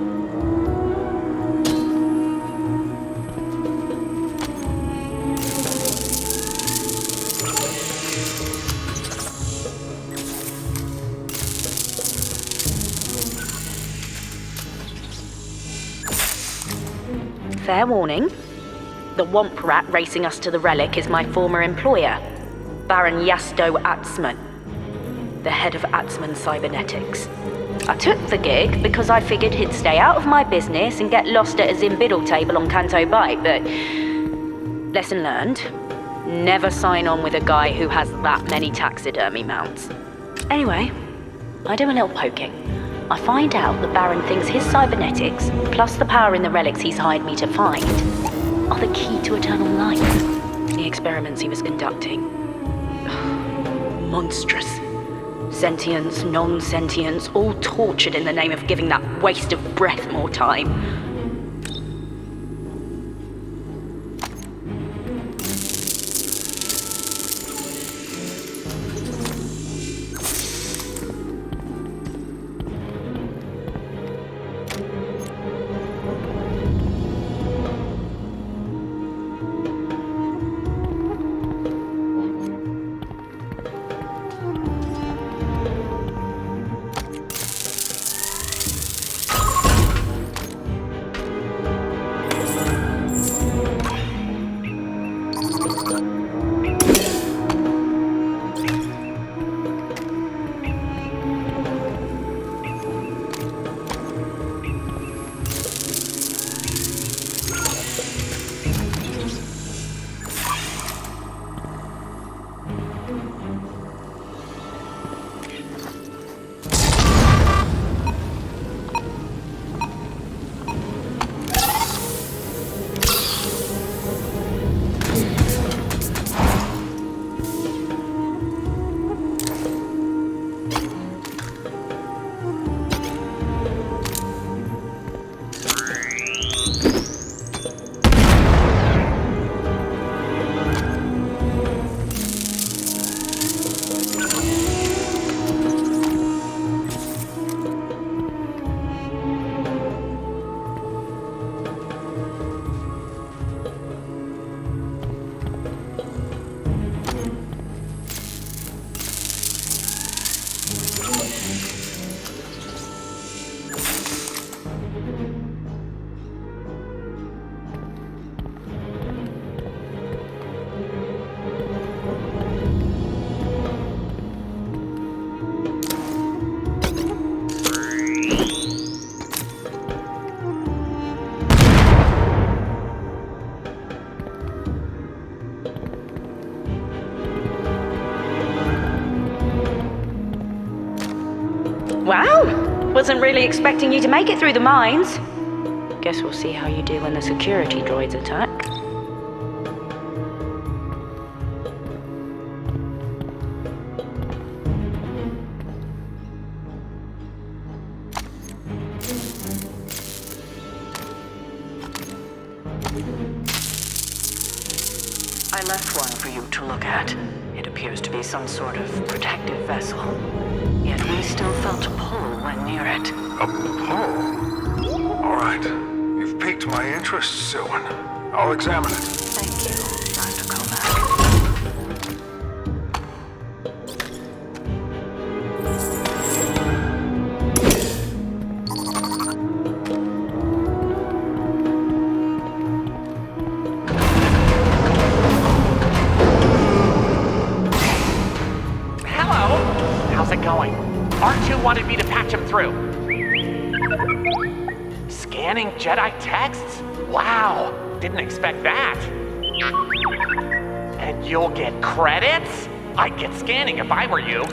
Fair warning. The womp rat racing us to the relic is my former employer, Baron Yasto Atzman, the head of Atzman Cybernetics. I took the gig because I figured he'd stay out of my business and get lost at a Zimbiddle table on Canto Bight, but lesson learned, never sign on with a guy who has that many taxidermy mounts. Anyway, I do a little poking. I find out the Baron thinks his cybernetics, plus the power in the relics he's hired me to find, are the key to eternal life. The experiments he was conducting. Monstrous. Sentience, non-sentience, all tortured in the name of giving that waste of breath more time. Wow! Wasn't really expecting you to make it through the mines. Guess we'll see how you do when the security droids attack. I left one for you to look at. It appears to be some sort of protective vessel. Yet we still felt a pull when near it. A pull? All right. You've piqued my interest, Sylvan. I'll examine it. Thank you, Dr. Comac. Hello? How's it going? R2 wanted me to patch him through. Scanning Jedi texts? Wow, didn't expect that. And you'll get credits? I'd get scanning if I were you.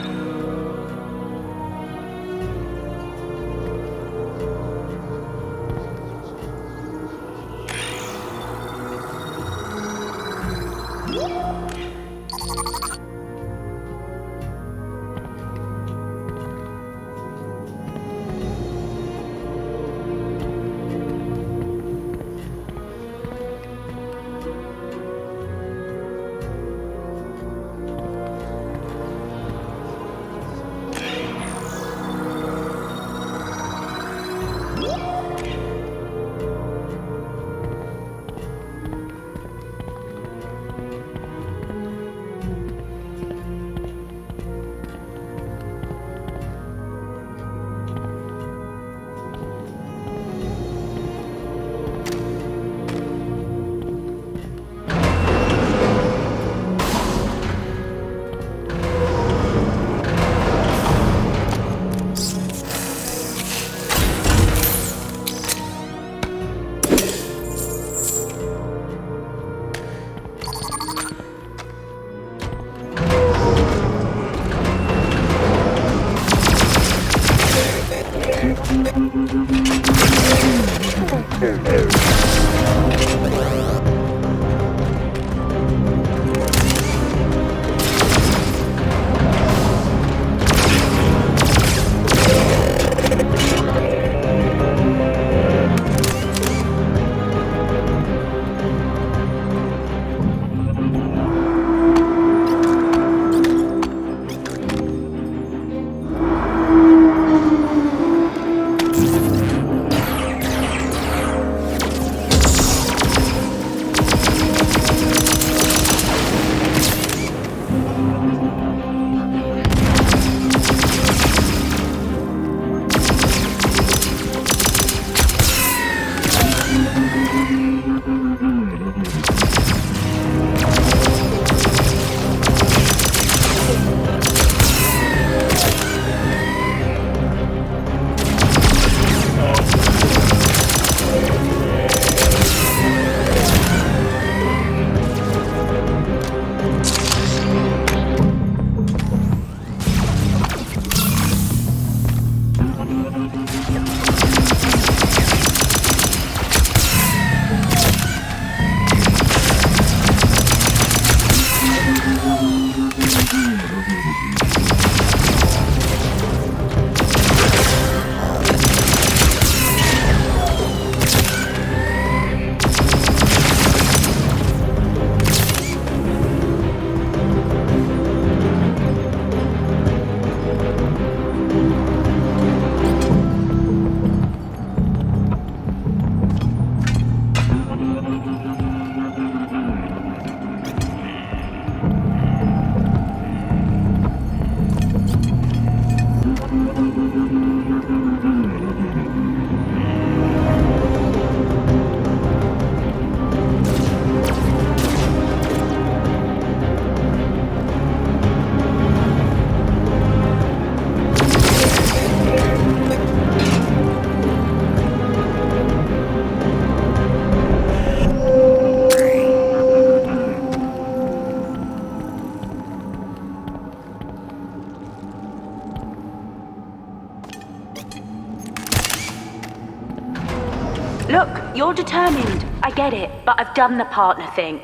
determined. I get it, but I've done the partner thing.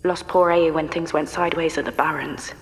Lost poor AU when things went sideways at the Barons.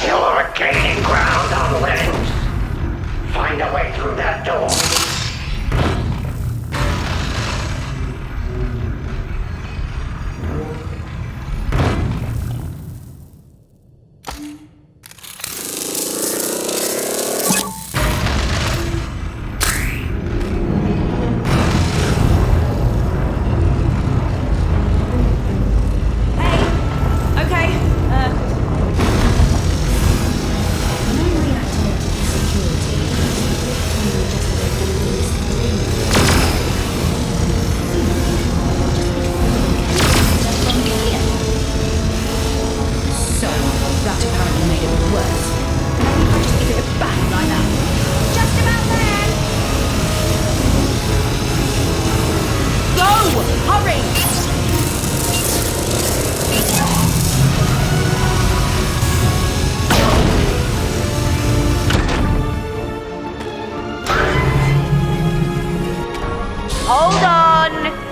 You're gaining ground on Lens. Find a way through that door.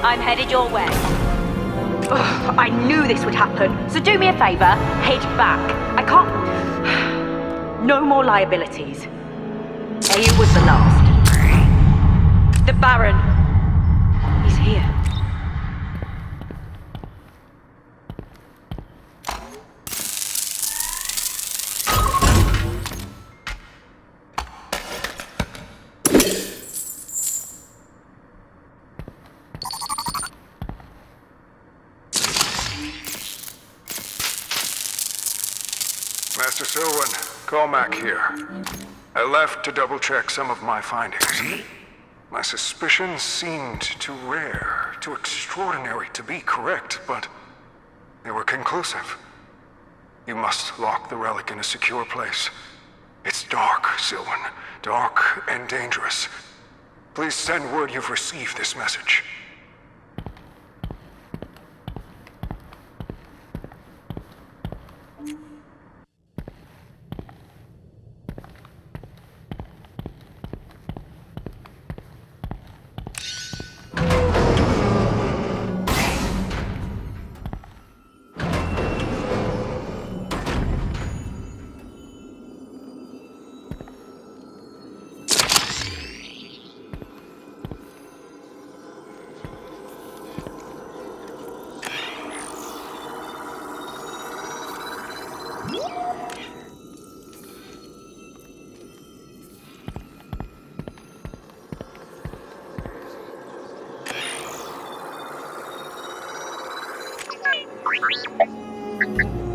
I'm headed your way. Ugh, I knew this would happen, so do me a favor, head back. I can't... No more liabilities. AU was the last. The Baron. He's here. Master Silwen, Colmac here. I left to double-check some of my findings. My suspicions seemed too rare, too extraordinary to be correct, but they were conclusive. You must lock the relic in a secure place. It's dark, Silwen. Dark and dangerous. Please send word you've received this message.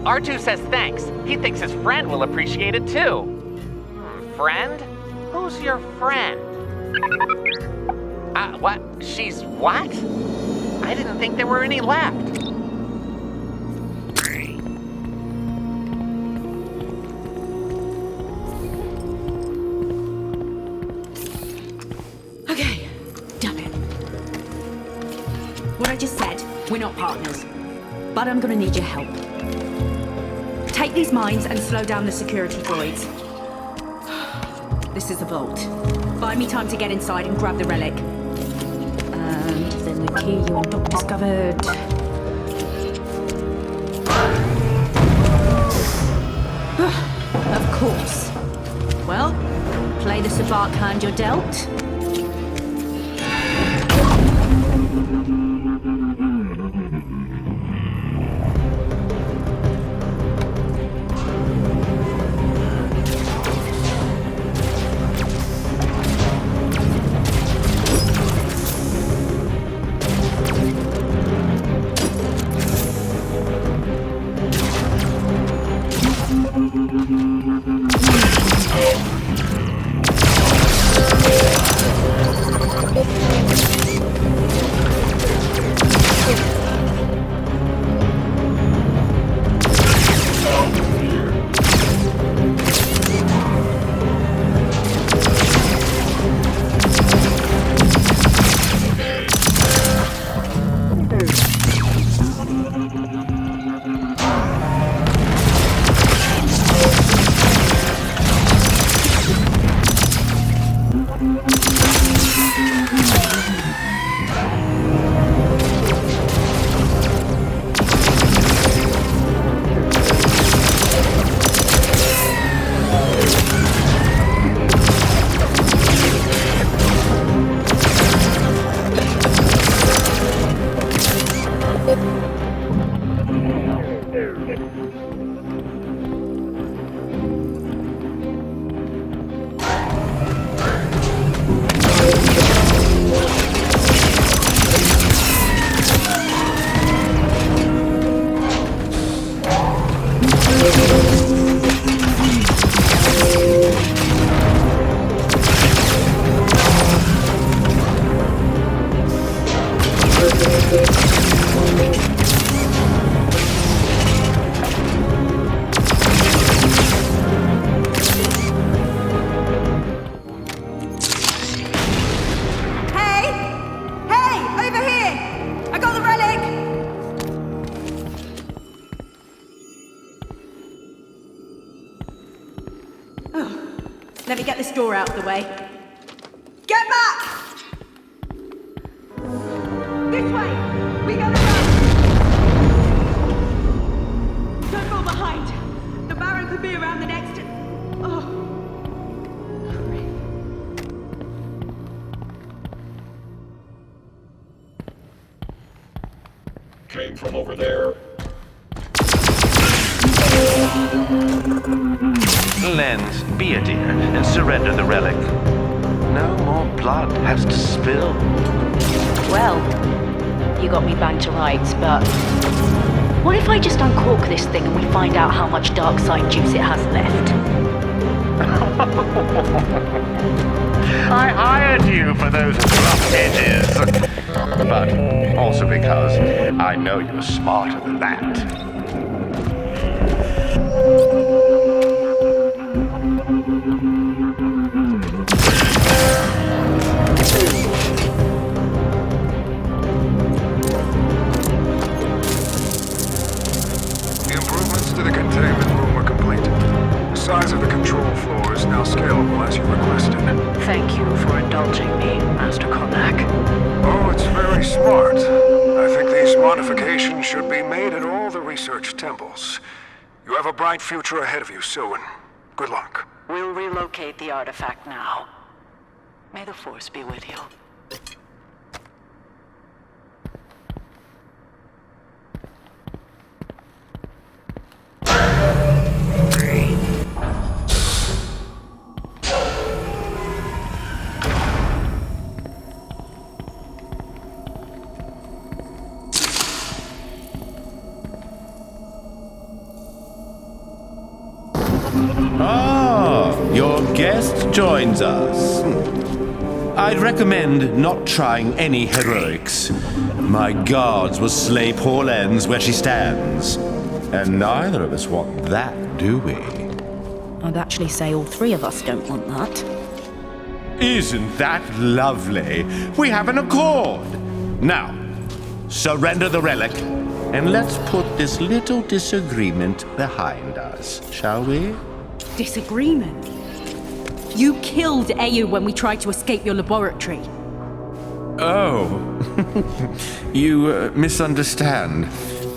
R2 says thanks. He thinks his friend will appreciate it too. Friend? Who's your friend? What? She's what? I didn't think there were any left. Okay, damn it. What I just said, we're not partners. But I'm gonna need your help. Take these mines and slow down the security droids. This is the vault. Buy me time to get inside and grab the relic. And then the key you have not discovered. the sabacc hand you're dealt. Let me get this door out of the way. Get back! This way! We gotta run! Don't fall behind! The Baron could be around the next... Oh. Came from over there. Lens, be a dear and surrender the relic. No more blood has to spill. Well, you got me banged to rights, but what if I just uncork this thing and we find out how much dark side juice it has left? I hired you for those rough edges. But also because I know you're smarter than that. The improvements to the containment room were complete. The size of the control floor is now scalable as you requested. Thank you for indulging me, Master Cormac. Oh, it's very smart. I think these modifications should be made at all the research temples. You have a bright future ahead of you, Silwen. Good luck. We'll relocate the artifact now. May the Force be with you. Ah, your guest joins us. I'd recommend not trying any heroics. My guards will slay poor Lens where she stands. And neither of us want that, do we? I'd actually say all three of us don't want that. Isn't that lovely? We have an accord. Now, surrender the relic, and let's put this little disagreement behind us, shall we? Disagreement? You killed Ayu when we tried to escape your laboratory. Oh, you misunderstand.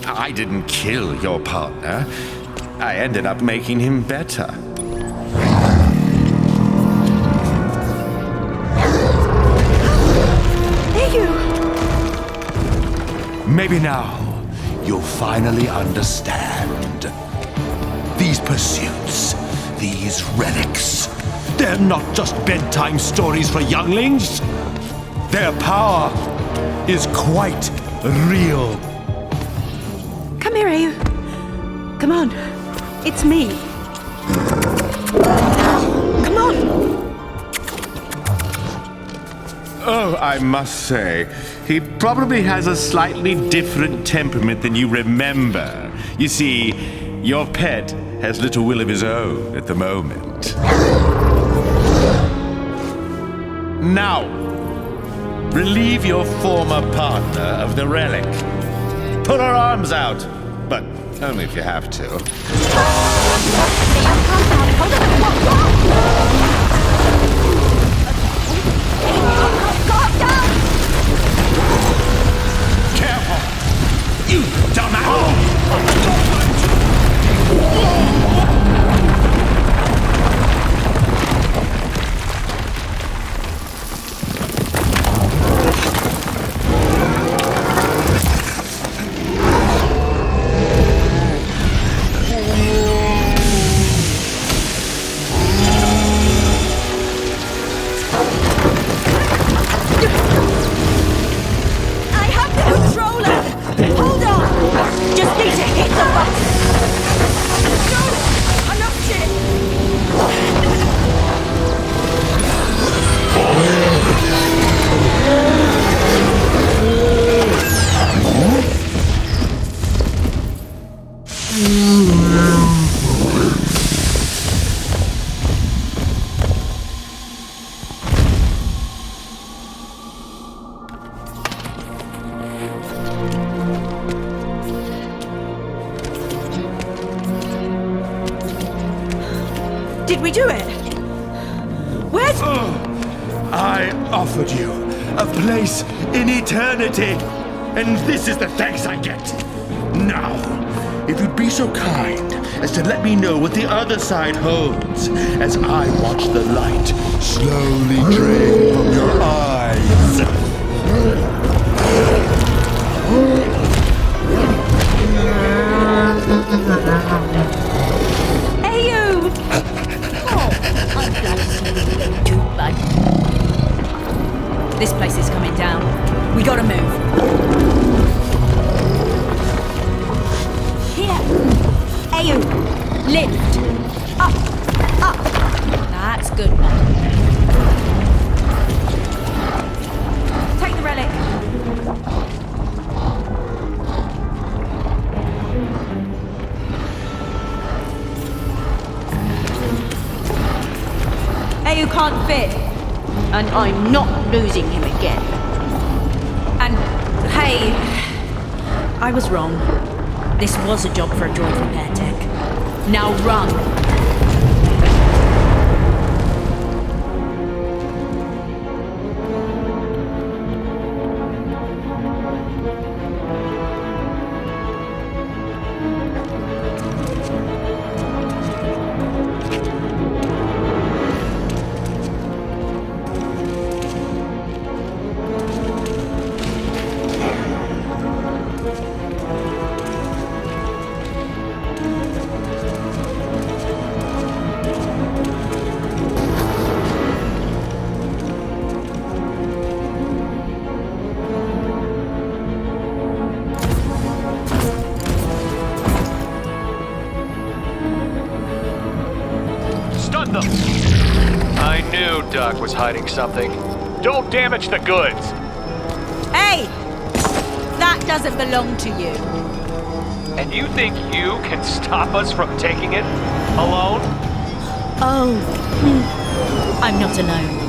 I didn't kill your partner. I ended up making him better. Maybe now you'll finally understand. These pursuits, these relics, they're not just bedtime stories for younglings. Their power is quite real. Come here, Ayu. Come on. It's me. Come on. Oh, I must say, he probably has a slightly different temperament than you remember. You see, your pet has little will of his own at the moment. Now, relieve your former partner of the relic. Pull her arms out, but only if you have to. Careful! You dumbass! Did we do it? Where's... I offered you a place in eternity, and this is the thanks I get. Now, if you'd be so kind as to let me know what the other side holds, as I watch the light slowly drain from your eyes. Ayu! Oh, I'm glad to see you little dude, bud. This place is coming down. We gotta move. Here! Ayu! Lift! Up! Up! That's good, bud. Take the relic. Ayu can't fit. And I'm not losing him again. And, hey, I was wrong. This was a job for a droid repair tech. Now run! I knew Duck was hiding something. Don't damage the goods! Hey! That doesn't belong to you. And you think you can stop us from taking it alone? Oh. I'm not alone.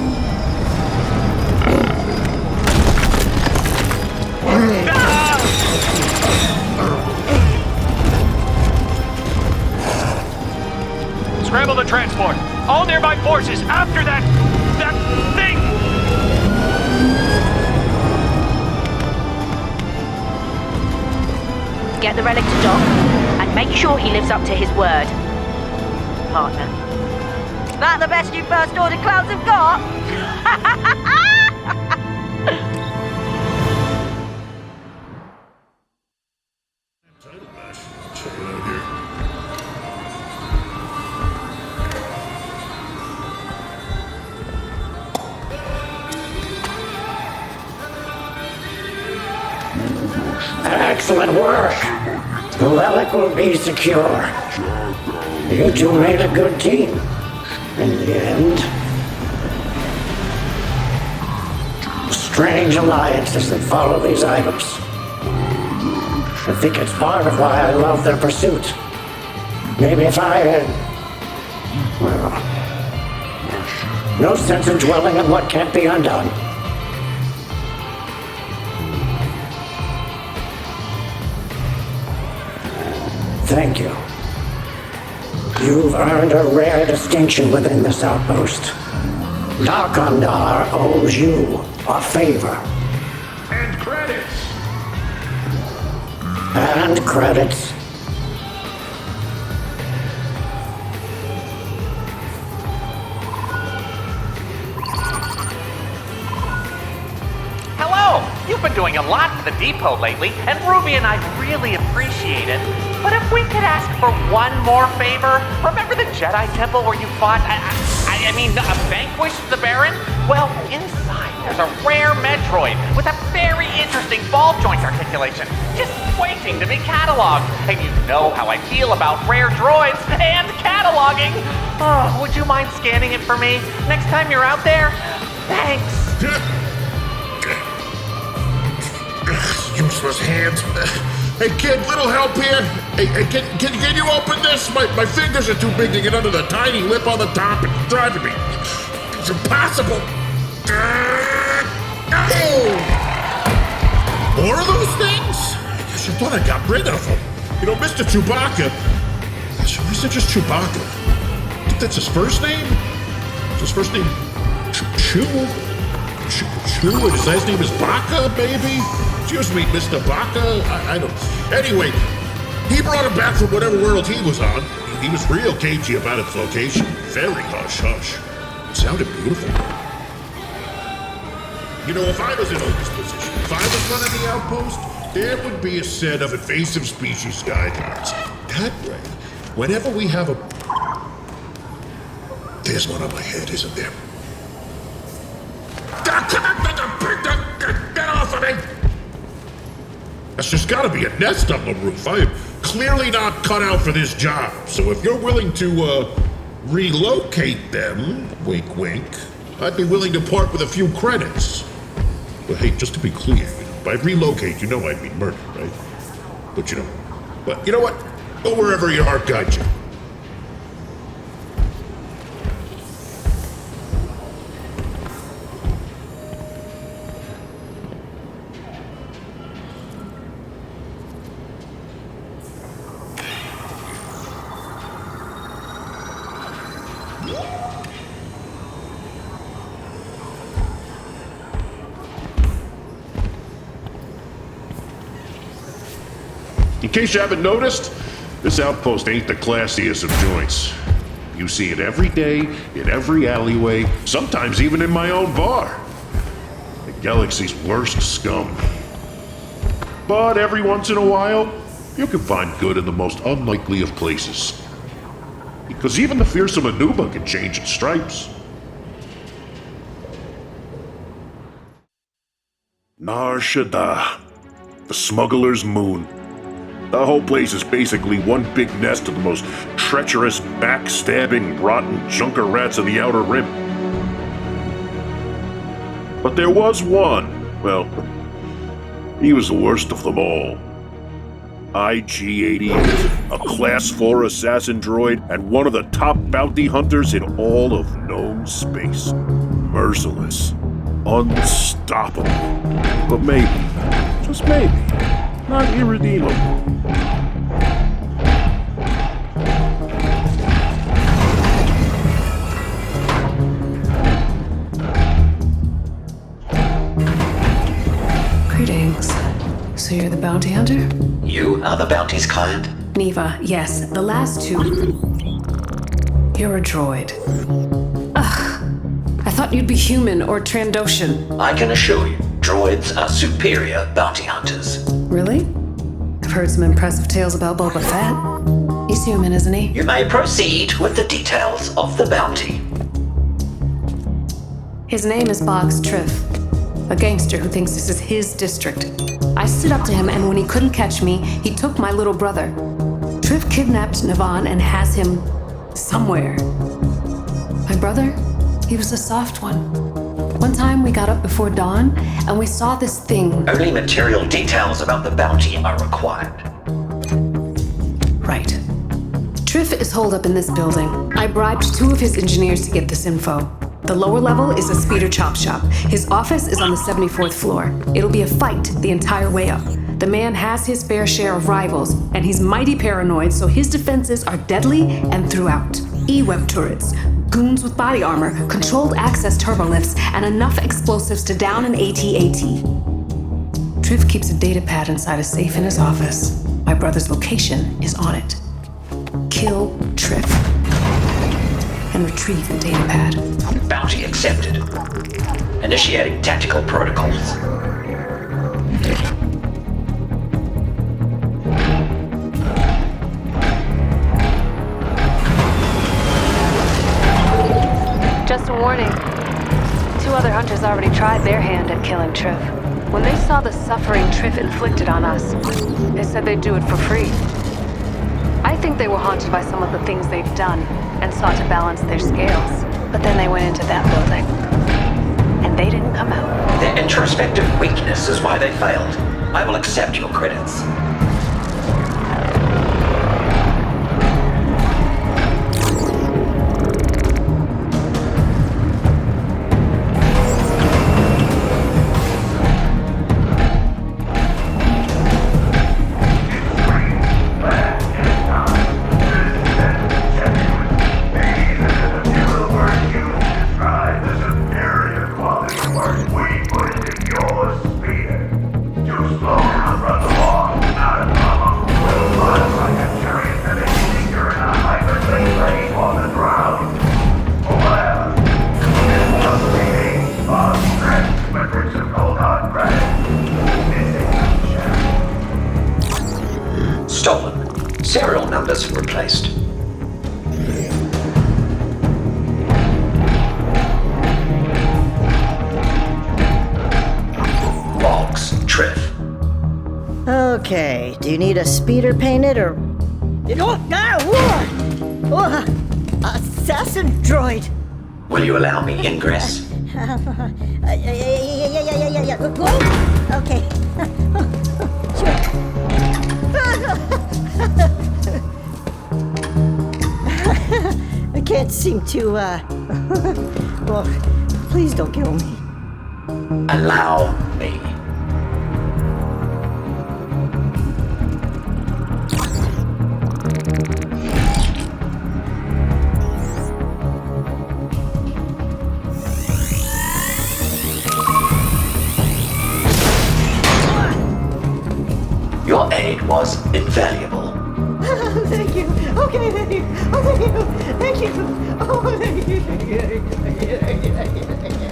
Scramble the transport! All nearby forces after that thing! Get the relic to Doc, and make sure he lives up to his word. Partner. That the best you First Order clowns have got? Excellent work. The relic will be secure. You two made a good team. In the end. Strange alliances that follow these items. I think it's part of why I love their pursuit. Maybe if I had... well... no sense in dwelling on what can't be undone. Thank you. You've earned a rare distinction within this outpost. Darkondar owes you a favor. And credits. And credits. Hello! You've been doing a lot for the depot lately, and Ruby and I really appreciate it. But if we could ask for one more favor, remember the Jedi temple where you fought, vanquished the Baron? Well, inside there's a rare Metroid with a very interesting ball joint articulation, just waiting to be cataloged. And you know how I feel about rare droids and cataloging. Oh, would you mind scanning it for me next time you're out there? Thanks. Useless hands. Hey kid, little help here. Hey, can you open this? My fingers are too big to get under the tiny lip on the top. It's driving me. It's impossible. More of those things? I guess you thought I got rid of them. You know, Mr. Chewbacca. Why is it just Chewbacca? I think that's his first name? Is his first name Chew? And his last name is Baca, maybe? Excuse me, Mr. Baca? I don't... Anyway, he brought him back from whatever world he was on. He was real cagey about its location. Very hush-hush. It sounded beautiful. You know, if I was in Oak's position, if I was running the outpost, there would be a set of invasive species guidelines. That way, whenever we have a... There's one on my head, isn't there? Get off of me! There's just gotta be a nest on the roof. I am clearly not cut out for this job. So if you're willing to, relocate them, wink wink, I'd be willing to part with a few credits. But hey, just to be clear, by relocate, you know I mean murder, right? But you know what? Go wherever your heart guides you. In case you haven't noticed, this outpost ain't the classiest of joints. You see it every day, in every alleyway, sometimes even in my own bar. The galaxy's worst scum. But every once in a while, you can find good in the most unlikely of places. Because even the fearsome Anuba can change its stripes. Nar Shaddaa, the smuggler's moon. The whole place is basically one big nest of the most treacherous, backstabbing, rotten junker rats of the Outer Rim. But there was one, well, he was the worst of them all. IG-88, a Class 4 assassin droid and one of the top bounty hunters in all of known space. Merciless, unstoppable, but maybe, just maybe, not irredeemable. Greetings. So you're the bounty hunter? You are the bounty's client? Neva, yes. The last two... You're a droid. Ugh. I thought you'd be human or Trandoshan. I can assure you, droids are superior bounty hunters. Really? I've heard some impressive tales about Boba Fett. He's human, isn't he? You may proceed with the details of the bounty. His name is Boggs Triff, a gangster who thinks this is his district. I stood up to him, and when he couldn't catch me, he took my little brother. Triff kidnapped Navan and has him somewhere. My brother, he was a soft one. One time we got up before dawn, and we saw this thing. Only material details about the bounty are required. Right. Triff is holed up in this building. I bribed 2 of his engineers to get this info. The lower level is a speeder chop shop. His office is on the 74th floor. It'll be a fight the entire way up. The man has his fair share of rivals, and he's mighty paranoid, so his defenses are deadly and throughout. E-web turrets, goons with body armor, controlled access turbolifts, and enough explosives to down an AT-AT. Triff keeps a data pad inside a safe in his office. My brother's location is on it. Kill Triff and retrieve the data pad. Bounty accepted. Initiating tactical protocols. Just a warning. 2 other hunters already tried their hand at killing Triff. When they saw the suffering Triff inflicted on us, they said they'd do it for free. I think they were haunted by some of the things they've done and sought to balance their scales. But then they went into that building, and they didn't come out. Their introspective weakness is why they failed. I will accept your credits. Stolen. Serial numbers replaced. Boggs Triff. Okay, do you need a speeder painted or... Assassin droid! Will you allow me ingress? Yeah. Okay. Sure. I can't seem to, well, please don't kill me. Allow me. Your aid was invaluable. Thank you. Okay, thank you. Oh, thank you. Thank you. Oh, thank you. Thank you. Thank you. Thank you. Thank you. Thank you.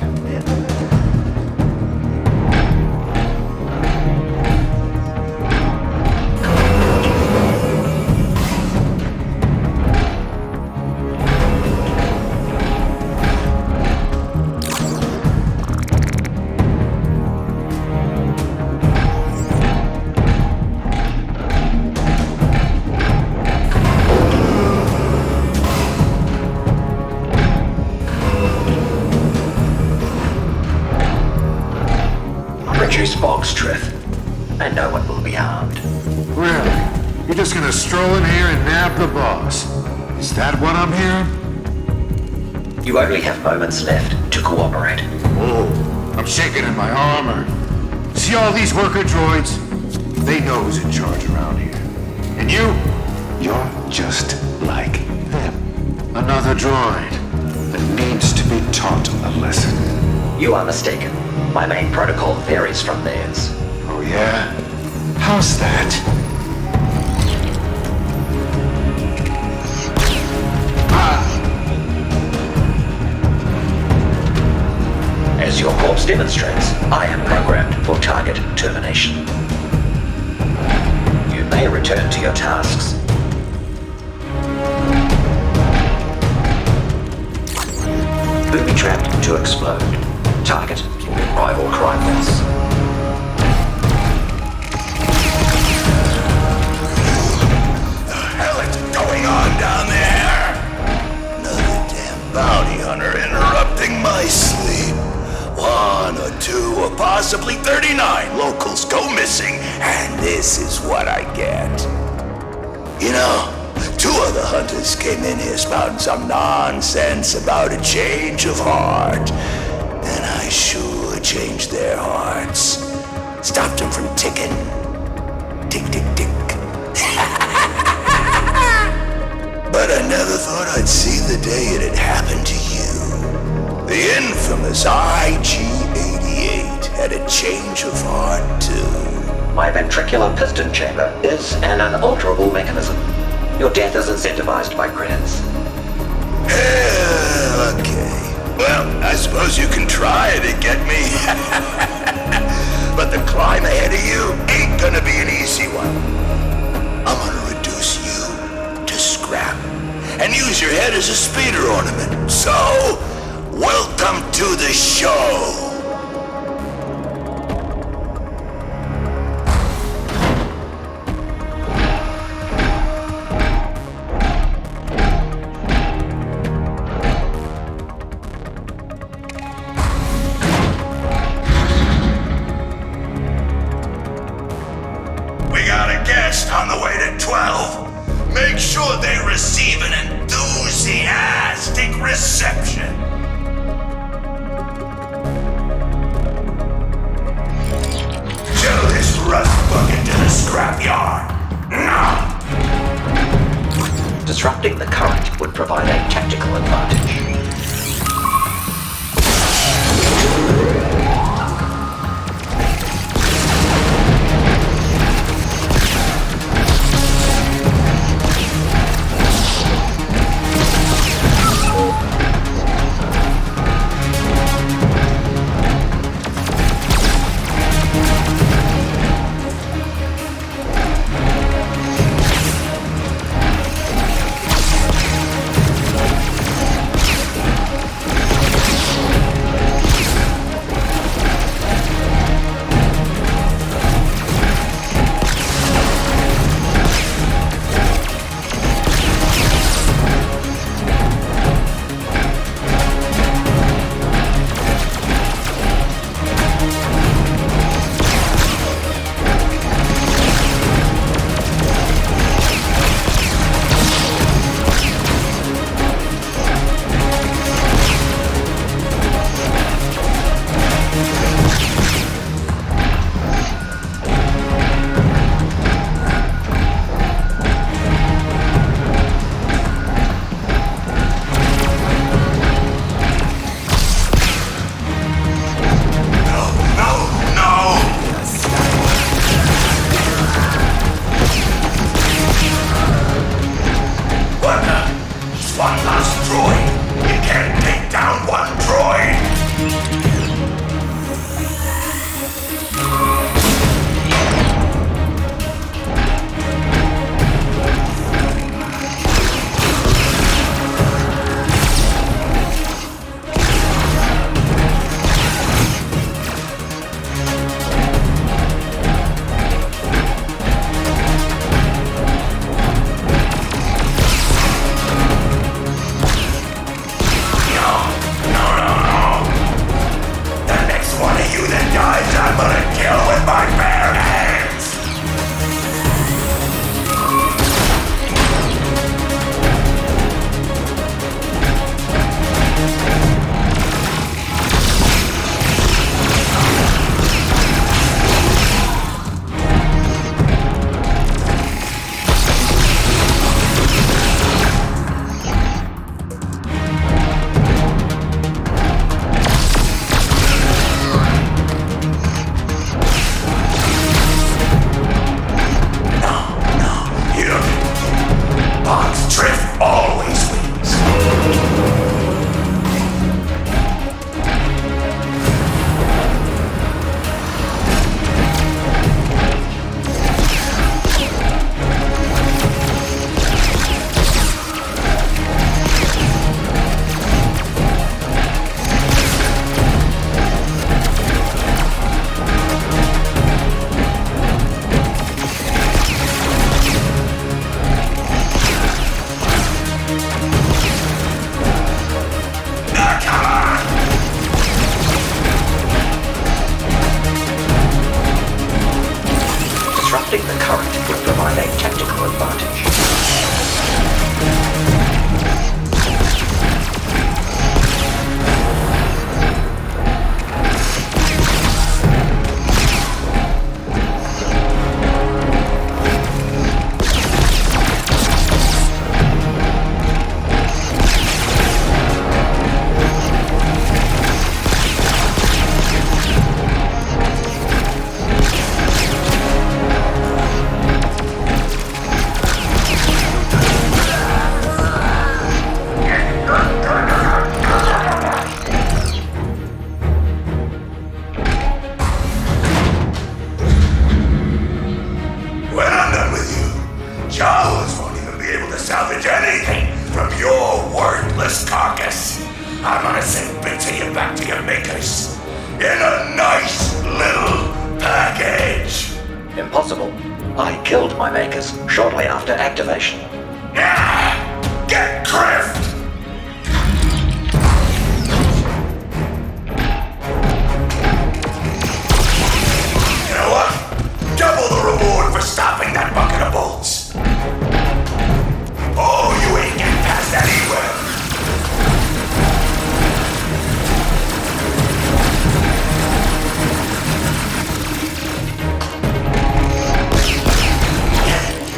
Produce Boggs Triff, and no one will be harmed. Really? You're just gonna stroll in here and nab the boss? Is that what I'm hearing? You only have moments left to cooperate. Oh, I'm shaking in my armor. See all these worker droids? They know who's in charge around here. And you're just like them. Another droid that needs to be taught a lesson. You are mistaken. My main protocol varies from theirs. Oh yeah? How's that? As your corpse demonstrates, I am programmed for target termination. You may return to your tasks. Booby trapped to explode. Target, rival crime boss. possibly 39 locals go missing, and this is what I get. You know, 2 of the hunters came in here spouting some nonsense about a change of heart. And I sure changed their hearts. Stopped them from ticking. Tick, tick, tick. But I never thought I'd see the day it had happened to you. The infamous IG-88 had a change of heart, too. My ventricular piston chamber is an unalterable mechanism. Your death is incentivized by credits. Okay. Well, I suppose you can try to get me. But the climb ahead of you ain't gonna be an easy one. I'm gonna reduce you to scrap and use your head as a speeder ornament. So, welcome to the show. On the way to 12. Make sure they receive an enthusiastic reception. Show this rust bucket to the scrapyard. Now. Disrupting the current would provide a tactical advantage. from your worthless carcass, I'm gonna send bits of you back to your makers. In a nice little package. Impossible. I killed my makers shortly after activation. Get Triff! You know what? Double the reward for stopping that bucket of bolts. Oh, you ain't getting past that anywhere.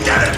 Got it!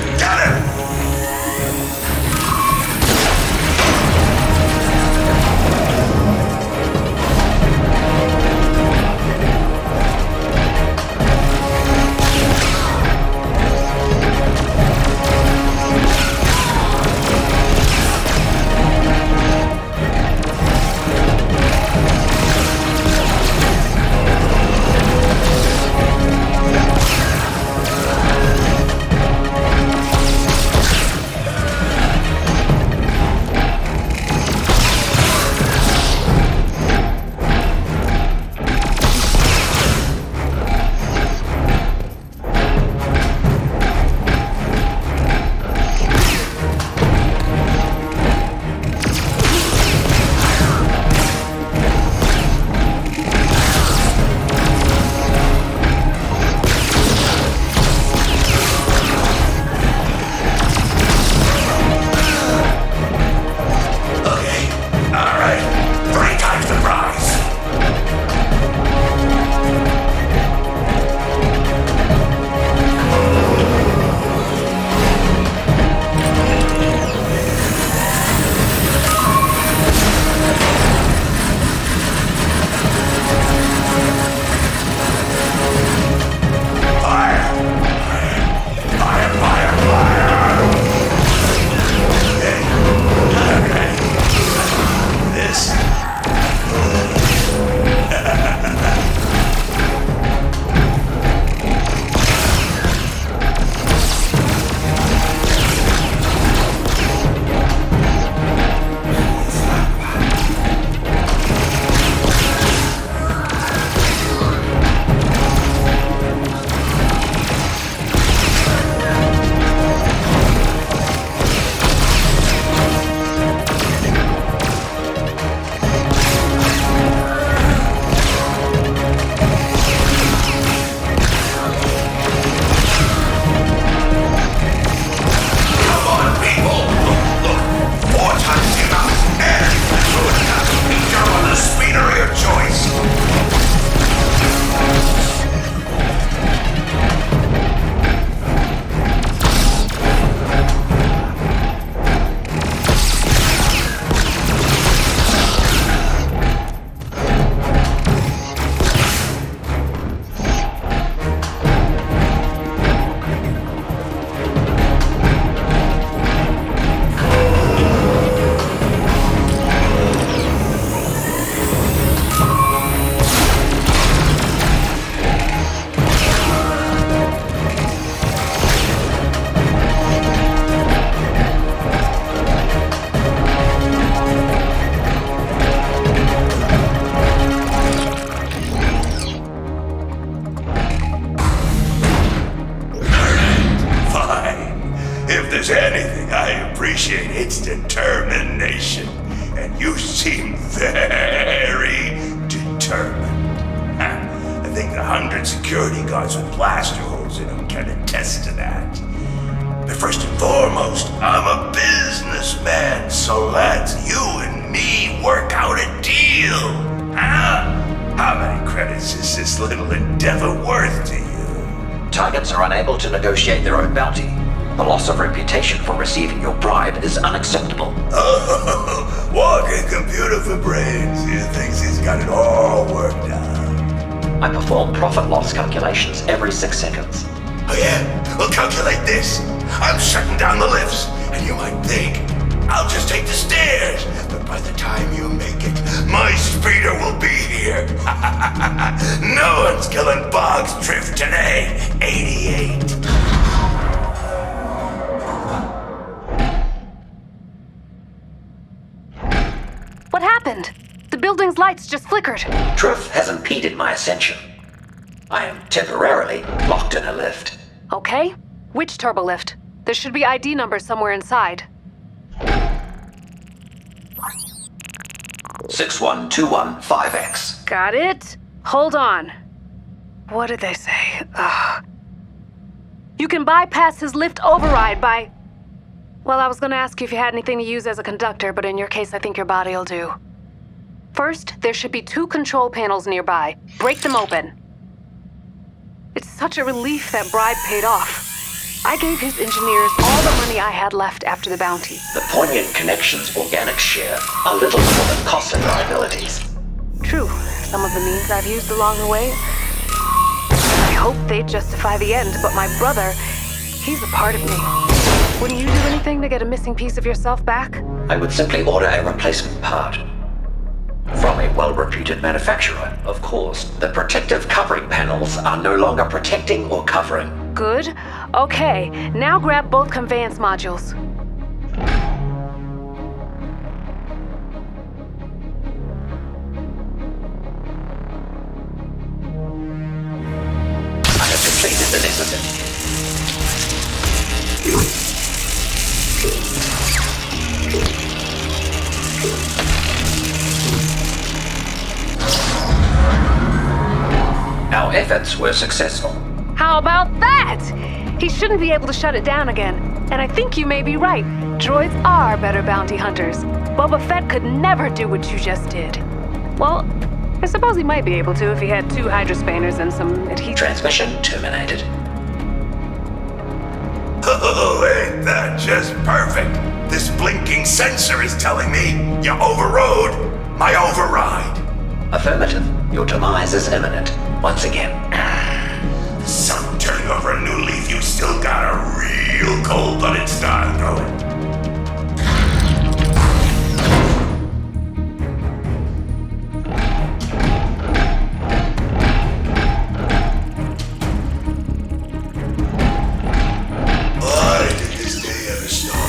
its determination, and you seem very determined. I think the 100 security guards with blaster holes in them can attest to that. But first and foremost, I'm a businessman, so let's you and me work out a deal. Huh? How many credits is this little endeavor worth to you? Targets are unable to negotiate their own bounty. The loss of reputation for receiving your bribe is unacceptable. Oh, walking computer for brains. He thinks he's got it all worked out. I perform profit-loss calculations every 6 seconds. Oh yeah? We'll calculate this. I'm shutting down the lifts, and you might think I'll just take the stairs. But by the time you make it, my speeder will be here. No one's killing Boggs Triff today. 88. What happened? The building's lights just flickered. Triff has impeded my ascension. I am temporarily locked in a lift. Okay. Which turbolift? There should be ID numbers somewhere inside. 61215X. Got it. Hold on. What did they say? Ugh. You can bypass his lift override by... Well, I was gonna ask you if you had anything to use as a conductor, but in your case, I think your body'll do. First, there should be 2 control panels nearby. Break them open. It's such a relief that bribe paid off. I gave his engineers all the money I had left after the bounty. The poignant connections organics share are little more than costly liabilities. True. Some of the means I've used along the way. I hope they justify the end, but my brother, he's a part of me. Wouldn't you do anything to get a missing piece of yourself back? I would simply order a replacement part. From a well-reputed manufacturer, of course. The protective covering panels are no longer protecting or covering. Good. Okay, now grab both conveyance modules. I have completed the necessary. Our efforts were successful. How about that? He shouldn't be able to shut it down again. And I think you may be right. Droids are better bounty hunters. Boba Fett could never do what you just did. Well, I suppose he might be able to if he had 2 hydrospanners and some adhesive. Transmission terminated. Oh, ain't that just perfect? This blinking sensor is telling me you overrode my override. Affirmative. Your demise is imminent. Once again. Some turning over a new leaf, you still got a real cold-blooded style going. Why did this day ever start?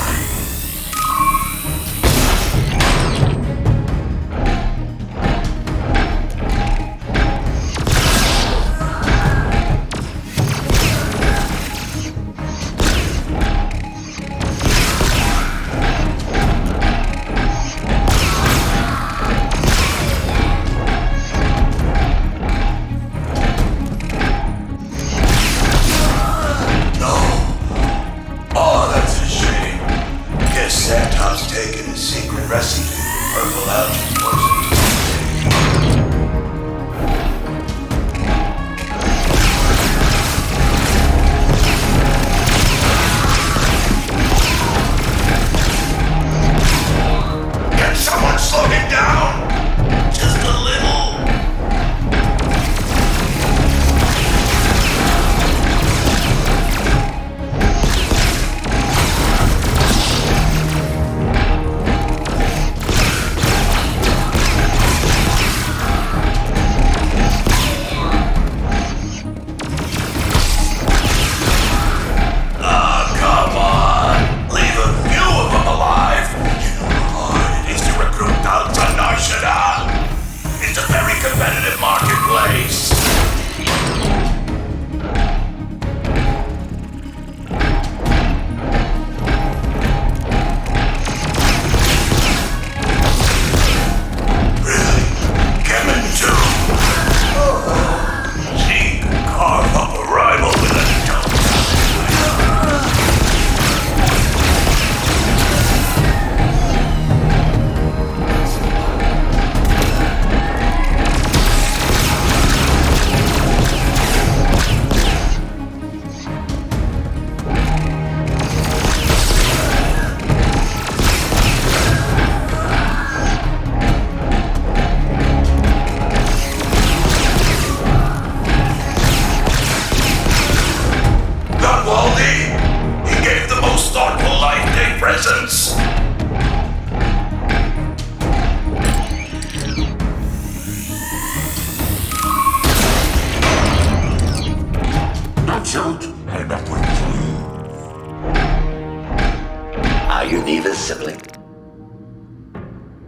Are you Neva's sibling?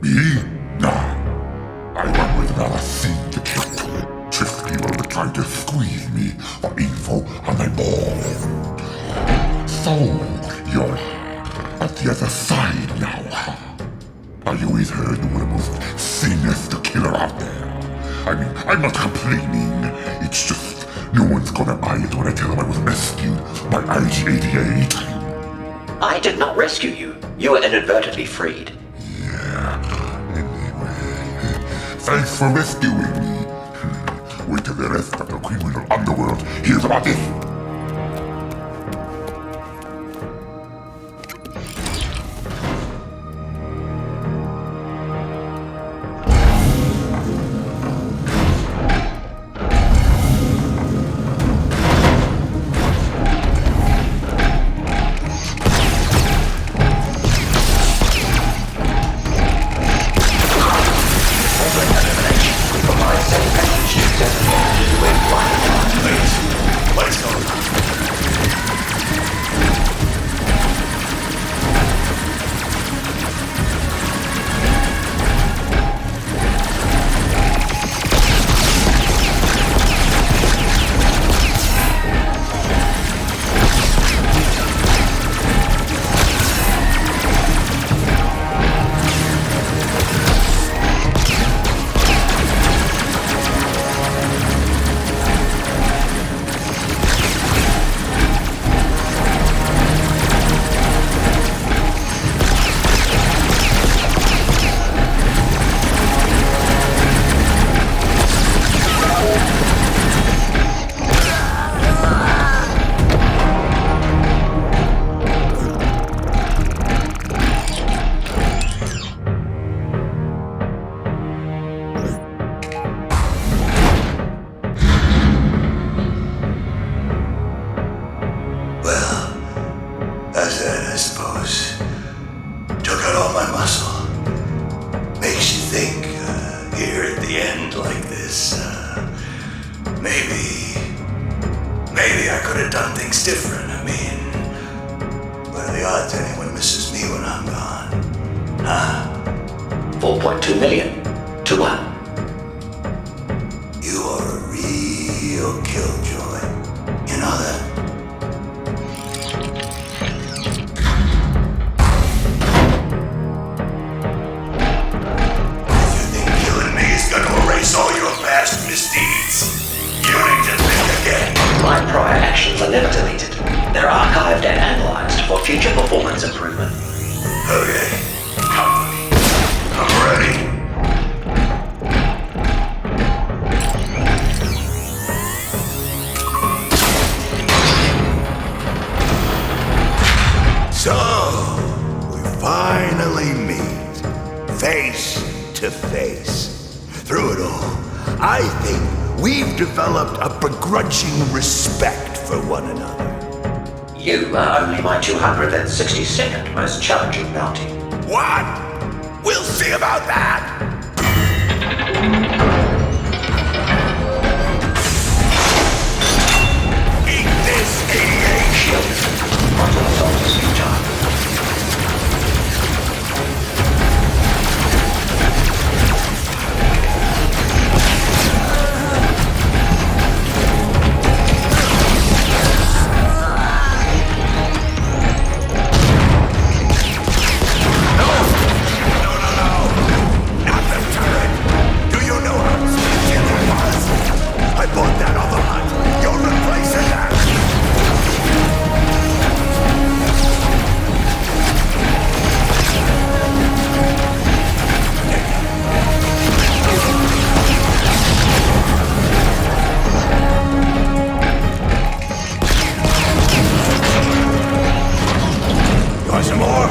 Me? No. Not a thing to keep to it. Triff people were trying to squeeze me for info on my ball. So, you're at the other side now, huh? Are you with her, the most sinister killer out there? I mean, I'm not complaining. It's just no one's gonna buy it when I tell them I was rescued by IG-88. I did not rescue you. You were inadvertently freed. Thanks for rescuing me. Wait till the rest of the criminal underworld hears about this. Maybe I could have done things different. I mean, what are the odds anyone misses me when I'm gone? Huh? 4.2 million to 1. You are a real killjoy. You know that? If you think killing me is gonna erase all your past misdeeds, you need to think again. My prior actions are never deleted. They're archived and analyzed for future performance improvement. Okay. Come with me. I'm ready. So, we finally meet, face to face. Through it all, I think we've developed a begrudging respect for one another. You are only my 262nd most challenging bounty. What? We'll see about that! Eat this, 88! I bought that on the hunt. You're replacing that. You want some more?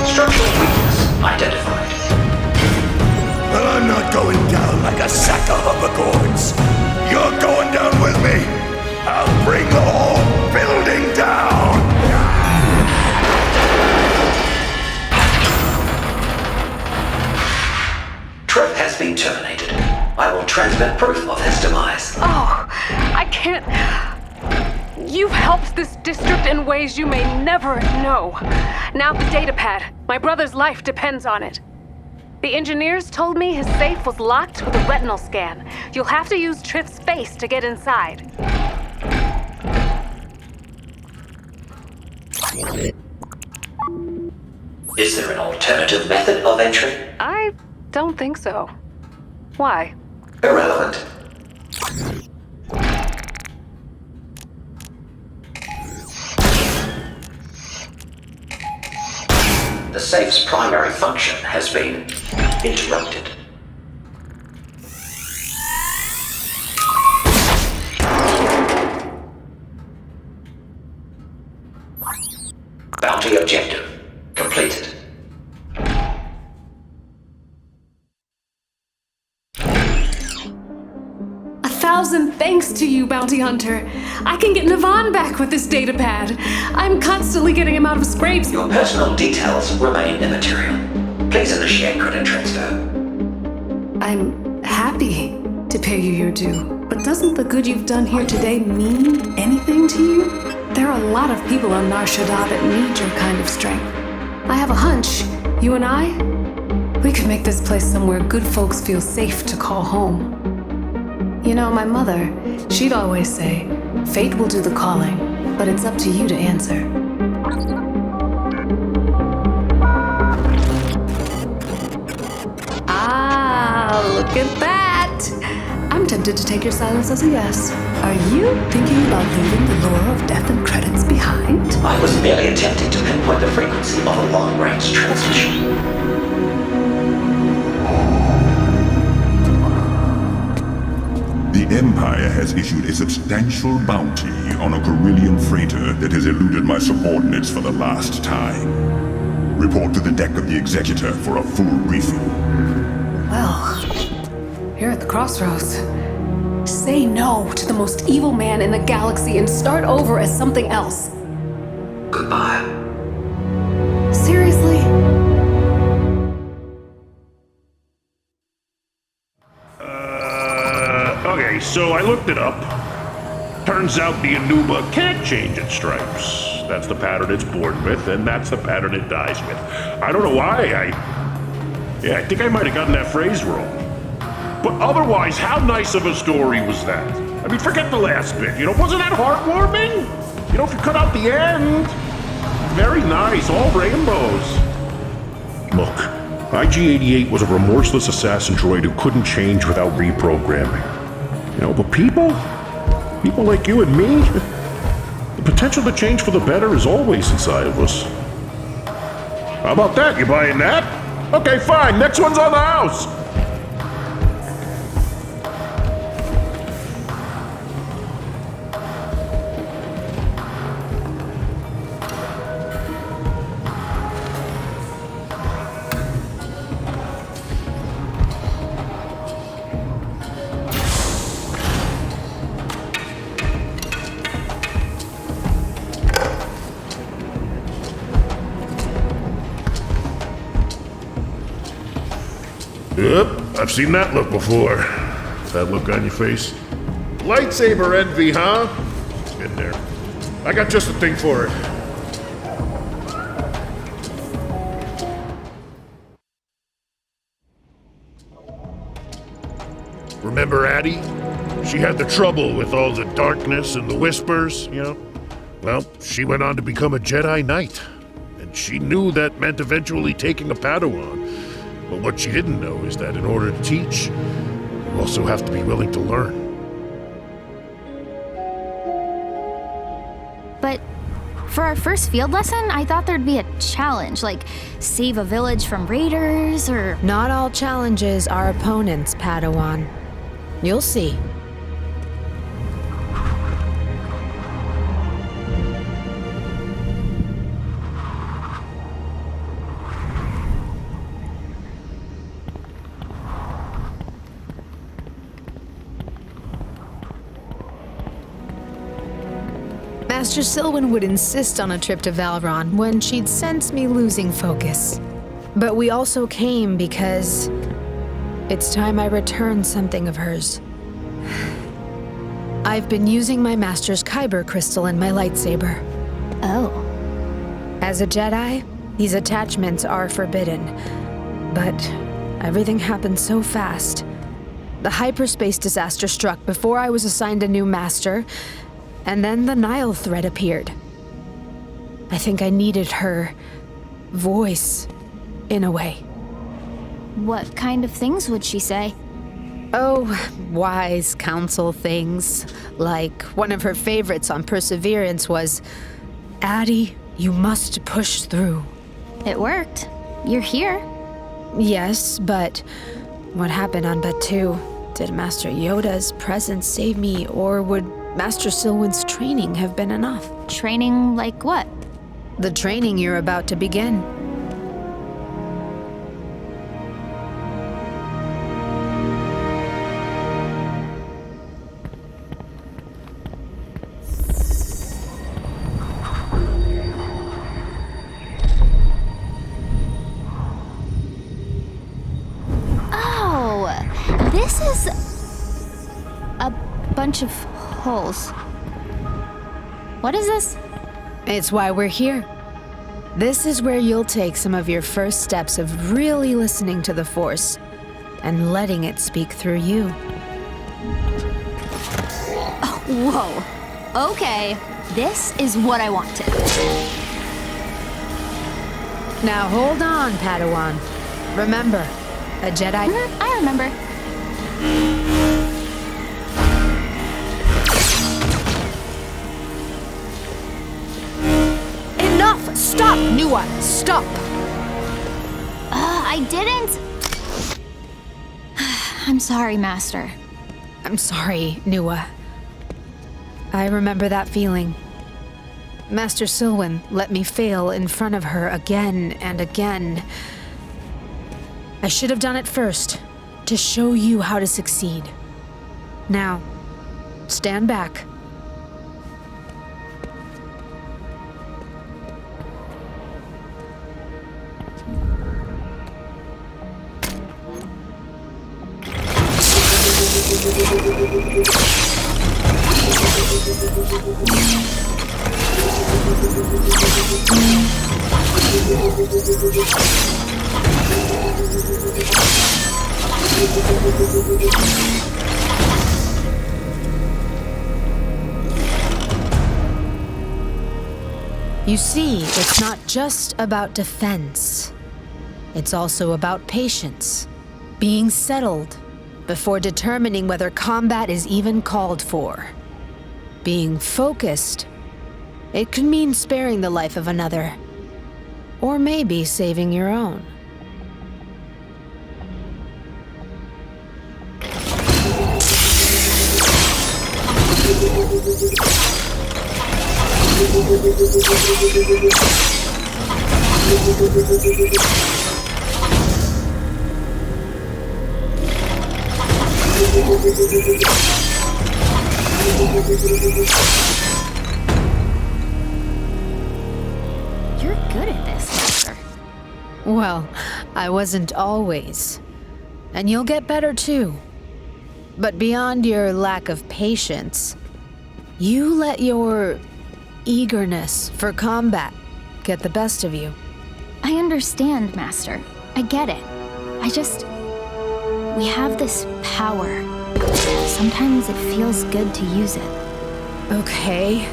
Structural weakness identified. Well, I'm not going down like a sack of huppacorns. You're going down with me. I'll bring the whole building down. Triff has been terminated. I will transmit proof of his demise. Oh, I can't. You've helped this district in ways you may never know. Now the datapad. My brother's life depends on it. The engineers told me his safe was locked with a retinal scan. You'll have to use Triff's face to get inside. Is there an alternative method of entry? I don't think so. Why? Irrelevant. The safe's primary function has been interrupted. Bounty objective completed. $1,000 thanks to you, Bounty Hunter. I can get Navan back with this datapad. I'm constantly getting him out of scrapes. Your personal details remain immaterial. Please initiate credit transfer. I'm happy to pay you your due, but doesn't the good you've done here today mean anything to you? There are a lot of people on Nar Shaddaa that need your kind of strength. I have a hunch, you and I, we could make this place somewhere good folks feel safe to call home. You know, my mother, she'd always say, fate will do the calling, but it's up to you to answer. Ah, look at that! I'm tempted to take your silence as a yes. Are you thinking about leaving the lore of death and credits behind? I was merely attempting to pinpoint the frequency of a long-range transmission. The Empire has issued a substantial bounty on a Carillion freighter that has eluded my subordinates for the last time. Report to the deck of the Executor for a full briefing. Well, you're at the crossroads. Say no to the most evil man in the galaxy and start over as something else. Goodbye. Seriously? Okay, so I looked it up. Turns out the Anuba can't change its stripes. That's the pattern it's born with, and that's the pattern it dies with. I don't know why, I think I might have gotten that phrase wrong. But otherwise, how nice of a story was that? I mean, forget the last bit, wasn't that heartwarming? If you cut out the end. Very nice, all rainbows. Look, IG-88 was a remorseless assassin droid who couldn't change without reprogramming. But people like you and me, the potential to change for the better is always inside of us. How about that? You buying that? Okay, fine. Next one's on the house. Yep, I've seen that look before. That look on your face? Lightsaber envy, huh? Been there. I got just the thing for it. Remember Addie? She had the trouble with all the darkness and the whispers, Well, she went on to become a Jedi Knight. And she knew that meant eventually taking a padawan. But what she didn't know is that in order to teach, you also have to be willing to learn. But for our first field lesson, I thought there'd be a challenge, like save a village from raiders or... Not all challenges are opponents, Padawan. You'll see. Master Sylwan would insist on a trip to Valron when she'd sense me losing focus. But we also came because It's time I return something of hers. I've been using my master's Kyber crystal in my lightsaber. Oh. As a Jedi, these attachments are forbidden. But everything happened so fast. The hyperspace disaster struck before I was assigned a new master, and then the Nile threat appeared. I think I needed her voice, in a way. What kind of things would she say? Oh, wise counsel things. Like, one of her favorites on Perseverance was, Addie, you must push through. It worked. You're here. Yes, but what happened on Batuu? Did Master Yoda's presence save me, or would Master Silwen's training have been enough? Training like what? The training you're about to begin. This is a bunch of holes. What is this? It's why we're here. This is where you'll take some of your first steps of really listening to the Force and letting it speak through you. Oh, whoa. Okay, this is what I wanted. Now hold on, Padawan. Remember, a Jedi... I remember. Enough! Stop, Nuwa! Stop! I didn't... I'm sorry, Master. I'm sorry, Nuwa. I remember that feeling. Master Silwen let me fail in front of her again and again. I should have done it first, to show you how to succeed. Now, stand back. You see, it's not just about defense. It's also about patience, being settled before determining whether combat is even called for. Being focused, it could mean sparing the life of another, or maybe saving your own. You're good at this, Master. Well, I wasn't always. And you'll get better too. But beyond your lack of patience, you let your eagerness for combat get the best of you. I understand, Master. I get it. We have this power. Sometimes it feels good to use it. Okay.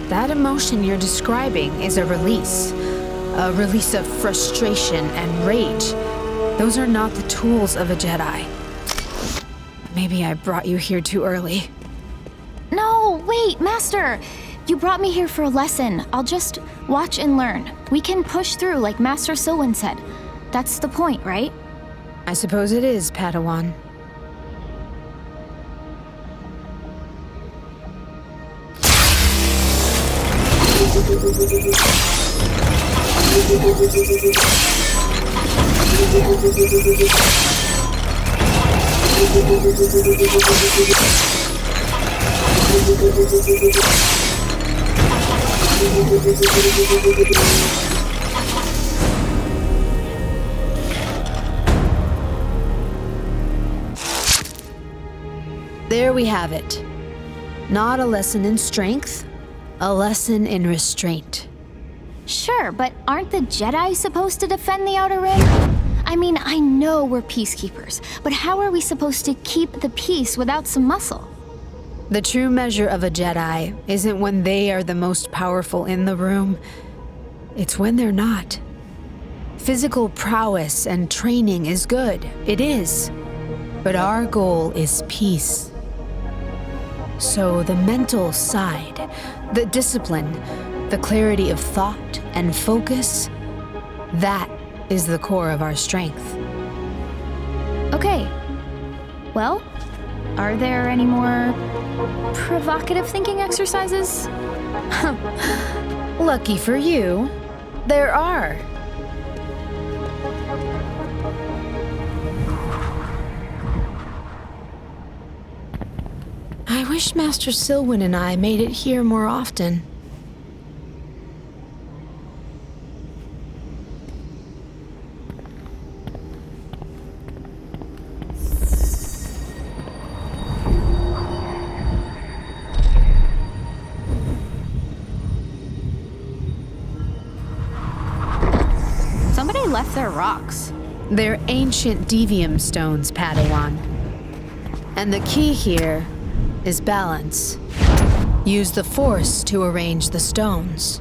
That emotion you're describing is a release. A release of frustration and rage. Those are not the tools of a Jedi. Maybe I brought you here too early. No, wait, Master! You brought me here for a lesson. I'll just watch and learn. We can push through like Master Silwen said. That's the point, right? I suppose it is, Padawan. There we have it. Not a lesson in strength, a lesson in restraint. Sure, but aren't the Jedi supposed to defend the Outer Rim? I mean, I know we're peacekeepers, but how are we supposed to keep the peace without some muscle? The true measure of a Jedi isn't when they are the most powerful in the room. It's when they're not. Physical prowess and training is good. It is. But our goal is peace. So the mental side, the discipline, the clarity of thought and focus, that is the core of our strength. Okay. Well, are there any more provocative thinking exercises? Lucky for you, there are. I wish Master Silwyn and I made it here more often. Somebody left their rocks. They're ancient devium stones, Padawan. And the key here is balance. Use the Force to arrange the stones.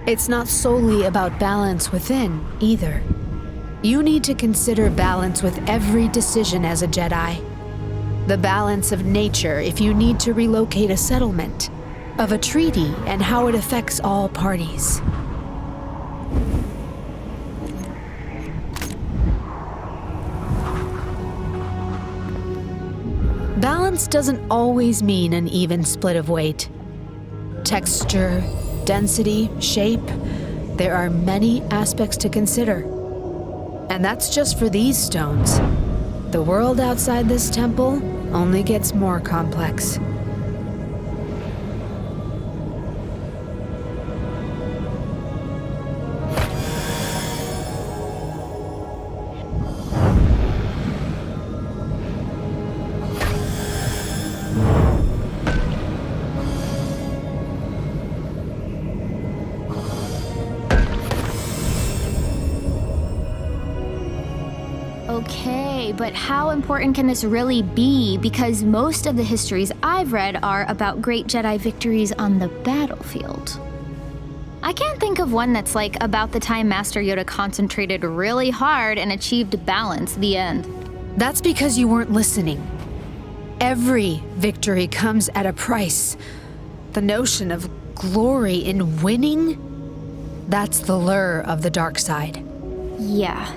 It's not solely about balance within, either. You need to consider balance with every decision as a Jedi. The balance of nature if you need to relocate a settlement, of a treaty and how it affects all parties. Balance doesn't always mean an even split of weight. Texture, density, shape, there are many aspects to consider. And that's just for these stones. The world outside this temple only gets more complex. Okay, but how important can this really be? Because most of the histories I've read are about great Jedi victories on the battlefield. I can't think of one that's like about the time Master Yoda concentrated really hard and achieved balance, the end. That's because you weren't listening. Every victory comes at a price. The notion of glory in winning, that's the lure of the dark side. Yeah,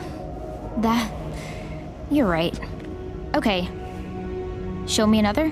you're right. Okay, show me another.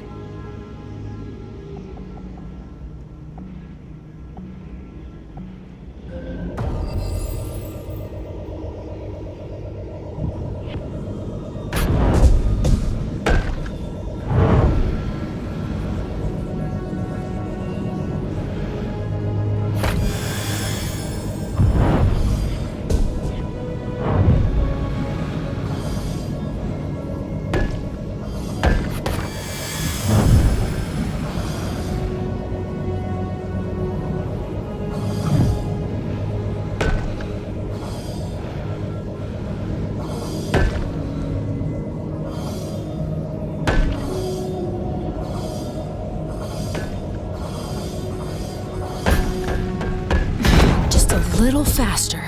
A little faster.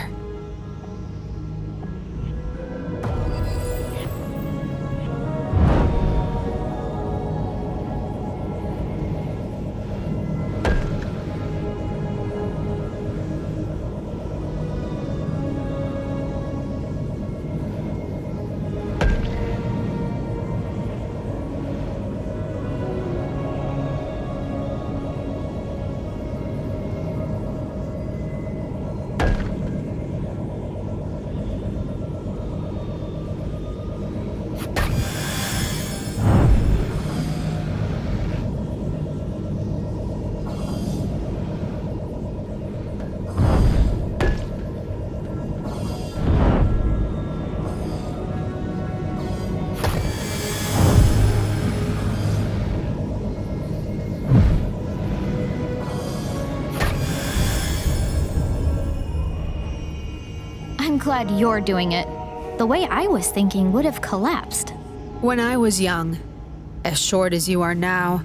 glad you're doing it. The way I was thinking would have collapsed. When I was young, as short as you are now,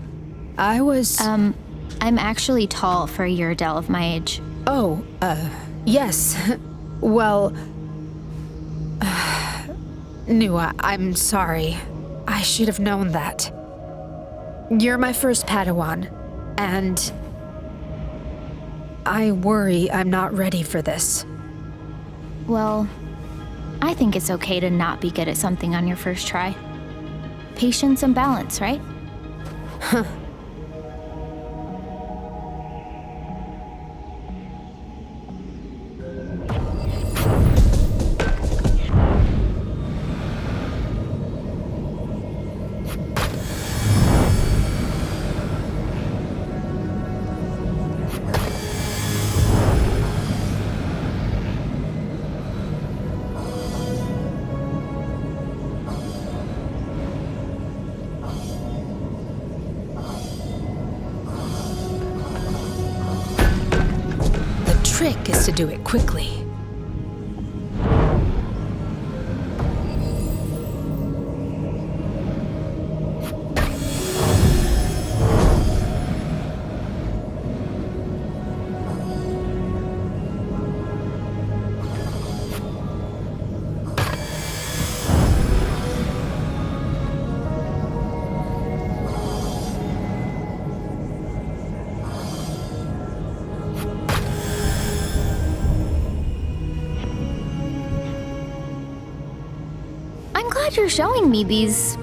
I was... I'm actually tall for a Uridel of my age. Oh, yes. Well... Nua, I'm sorry. I should have known that. You're my first Padawan, and... I worry I'm not ready for this. Well, I think it's okay to not be good at something on your first try. Patience and balance, right? Huh. Trick is to do it quickly. You're showing me these...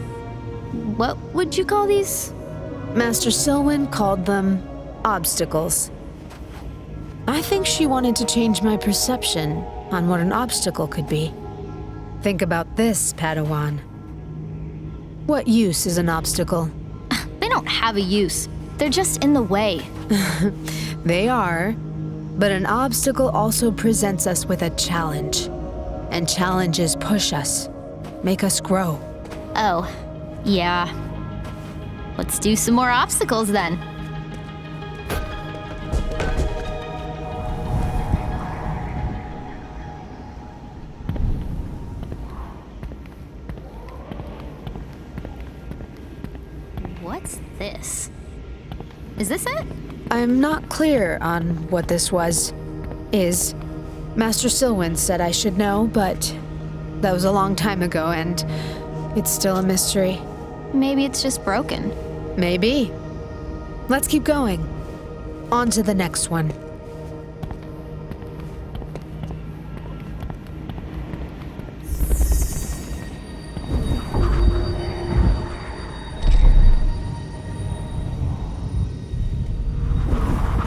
What would you call these? Master Silwyn called them obstacles. I think she wanted to change my perception on what an obstacle could be. Think about this, Padawan. What use is an obstacle? They don't have a use. They're just in the way. They are, but an obstacle also presents us with a challenge. And challenges push us. Make us grow. Oh, yeah. Let's do some more obstacles then. What's this? Is this it? I'm not clear on what this was. Master Silwyn said I should know, but that was a long time ago, and it's still a mystery. Maybe it's just broken. Maybe. Let's keep going. On to the next one.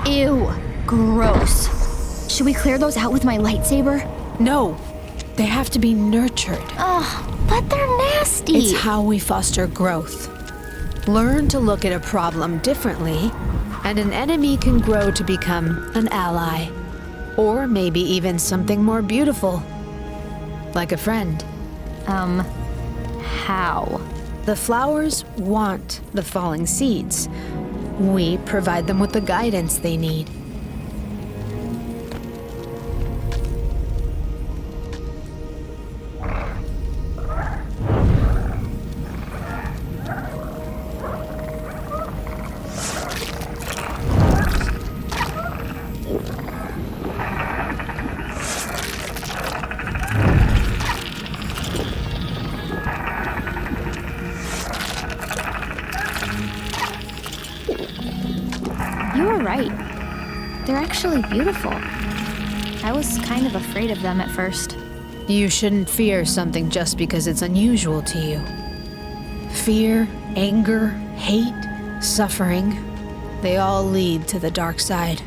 Ew. Gross. Should we clear those out with my lightsaber? No. They have to be nurtured. Ugh, but they're nasty. It's how we foster growth. Learn to look at a problem differently, and an enemy can grow to become an ally. Or maybe even something more beautiful. Like a friend. How? The flowers want the falling seeds. We provide them with the guidance they need. They're actually beautiful. I was kind of afraid of them at first. You shouldn't fear something just because it's unusual to you. Fear, anger, hate, suffering, they all lead to the dark side.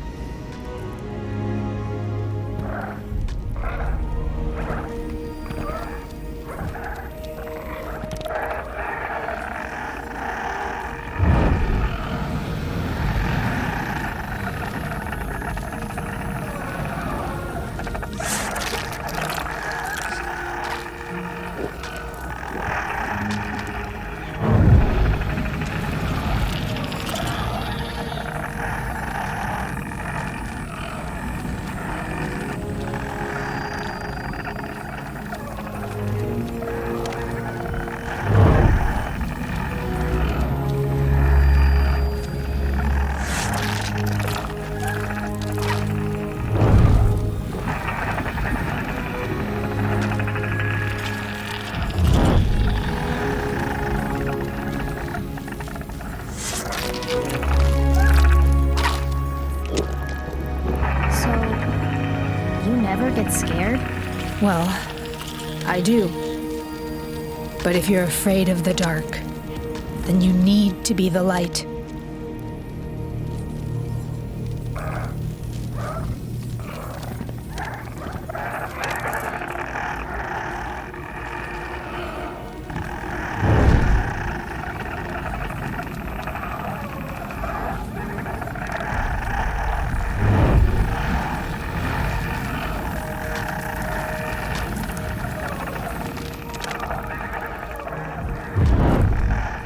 Well, I do. But if you're afraid of the dark, then you need to be the light.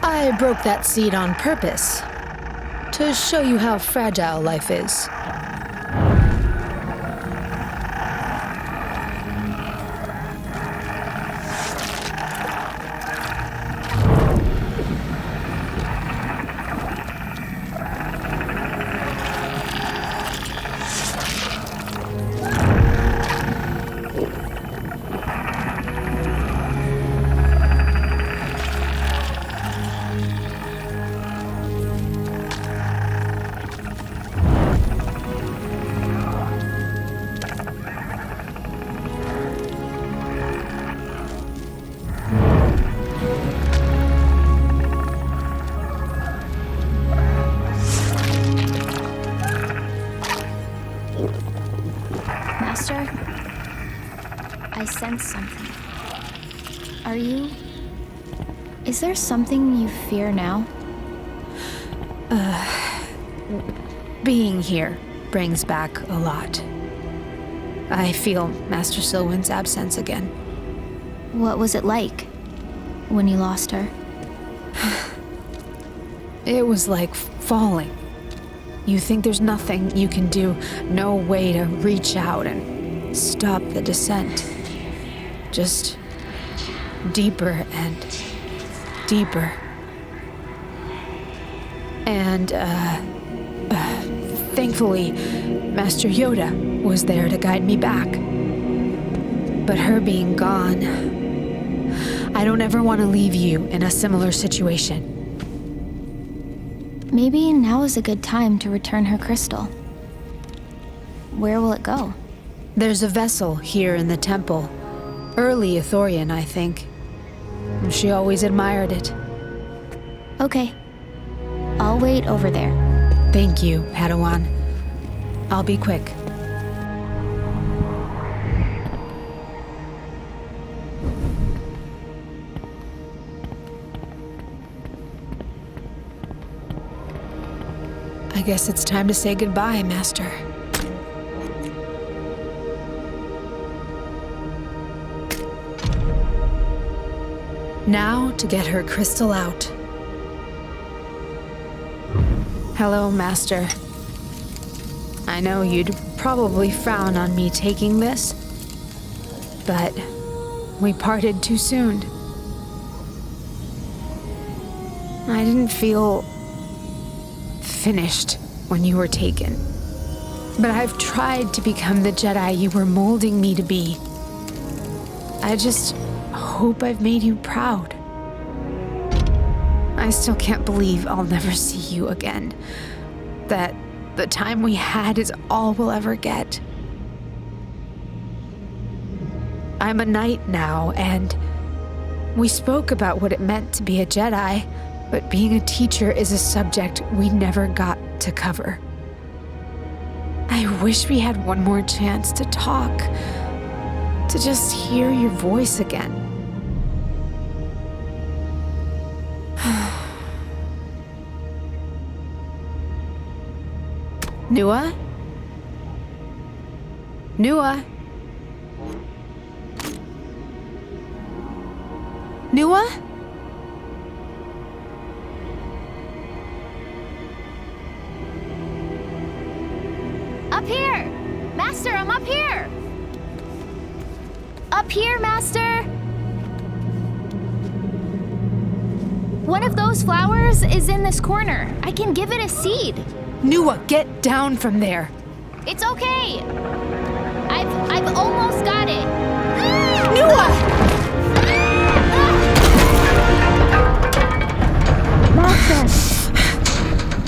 I broke that seed on purpose, to show you how fragile life is. I sense something. Are you... Is there something you fear now? Being here brings back a lot. I feel Master Silwen's absence again. What was it like when you lost her? It was like falling. You think there's nothing you can do, no way to reach out and stop the descent. Just deeper and deeper. And, thankfully, Master Yoda was there to guide me back. But her being gone, I don't ever want to leave you in a similar situation. Maybe now is a good time to return her crystal. Where will it go? There's a vessel here in the temple. Early Ithorian, I think. She always admired it. Okay. I'll wait over there. Thank you, Padawan. I'll be quick. I guess it's time to say goodbye, Master. Now to get her crystal out. Hello, Master. I know you'd probably frown on me taking this, but we parted too soon. I didn't feel finished when you were taken, but I've tried to become the Jedi you were molding me to be. I just hope I've made you proud. I still can't believe I'll never see you again. That the time we had is all we'll ever get. I'm a knight now, and we spoke about what it meant to be a Jedi, but being a teacher is a subject we never got to cover. I wish we had one more chance to talk, to just hear your voice again. Nua? Nua? Nua? Up here! Master, I'm up here! Up here, Master! One of those flowers is in this corner. I can give it a seed. Nua, get down from there. It's okay. I've almost got it. Nua!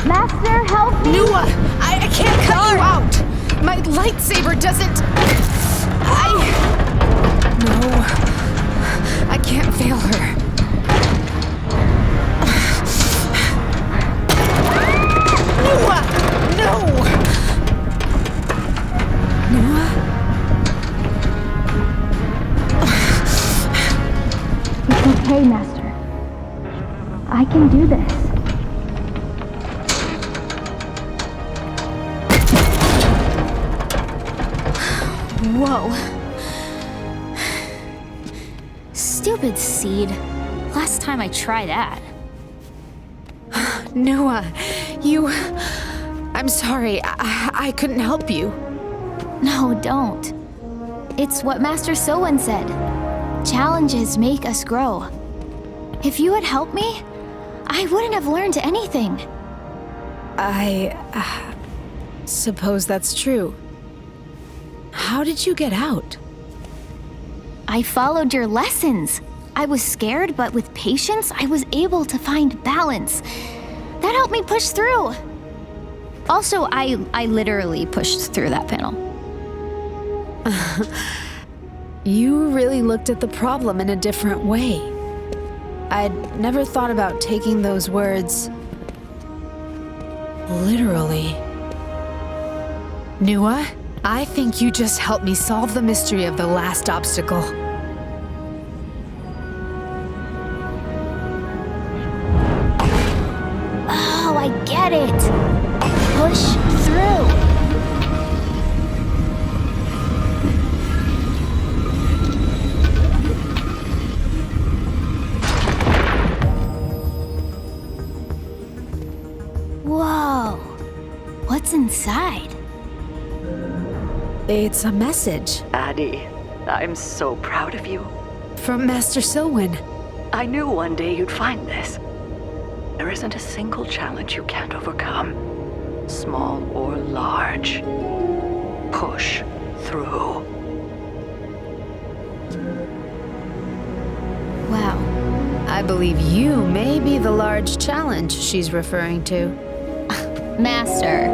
Master, help me! Nua, I can't cut you out. My lightsaber doesn't... fail her. Noah! No! Noah? It's okay, Master. I can do this. Whoa. Stupid seed. Last time I tried that. Noah, you... I'm sorry. I couldn't help you. No, don't. It's what Master Sowen said. Challenges make us grow. If you had helped me, I wouldn't have learned anything. I suppose that's true. How did you get out? I followed your lessons. I was scared, but with patience, I was able to find balance. That helped me push through. Also, I literally pushed through that panel. You really looked at the problem in a different way. I'd never thought about taking those words literally. Nua, I think you just helped me solve the mystery of the last obstacle. Oh, I get it. Push through. Whoa. What's inside? It's a message. Addie, I'm so proud of you. From Master Silwyn. I knew one day you'd find this. There isn't a single challenge you can't overcome, small or large. Push through. Wow. I believe you may be the large challenge she's referring to. Master.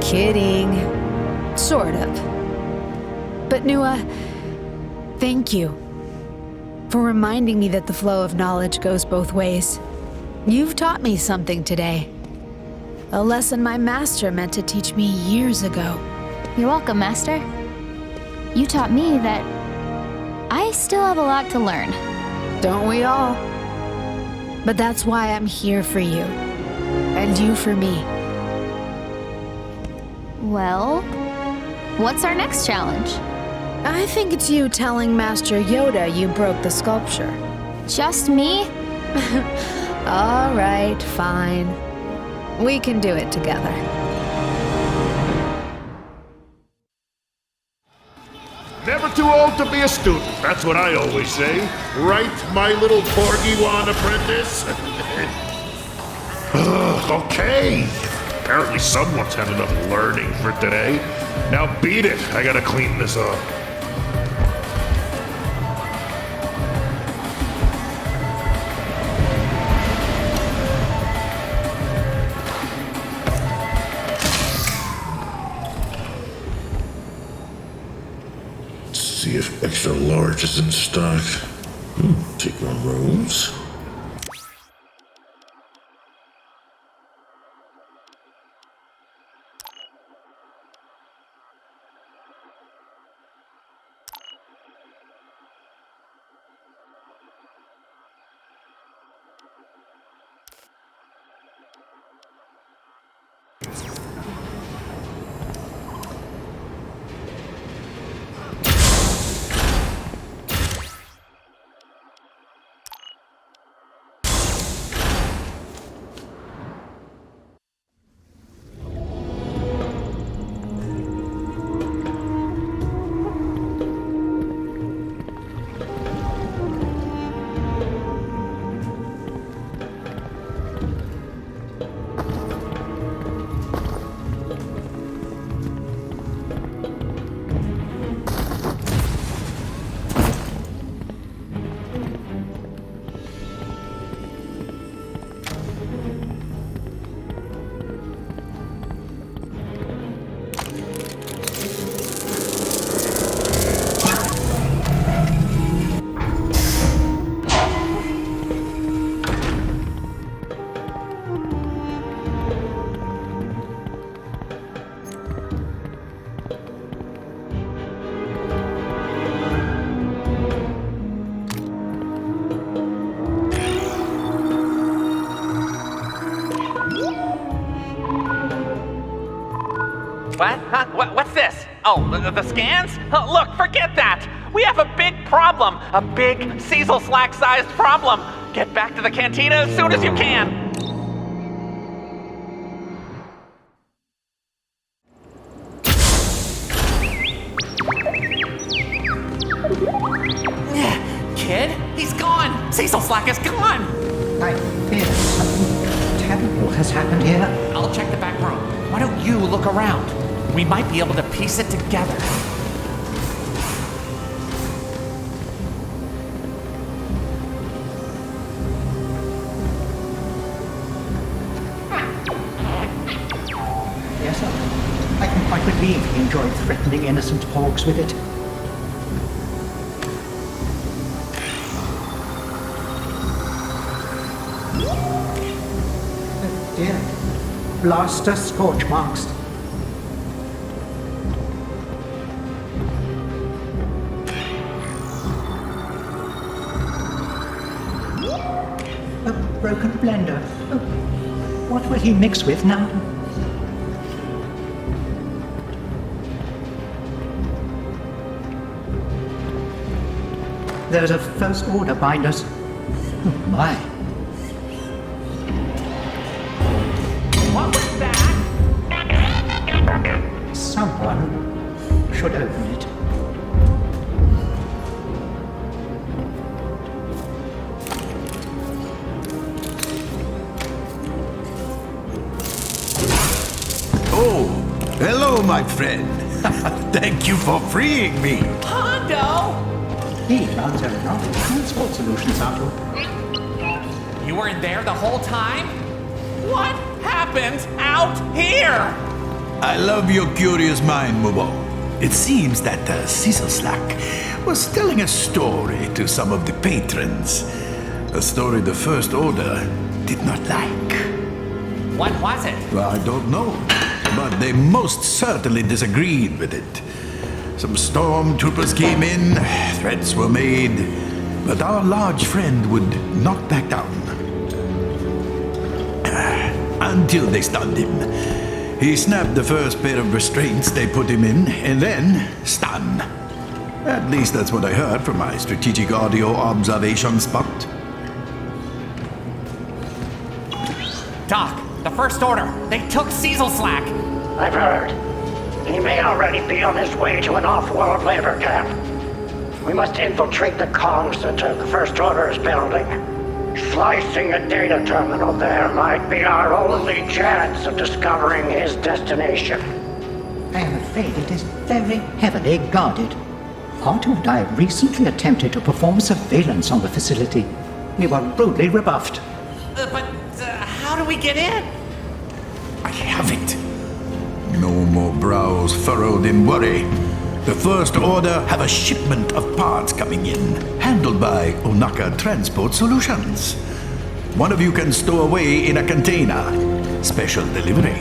Kidding. Sort of. But Nua, thank you for reminding me that the flow of knowledge goes both ways. You've taught me something today. A lesson my master meant to teach me years ago. You're welcome, Master. You taught me that I still have a lot to learn. Don't we all? But that's why I'm here for you. And you for me. Well, what's our next challenge? I think it's you telling Master Yoda you broke the sculpture. Just me? All right, fine. We can do it together. Never too old to be a student. That's what I always say. Right, my little Borgy-wan apprentice? Okay. Apparently someone's had enough learning for today. Now beat it. I gotta clean this up. See if extra large is in stock. Take one rose. What? Huh? What's this? Oh, the scans? Look, forget that! We have a big problem! A big Seezelslak-sized problem! Get back to the cantina as soon as you can! Kid, he's gone! Seezelslak is gone! I fear something terrible has happened here. I'll check the back room. Why don't you look around? We might be able to piece it together. Yes, sir. I can quite believe he enjoyed threatening innocent Boggs with it. Dear, blaster scorch marks. A broken blender. Oh, what will he mix with now? There's a first order binders. Oh my. What was that? Someone should open it. Oh, hello, my friend. Thank you for freeing me. Hondo! He runs aeronautic transport solutions out of. You were in there the whole time? What happened out here? I love your curious mind, Mubo. It seems that Seezelslak was telling a story to some of the patrons. A story the First Order did not like. What was it? Well, I don't know, but they most certainly disagreed with it. Some stormtroopers came in, threats were made, but our large friend would not back down. Until they stunned him. He snapped the first pair of restraints they put him in, and then stun. At least that's what I heard from my strategic audio observation spot. Doc, the First Order, they took Seezelslak. I've heard. He may already be on his way to an off-world labor camp. We must infiltrate the comm center the First Order is building. Slicing a data terminal there might be our only chance of discovering his destination. I am afraid it is very heavily guarded. Otto and I recently attempted to perform surveillance on the facility. We were rudely rebuffed. But how do we get in? I have it. No more brows furrowed in worry. The First Order have a shipment of parts coming in, handled by Onaka Transport Solutions. One of you can stow away in a container. Special delivery.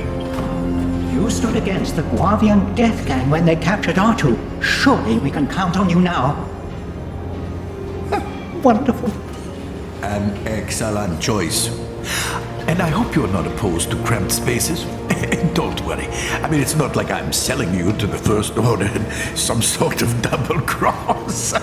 You stood against the Guavian Death Gang when they captured R2. Surely we can count on you now. Wonderful. An excellent choice. And I hope you're not opposed to cramped spaces. Don't worry. I mean, it's not like I'm selling you to the First Order in some sort of double cross.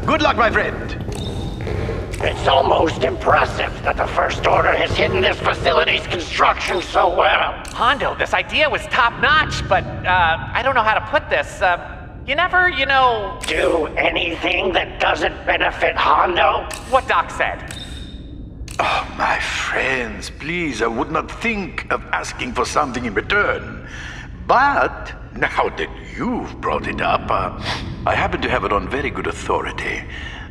Good luck, my friend. It's almost impressive that the First Order has hidden this facility's construction so well. Hondo, this idea was top-notch, but, I don't know how to put this. You never, do anything that doesn't benefit Hondo? What Doc said. Oh, my friends, please, I would not think of asking for something in return. But now that you've brought it up, I happen to have it on very good authority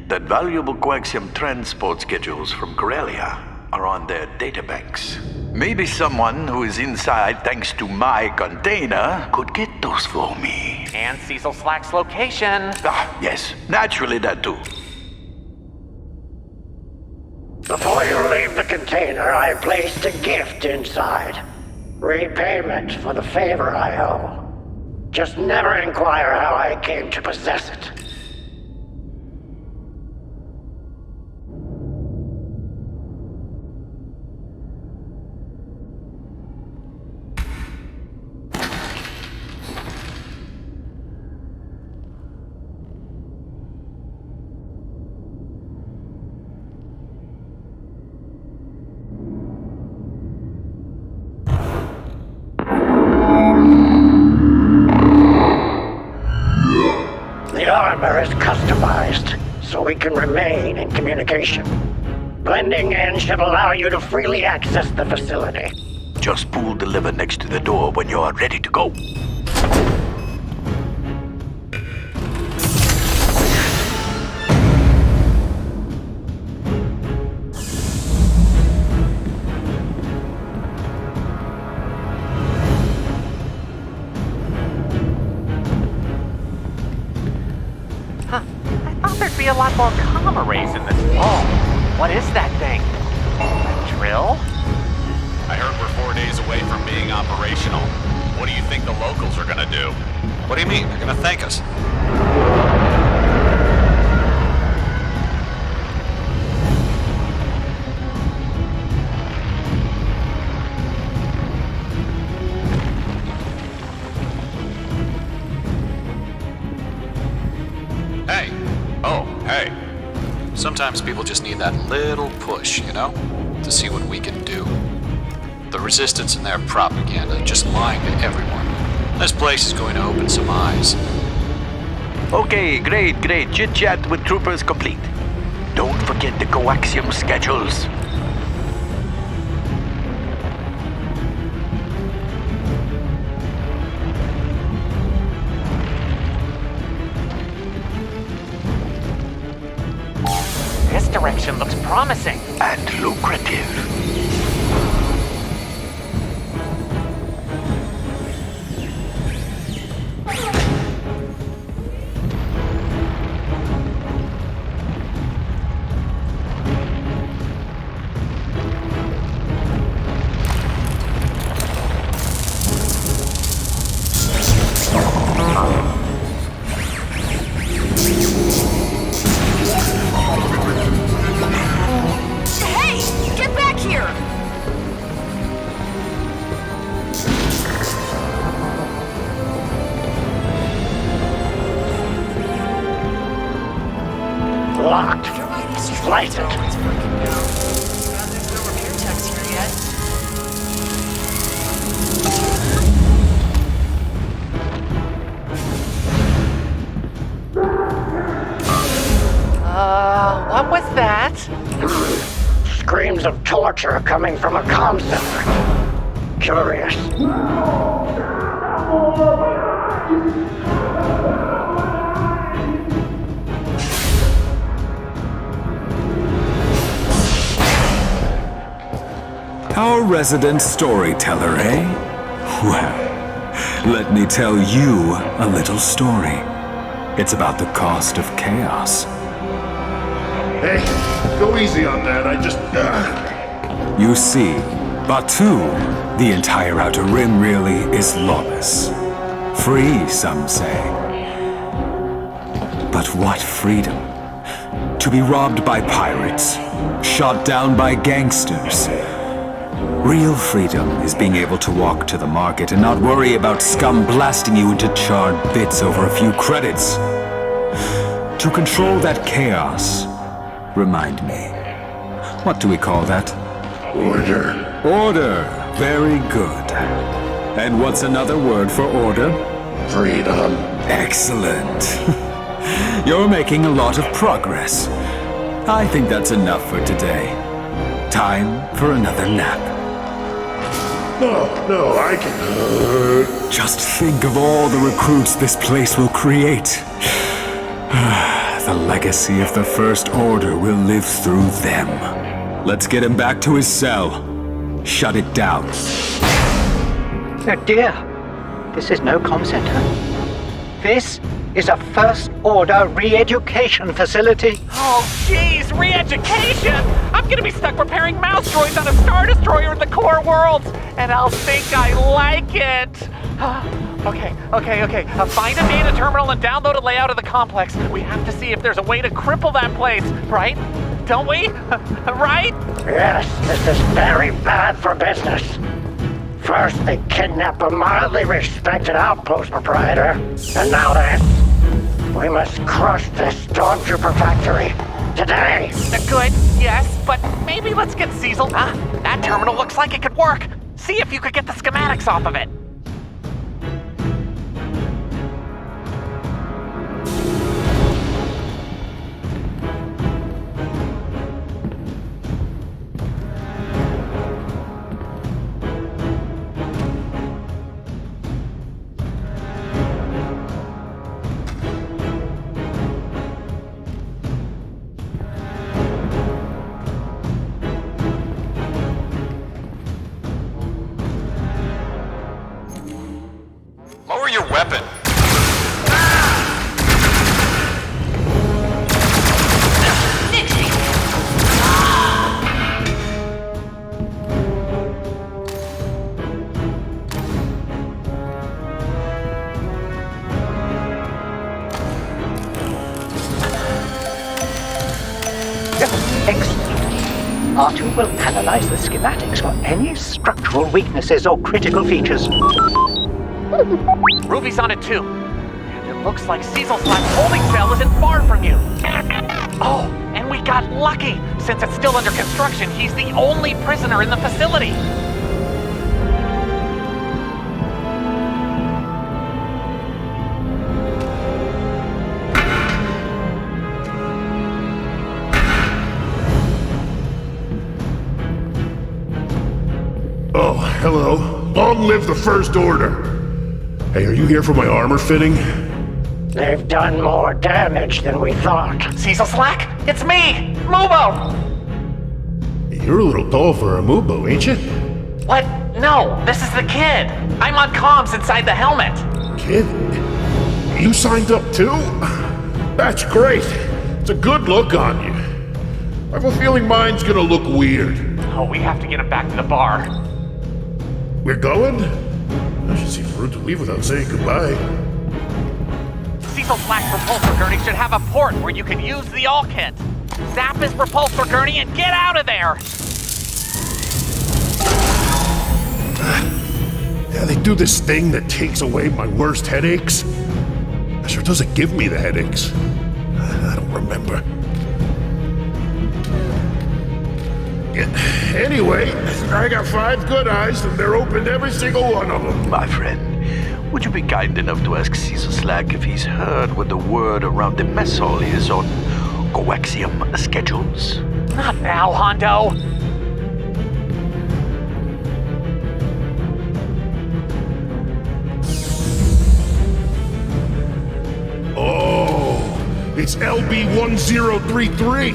that valuable coaxium transport schedules from Corellia are on their databanks. Maybe someone who is inside thanks to my container could get those for me. And Seezelslak's location. Ah, yes, naturally that too. Before you leave the container, I placed a gift inside. Repayment for the favor I owe. Just never inquire how I came to possess it. The armor is customized, so we can remain in communication. Blending in should allow you to freely access the facility. Just pull the lever next to the door when you are ready to go. Be a lot more comma rays in this. Oh, what is that thing? A drill? I heard we're 4 days away from being operational. What do you think the locals are gonna do? What do you mean? They're gonna thank us? Hey. Oh, hey. Sometimes people just need that little push, you know? To see what we can do. The resistance and their propaganda just lying to everyone. This place is going to open some eyes. Okay, great. Chit-chat with troopers complete. Don't forget the coaxium schedules. This direction looks promising. And lucrative. Locked. Lighted. What was that? Screams of torture coming from a comm center. Curious. Our resident storyteller, eh? Well, let me tell you a little story. It's about the cost of chaos. Hey, go easy on that. I just... You see, Batuu, the entire Outer Rim really is lawless. Free, some say. But what freedom? To be robbed by pirates, shot down by gangsters. Real freedom is being able to walk to the market and not worry about scum blasting you into charred bits over a few credits. To control that chaos, remind me, what do we call that? Order. Order. Very good. And what's another word for order? Freedom. Excellent. You're making a lot of progress. I think that's enough for today. Time for another nap. No, I can... Just think of all the recruits this place will create. The legacy of the First Order will live through them. Let's get him back to his cell. Shut it down. Oh dear. This is no comm center. This is a First Order re-education facility. Oh, jeez, re-education! I'm gonna be stuck repairing mouse droids on a Star Destroyer in the core worlds, and I'll think I like it. Okay. Find a data terminal and download a layout of the complex. We have to see if there's a way to cripple that place, right? Don't we? Right? Yes, this is very bad for business. First, they kidnap a mildly respected outpost proprietor, and now this. We must crush this Stormtrooper factory today. Good, yes, but maybe let's get Seezel. That terminal looks like it could work. See if you could get the schematics off of it. Lower your weapon. Excellent. R2 will analyze the schematics for any structural weaknesses or critical features. Ruby's on it too. And it looks like Seezelslak's holding cell isn't far from you. Oh, and we got lucky. Since it's still under construction, he's the only prisoner in the facility. Oh, hello. Long live the First Order. Hey, are you here for my armor fitting? They've done more damage than we thought. Seezelslak, it's me, Mubo! You're a little tall for a Mubo, ain't you? What? No, this is the kid. I'm on comms inside the helmet. Kid? You signed up too? That's great. It's a good look on you. I have a feeling mine's gonna look weird. Oh, we have to get him back to the bar. We're going? I should seem rude to leave without saying goodbye. Seezelslak's repulsor gurney should have a port where you can use the all kit. Zap his repulsor gurney and get out of there! Yeah, they do this thing that takes away my worst headaches. It sure doesn't give me the headaches. I don't remember. Anyway, I got 5 good eyes, and they're open every single one of them. My friend, would you be kind enough to ask Seezelslak if he's heard what the word around the mess hall is on coaxium schedules? Not now, Hondo! Oh, it's LB1033.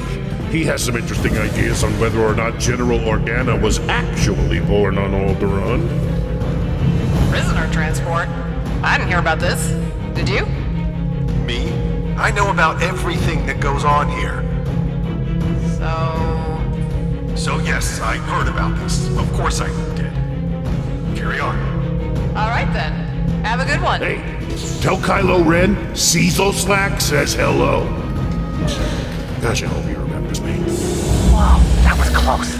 He has some interesting ideas on whether or not General Organa was actually born on Alderaan. Prisoner transport? I didn't hear about this. Did you? Me? I know about everything that goes on here. So yes, I heard about this. Of course I did. Carry on. All right then. Have a good one. Hey, tell Kylo Ren Seezelslak says hello. Gosh, I hope he remembers me. Whoa, that was close.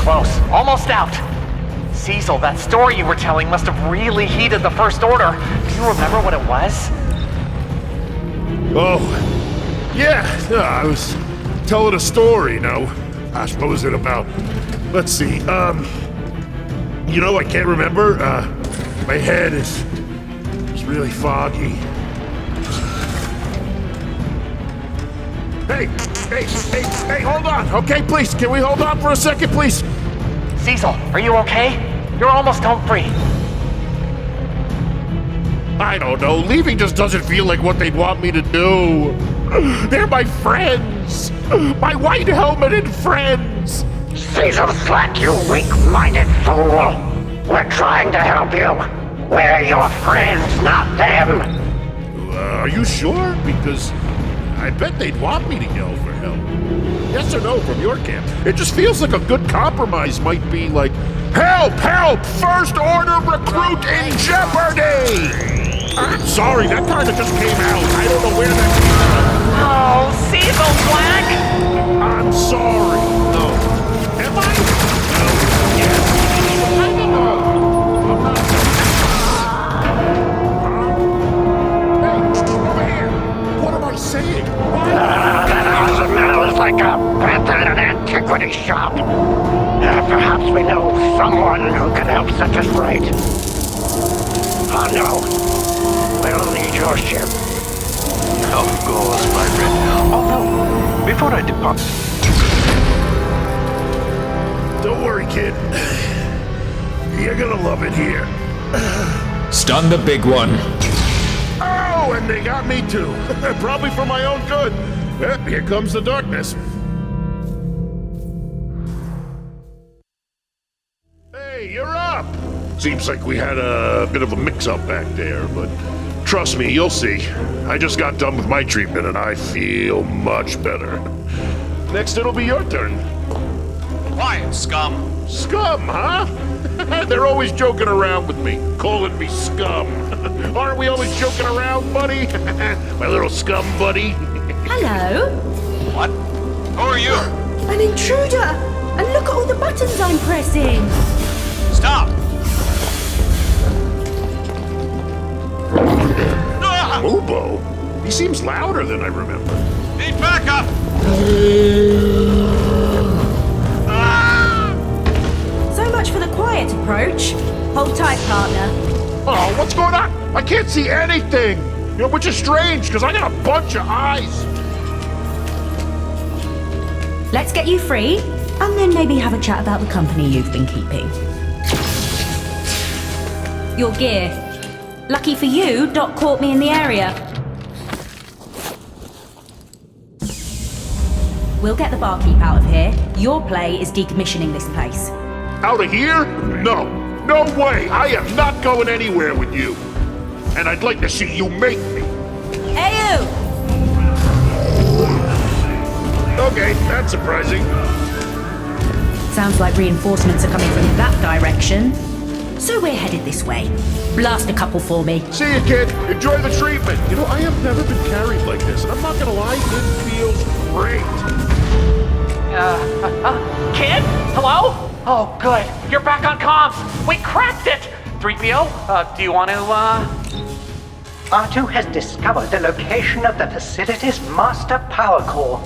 close. Almost out. Seezel, that story you were telling must have really heated the First Order. Do you remember what it was? Oh, yeah, I was telling a story, I suppose it about, let's see, I can't remember. My head is really foggy. Hey, hold on, okay, please, can we hold on for a second, please? Seezel, are you okay? You're almost home free. I don't know, leaving just doesn't feel like what they'd want me to do. They're my friends! My white helmeted friends! Seezelslak, you weak-minded fool! We're trying to help you. We're your friends, not them. Are you sure? Because I bet they'd want me to yell for help. Yes or no from your camp? It just feels like a good compromise might be like, help! Help! First Order recruit in jeopardy! I'm sorry, that kind of just came out. I don't know where that came from. Oh, Seezelslak! I'm sorry. No. Am I? No. Yes. I don't know. I'm not. Hey, over here. What am I saying? That smells like a breath at an antiquity shop. Perhaps we know someone who can help set us right. Oh no. We'll need your ship. Of course, my friend. Oh no, before I depart. Don't worry, kid. You're gonna love it here. Stun the big one. Oh, and they got me too. Probably for my own good. Here comes the darkness. Hey, you're up! Seems like we had a bit of a mix-up back there, but trust me, you'll see. I just got done with my treatment and I feel much better. Next, it'll be your turn. Quiet, scum. Scum, huh? They're always joking around with me, calling me scum. Aren't we always joking around, buddy? My little scum buddy. Hello? What? Who are you? An intruder! And look at all the buttons I'm pressing! Stop! Mubo? He seems louder than I remember. Need backup! So much for the quiet approach. Hold tight, partner. Oh, what's going on? I can't see anything! Which is strange, because I got a bunch of eyes. Let's get you free, and then maybe have a chat about the company you've been keeping. Your gear. Lucky for you, Doc caught me in the area. We'll get the barkeep out of here. Your play is decommissioning this place. Out of here? No. No way! I am not going anywhere with you. And I'd like to see you make me. Ayo! Okay, that's surprising. Sounds like reinforcements are coming from that direction. So we're headed this way. Blast a couple for me. See you, kid. Enjoy the treatment. I have never been carried like this, and I'm not gonna lie, it feels great. Kid? Hello? Oh, good. You're back on comms. We cracked it! 3PO, do you want to, R2 has discovered the location of the facility's master power core.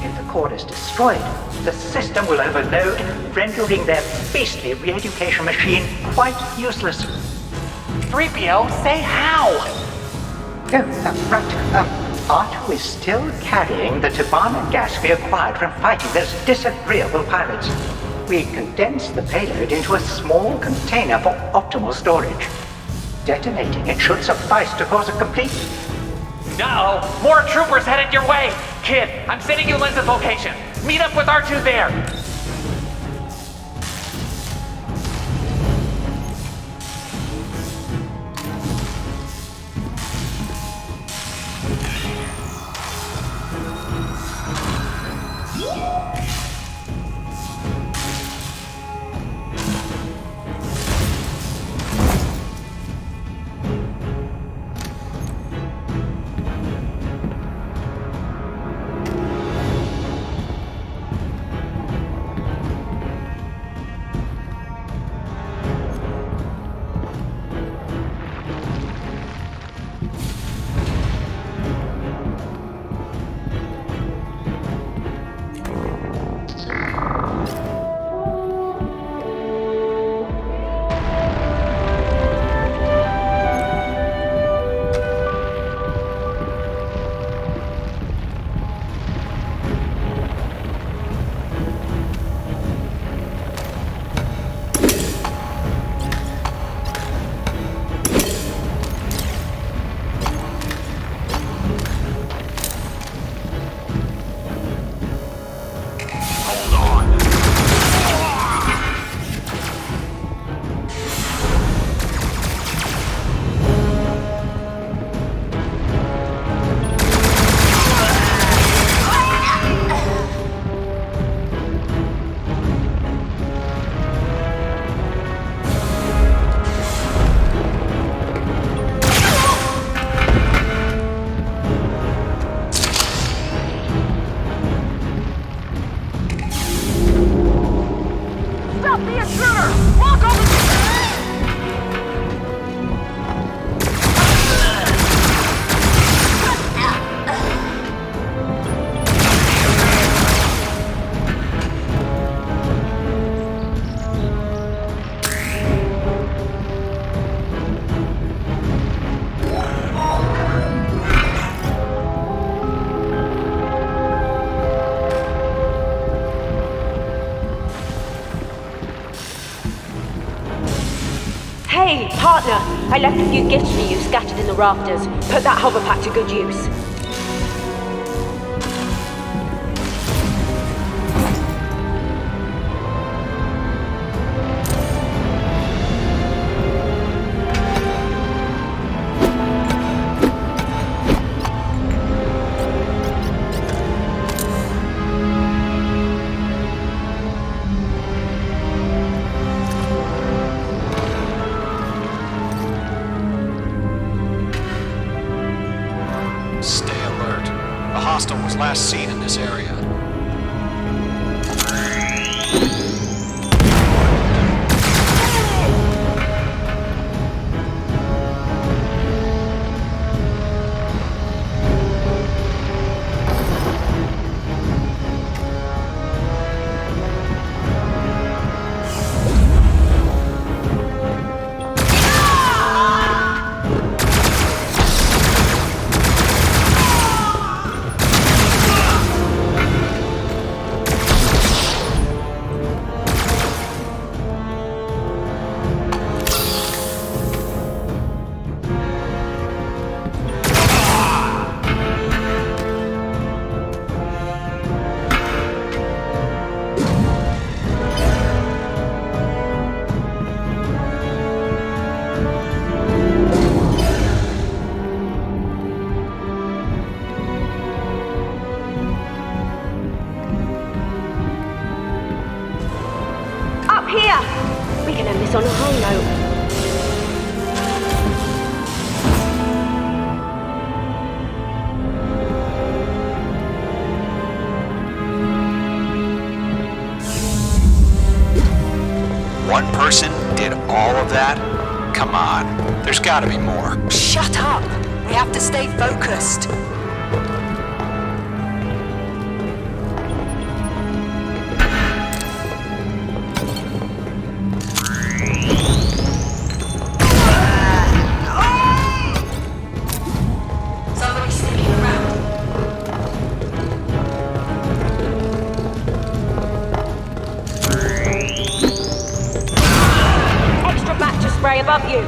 If the core is destroyed, the system will overload, rendering their beastly re-education machine quite useless. 3PO, say how? Oh, right. R2 is still carrying the Tabana gas we acquired from fighting those disagreeable pirates. We condensed the payload into a small container for optimal storage. Detonating it should suffice to cause a complete... Uh-oh, more troopers headed your way! Kid, I'm sending you Lenz's location. Meet up with R2 there. Partner, I left a few gifts for you scattered in the rafters. Put that hover pack to good use. Last seen in this area. On a high note. One person did all of that? Come on, there's gotta be more. Shut up! We have to stay focused. Above you.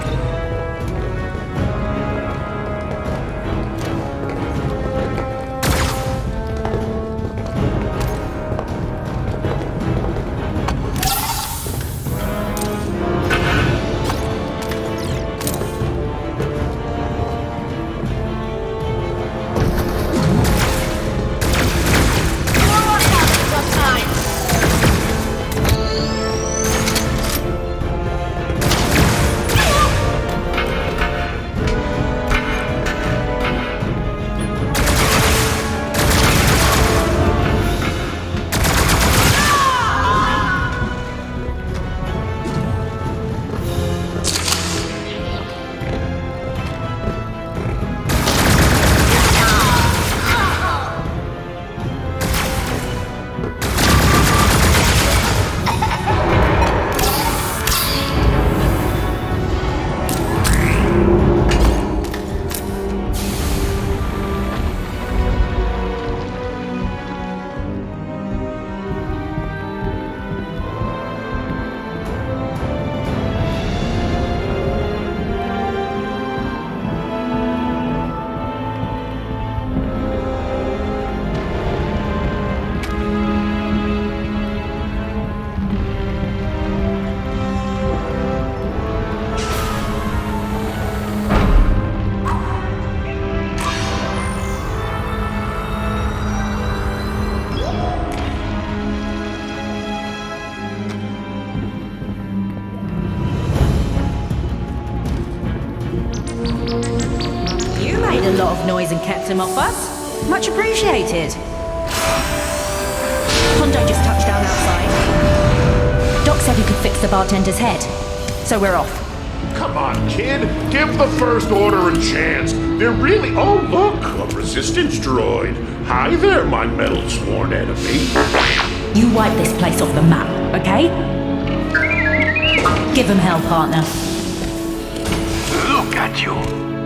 Noise and kept him off us. Much appreciated. Hondo just touched down outside. Doc said he could fix the bartender's head, so we're off. Come on, kid. Give the First Order a chance. They're really... Oh, look, a resistance droid. Hi there, my metal sworn enemy. You wipe this place off the map, okay? Give him hell, partner. Look at you.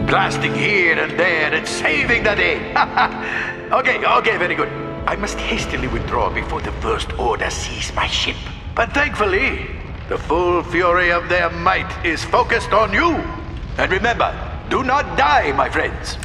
Blasting here and there and saving the day. Okay, very good. I must hastily withdraw before the First Order sees my ship. But thankfully, The full fury of their might is focused on you. And remember, do not die, my friends.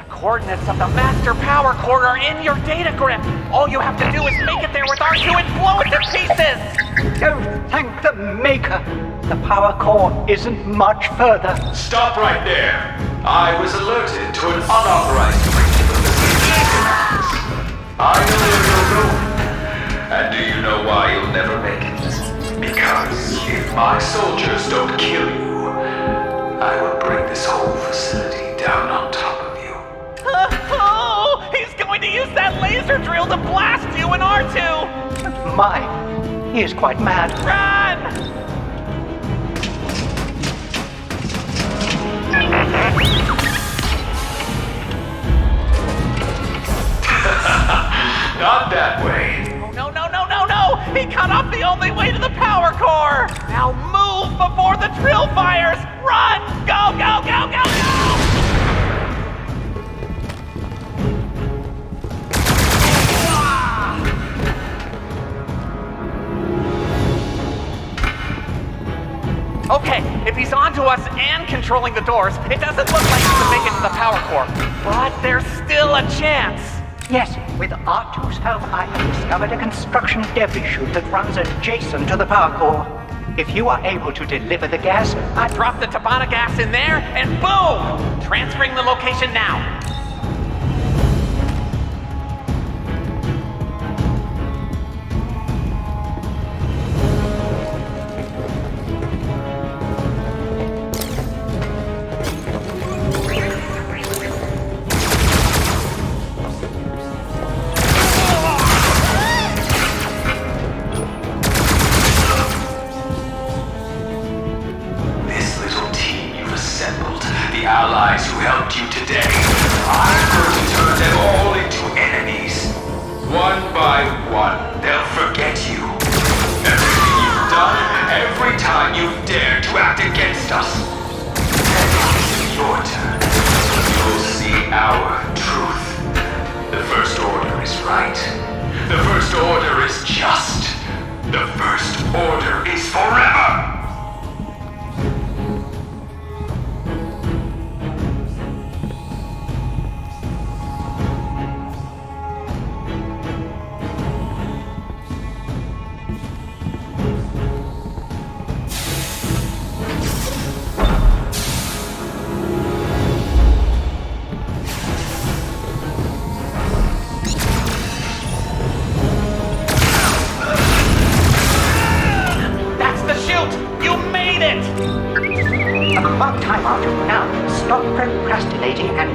Coordinates of the master power core are in your data grip. All you have to do is make it there with R2 and blow it to pieces. Don't thank the Maker. The power core isn't much further. Stop right there. I was alerted to an unauthorized breach of the facility. I know where you're going. And do you know why you'll never make it? Because if my soldiers don't kill you, I will bring this whole facility down on top of you. Oh, he's going to use that laser drill to blast you and R2! My, he is quite mad. Run! Not that way. Oh, no, no, no, no, no! He cut off the only way to the power core! Now move before the drill fires! Run! Go, go, go, go, go! Okay, if he's onto us and controlling the doors, it doesn't look like he can make it to the power core. But there's still a chance. Yes, with R2's help, I have discovered a construction debris chute that runs adjacent to the power core. If you are able to deliver the gas, I drop the Tabana gas in there, and boom! Transferring the location now. Allies who helped you today, I'm going to turn them all into enemies. One by one, they'll forget you. Everything you've done, every time you've dared to act against us. And it's your turn. You'll see our truth. The First Order is right. The First Order is just. The First Order is forever!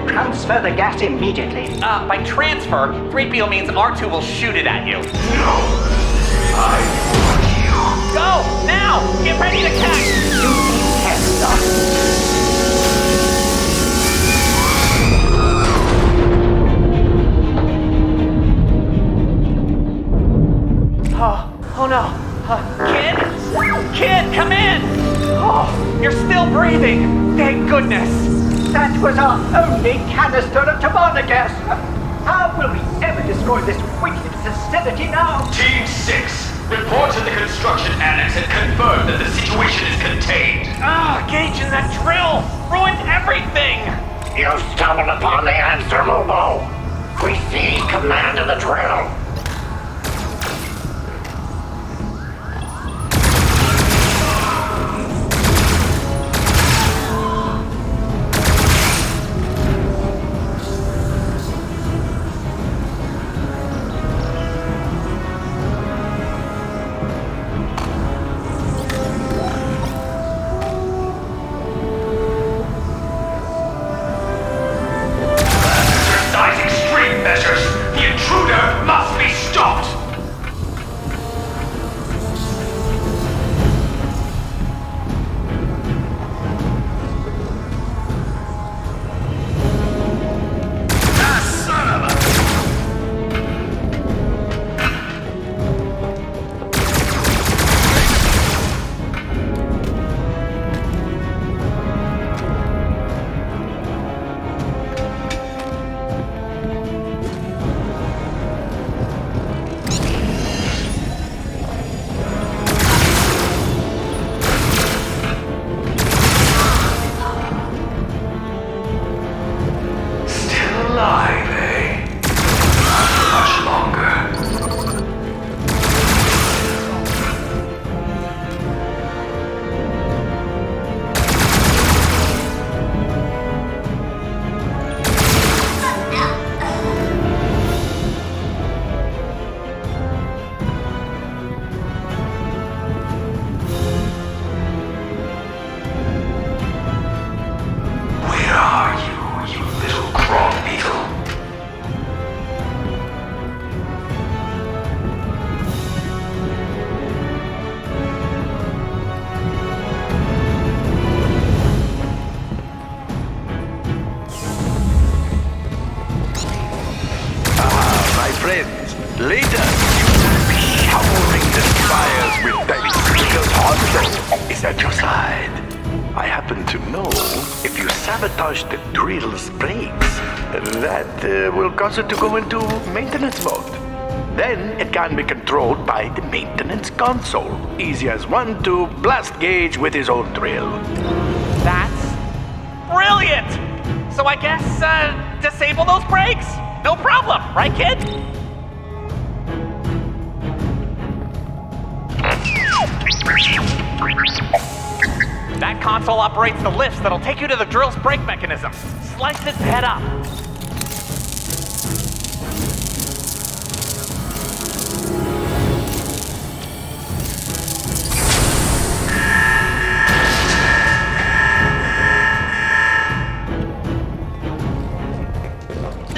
Transfer the gas immediately. By transfer, 3PO means R2 will shoot it at you. No! I warn you. Go! Now! Get ready to catch! You can't Oh no. Kid? Kid, come in! Oh, you're still breathing. Thank goodness. That was our only canister of Tabana gas. How will we ever destroy this wicked facility now? Team 6, report to the construction annex and confirm that the situation is contained. Gage and that drill ruined everything. You've stumbled upon the answer, Mubo. We see command of the drill. Exercise extreme measures. The intruder must be Peace at your side. I happen to know if you sabotage the drill's brakes, that will cause it to go into maintenance mode. Then it can be controlled by the maintenance console. Easy as one to blast Gage with his own drill. That's brilliant! So I guess, disable those brakes? No problem, right, kid? That console operates the lifts that'll take you to the drill's brake mechanism. Slice its head up.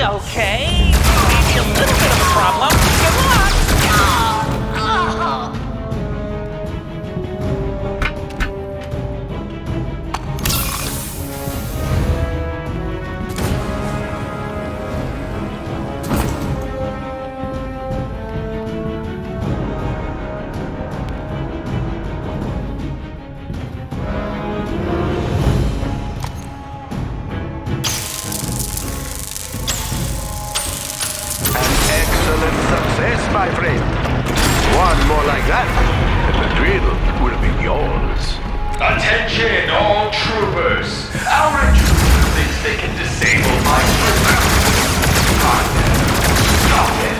Okay, maybe a little bit of a problem. Good luck! My friend. One more like that, and the drill will be yours. Attention, all troopers! Our intruder thinks they can disable my trooper. Stop him!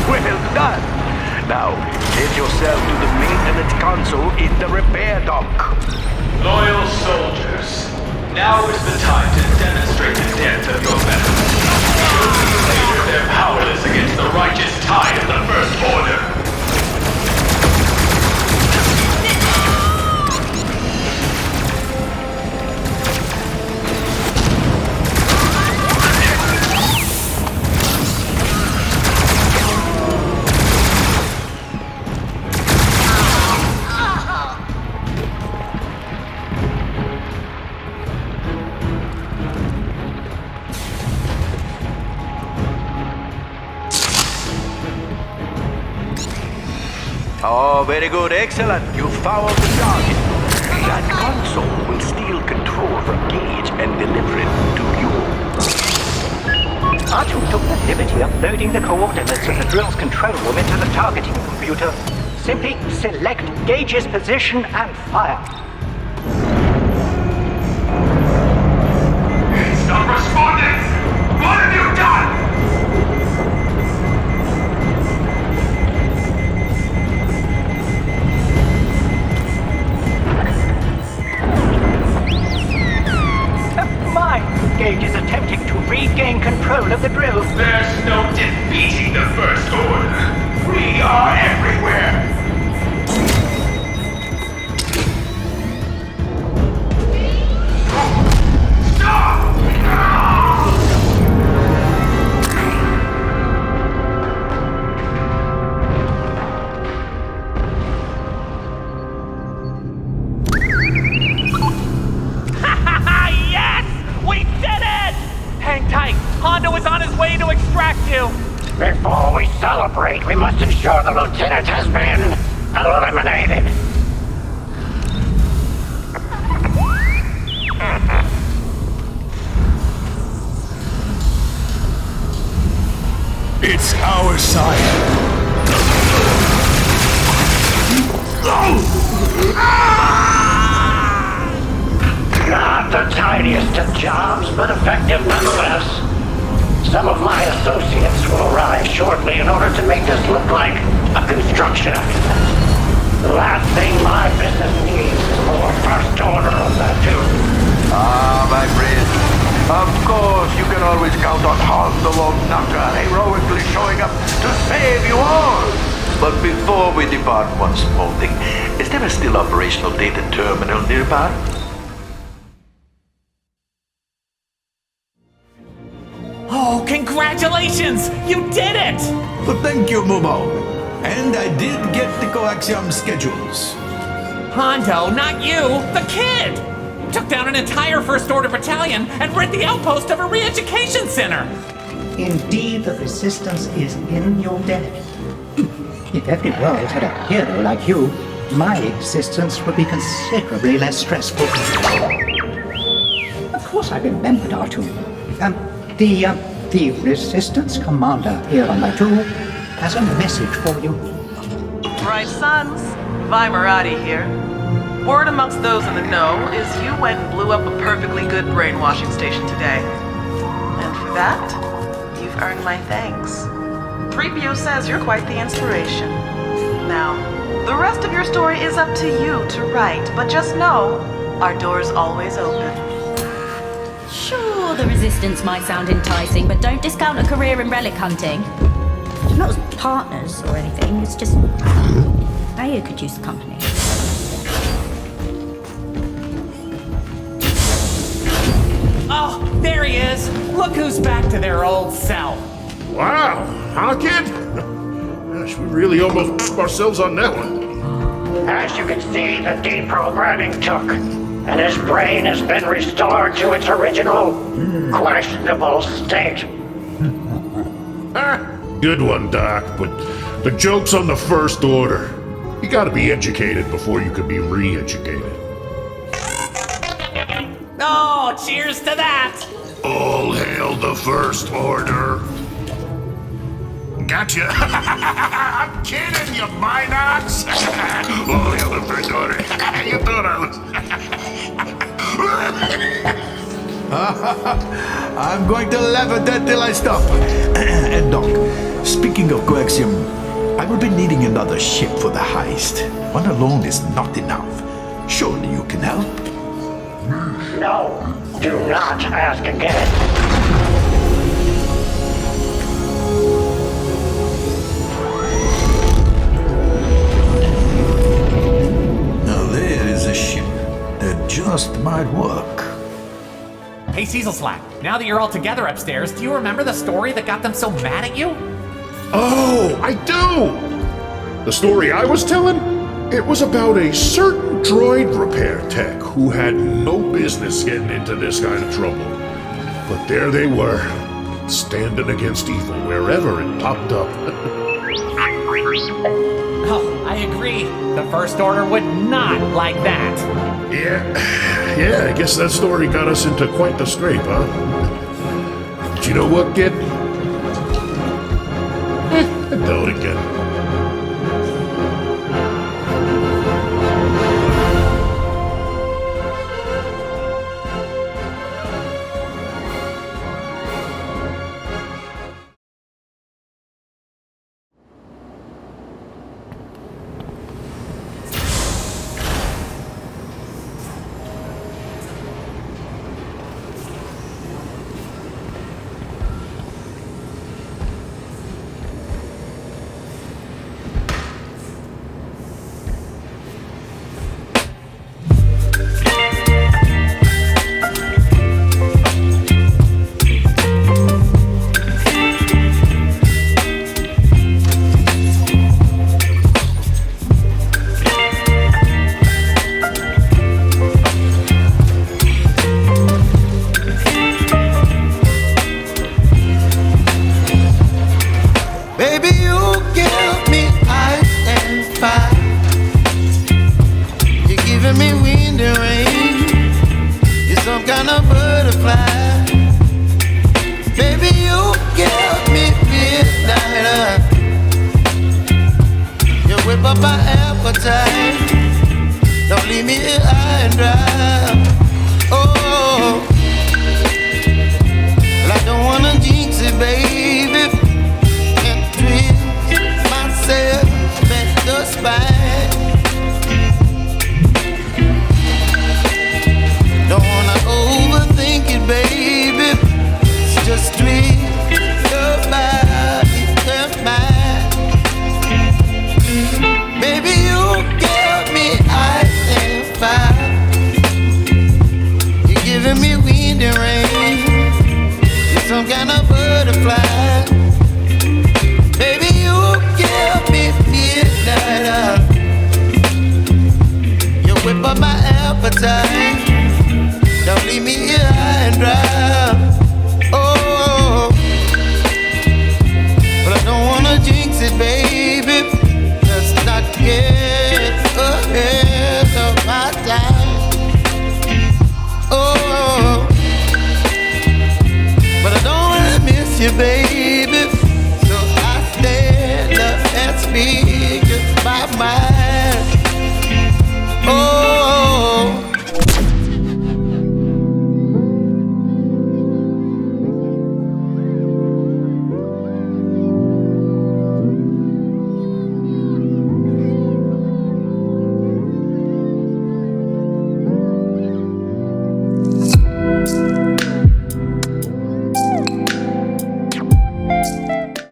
Well done! Now, get yourself to the maintenance console in the repair dock. Loyal soldiers, now is the time to demonstrate the depth of your mettle. Later, they're powerless against the righteous tide of the First Order. Oh, very good, excellent. You followed the target. That console will steal control from Gage and deliver it to you. Batuu took the liberty of loading the coordinates of the drill's control room into the targeting computer. Simply select Gage's position and fire. Stop responding! What have you done? Gage is attempting to regain control of the drill. There's no defeating the First Order. We are everywhere. Stop! Hondo is on his way to extract you! Before we celebrate, we must ensure the lieutenant has been eliminated. It's our side. Not the tiniest of jobs, but effective nonetheless. Some of my associates will arrive shortly in order to make this look like a construction accident. The last thing my business needs is more First Order of Batuu. Ah, my friend. Of course, you can always count on Hondo Naka heroically showing up to save you all. But before we depart, one small thing. Is there a still operational data terminal nearby? Oh, congratulations! You did it! Well, thank you, Momo. And I did get the coaxium schedules. Hondo, not you! The kid! Took down an entire First Order battalion and rid the outpost of a re-education center! Indeed, the Resistance is in your debt. If every world had a hero like you, my existence would be considerably less stressful. Of course, I remembered R2. The Resistance commander here on Batuu has a message for you. Right, sons. Vimerati here. Word amongst those in the know is you went and blew up a perfectly good brainwashing station today. And for that, you've earned my thanks. 3PO says you're quite the inspiration. Now, the rest of your story is up to you to write, but just know, our door's always open. Sure, the Resistance might sound enticing, but don't discount a career in relic hunting. Not as partners or anything, it's just... Aya could use the company. Oh, there he is! Look who's back to their old self! Wow, huh, kid? Gosh, we really almost took ourselves on that one. As you can see, the deprogramming took, and his brain has been restored to its original, questionable state. Good one, Doc, but the joke's on the First Order. You gotta be educated before you can be re-educated. Oh, cheers to that! All hail the First Order. Gotcha. I'm kidding, you Minox. All hail the First Order. You thought I was... I'm going to laugh at that till I stop. And Doc, speaking of coaxium, I will be needing another ship for the heist. One alone is not enough. Surely you can help? No, do not ask again. Now there is a ship that just might work. Hey, Seezelslak, now that you're all together upstairs, do you remember the story that got them so mad at you? Oh, I do! The story I was telling? It was about a certain droid repair tech who had no business getting into this kind of trouble. But there they were, standing against evil wherever it popped up. Oh, I agree. The First Order would not like that. Yeah, I guess that story got us into quite the scrape, huh? But you know what, kid? Do it again.